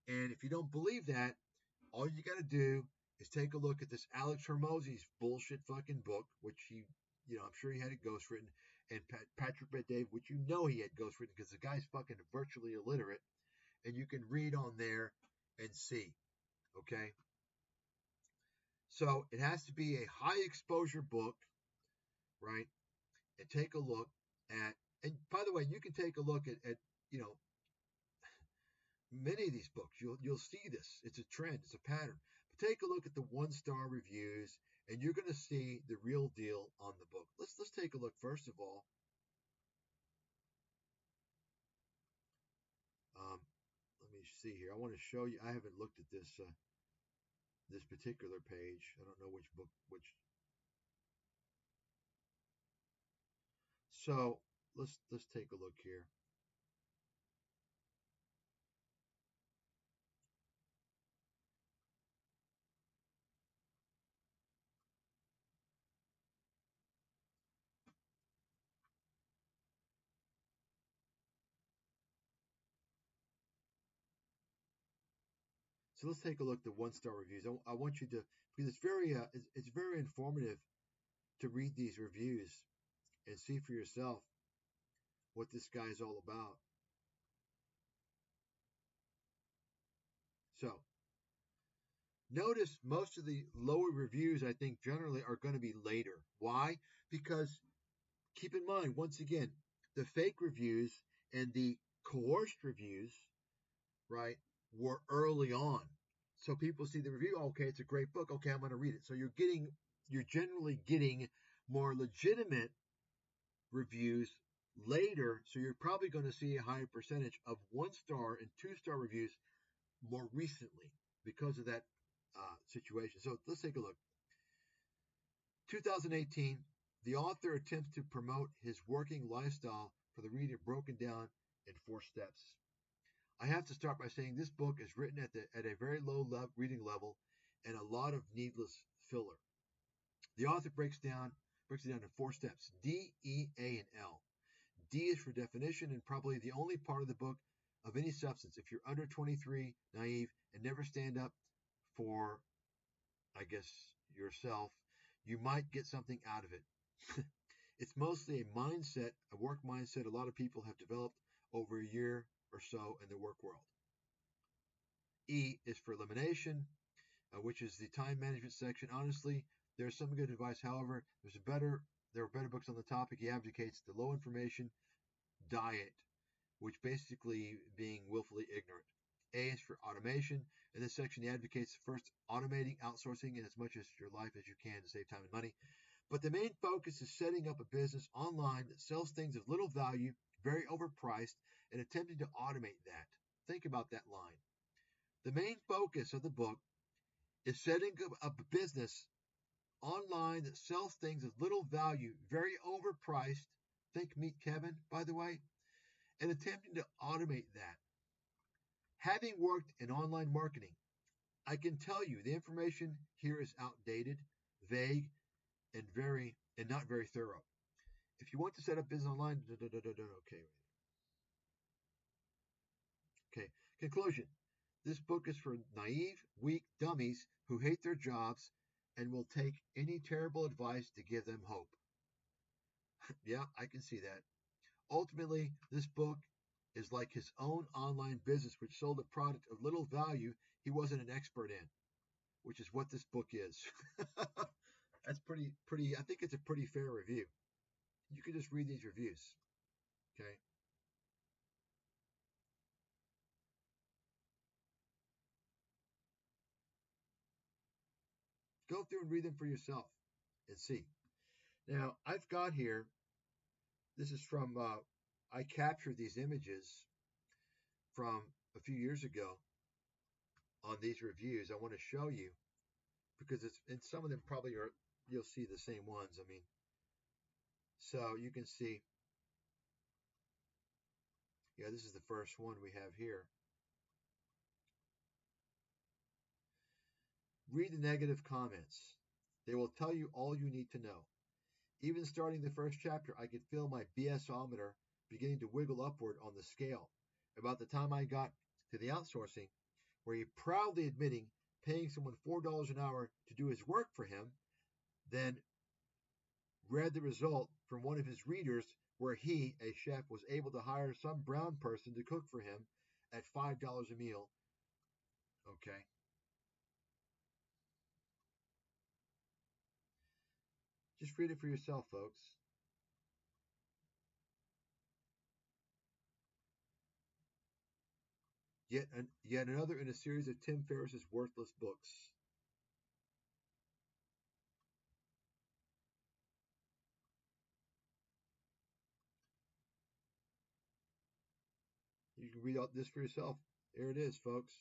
And if you don't believe that, all you got to do is take a look at this Alex Hormozy's bullshit fucking book, which I'm sure he had it ghostwritten, and Patrick Bet-David, which he had ghostwritten, because the guy's fucking virtually illiterate, and you can read on there and see. Okay? So it has to be a high exposure book, right? And take a look at, and by the way, you can take a look at many of these books. You'll see this. It's a trend. It's a pattern. But take a look at the 1 star reviews, and you're going to see the real deal on the book. Let's take a look first of all. Let me see here. I want to show you. I haven't looked at this this particular page. I don't know which book, which. So let's take a look here. So let's take a look at the 1 star reviews. I want you to, because it's very informative to read these reviews and see for yourself what this guy is all about. So notice most of the lower reviews, I think, generally are going to be later. Why? Because keep in mind, once again, the fake reviews and the coerced reviews, right, were early on. So people see the review, okay, it's a great book, okay, I'm going to read it. So you're generally getting more legitimate reviews later, so you're probably going to see a higher percentage of 1 star and 2 star reviews more recently because of that situation. So let's take a look. 2018, the author attempts to promote his working lifestyle for the reader, broken down in 4 steps. I have to start by saying this book is written at a very low reading level and a lot of needless filler. The author breaks it down in 4 steps: D, E, A, and L. D is for definition, and probably the only part of the book of any substance. If you're under 23, naive, and never stand up for, I guess, yourself, you might get something out of it. It's mostly a mindset, a work mindset a lot of people have developed over a year or so in the work world. E is for elimination, which is the time management section. Honestly, there's some good advice. However, there are better books on the topic. He advocates the low information diet, which basically being willfully ignorant. A is for automation. In this section, he advocates first automating, outsourcing as much as your life as you can to save time and money. But the main focus is setting up a business online that sells things of little value, very overpriced, and attempting to automate that. Think about that line. The main focus of the book is setting up a business online that sells things of little value, very overpriced. Think Meet Kevin, by the way, and attempting to automate that. Having worked in online marketing, I can tell you the information here is outdated, vague, and not very thorough. If you want to set up business online, okay. Conclusion. This book is for naive, weak dummies who hate their jobs and will take any terrible advice to give them hope. Yeah, I can see that. Ultimately, this book is like his own online business, which sold a product of little value he wasn't an expert in, which is what this book is. That's pretty, I think it's a pretty fair review. You can just read these reviews, okay? Go through and read them for yourself and see. Now, I've got here, this is from, I captured these images from a few years ago on these reviews. I want to show you because it's, and some of them probably are, you'll see the same ones. I mean, so you can see, yeah, this is the first one we have here. Read the negative comments. They will tell you all you need to know. Even starting the first chapter, I could feel my BS-ometer beginning to wiggle upward on the scale. About the time I got to the outsourcing, where he proudly admitting paying someone $4 an hour to do his work for him, then read the result from one of his readers where he, a chef, was able to hire some brown person to cook for him at $5 a meal. Okay. Just read it for yourself, folks. Yet another in a series of Tim Ferriss's worthless books. You can read out this for yourself. There it is, folks.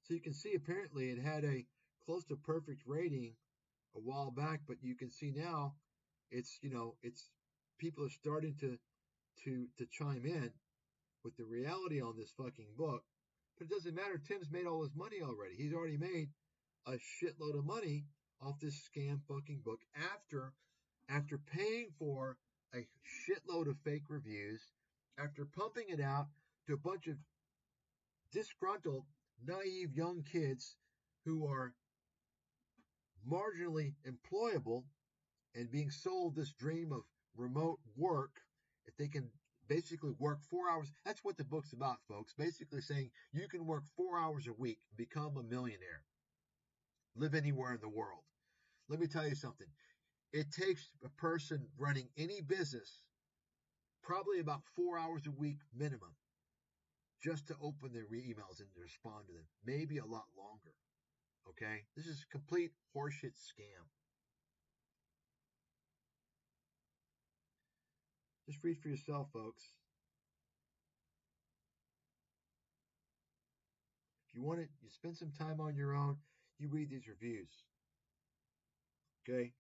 So you can see apparently it had a close to perfect rating a while back, but you can see now it's, it's people are starting to chime in with the reality on this fucking book. But it doesn't matter. Tim's made all his money already. He's already made a shitload of money off this scam fucking book after paying for a shitload of fake reviews, after pumping it out to a bunch of disgruntled, naive young kids who are marginally employable and being sold this dream of remote work. If they can basically work 4 hours, that's what the book's about, folks. Basically saying you can work 4 hours a week, become a millionaire, live anywhere in the world. Let me tell you something. It takes a person running any business probably about 4 hours a week minimum just to open their emails and to respond to them. Maybe a lot longer. Okay? This is a complete horseshit scam. Just read for yourself, folks. If you want it, you spend some time on your own, you read these reviews. Okay?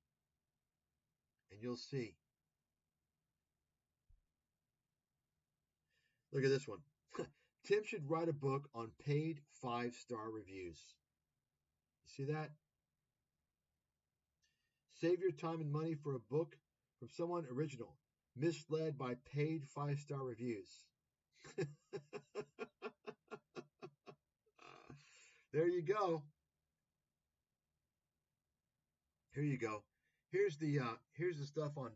And you'll see. Look at this one. Tim should write a book on paid 5-star reviews. You see that? Save your time and money for a book from someone original, misled by paid 5-star reviews. There you go. Here you go. Here's the stuff on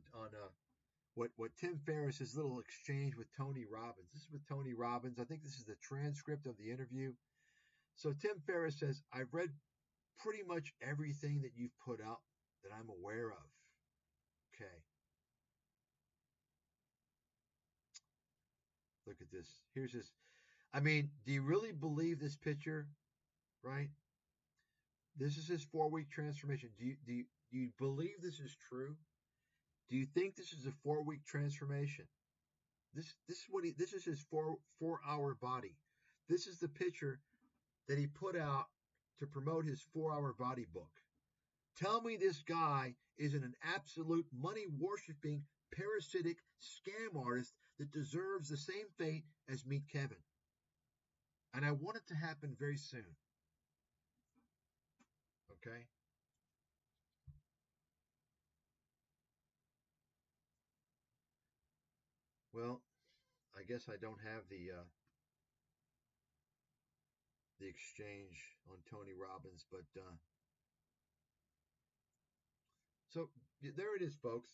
what Tim Ferriss, his little exchange with Tony Robbins. This is with Tony Robbins. I think this is the transcript of the interview. So Tim Ferriss says, I've read pretty much everything that you've put out that I'm aware of. Okay. Look at this. Here's this. I mean, do you really believe this picture? Right? This is his 4-week transformation. Do you believe this is true? Do you think this is a 4-week transformation? This is his 4-hour body. This is the picture that he put out to promote his 4-hour body book. Tell me this guy isn't an absolute money worshiping, parasitic scam artist that deserves the same fate as Meet Kevin. And I want it to happen very soon. Okay? Well, I guess I don't have the exchange on Tony Robbins, but so there it is, folks.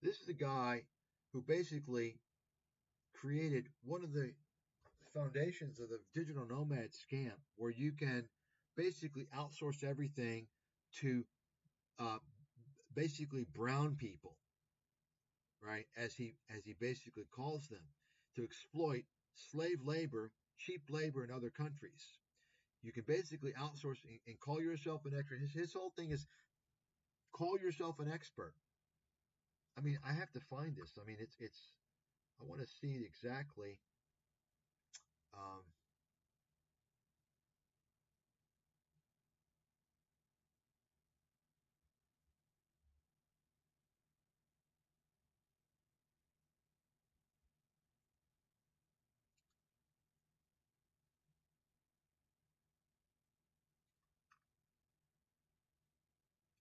This is a guy who basically created one of the foundations of the digital nomad scam, where you can basically outsource everything to basically brown people, right? As he basically calls them, to exploit slave labor, cheap labor in other countries. You can basically outsource and call yourself an expert. His whole thing is call yourself an expert. I mean, I have to find this. I mean, it's. I want to see exactly.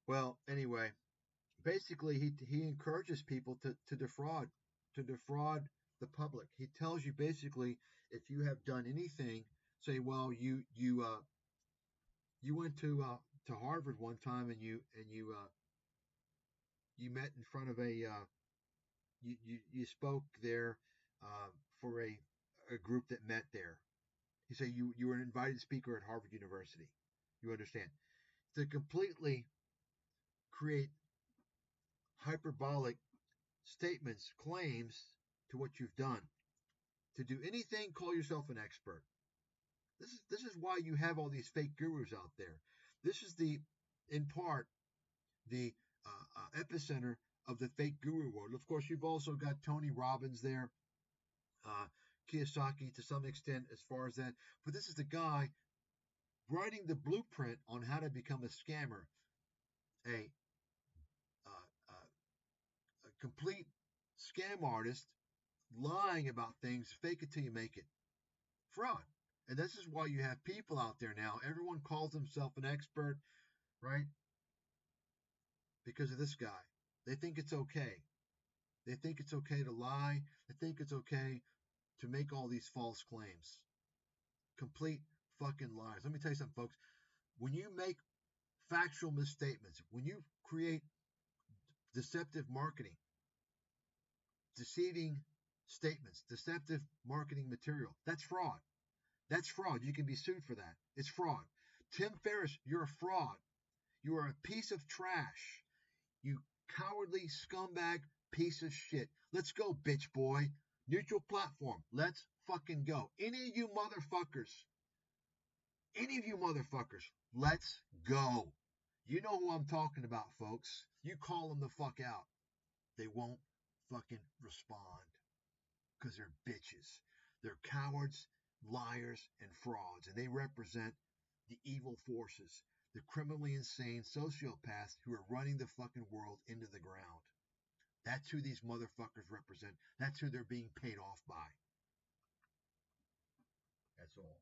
Well, anyway, basically he encourages people to defraud the public. He tells you basically, if you have done anything, say, well, you went to Harvard one time and you met in front of a you spoke there for a group that met there. He said you were an invited speaker at Harvard University. You understand? To completely create hyperbolic statements, claims to what you've done. To do anything, call yourself an expert. This is why you have all these fake gurus out there. This is in part, the epicenter of the fake guru world. Of course, you've also got Tony Robbins there, Kiyosaki to some extent as far as that. But this is the guy writing the blueprint on how to become a scammer, a complete scam artist, lying about things, fake it till you make it. Fraud. And this is why you have people out there now. Everyone calls himself an expert, right? Because of this guy. They think it's okay. They think it's okay to lie. They think it's okay to make all these false claims. Complete fucking lies. Let me tell you something, folks. When you make factual misstatements, when you create deceptive marketing, deceiving statements, deceptive marketing material, that's fraud. That's fraud. You can be sued for that. It's fraud. Tim Ferriss, you're a fraud. You are a piece of trash. You cowardly scumbag piece of shit. Let's go, bitch boy. Neutral platform. Let's fucking go. Any of you motherfuckers, let's go. You know who I'm talking about, folks. You call them the fuck out. They won't fucking respond because they're bitches. They're cowards, liars, and frauds, and they represent the evil forces, the criminally insane sociopaths who are running the fucking world into the ground. That's who these motherfuckers represent. That's who they're being paid off by. That's all.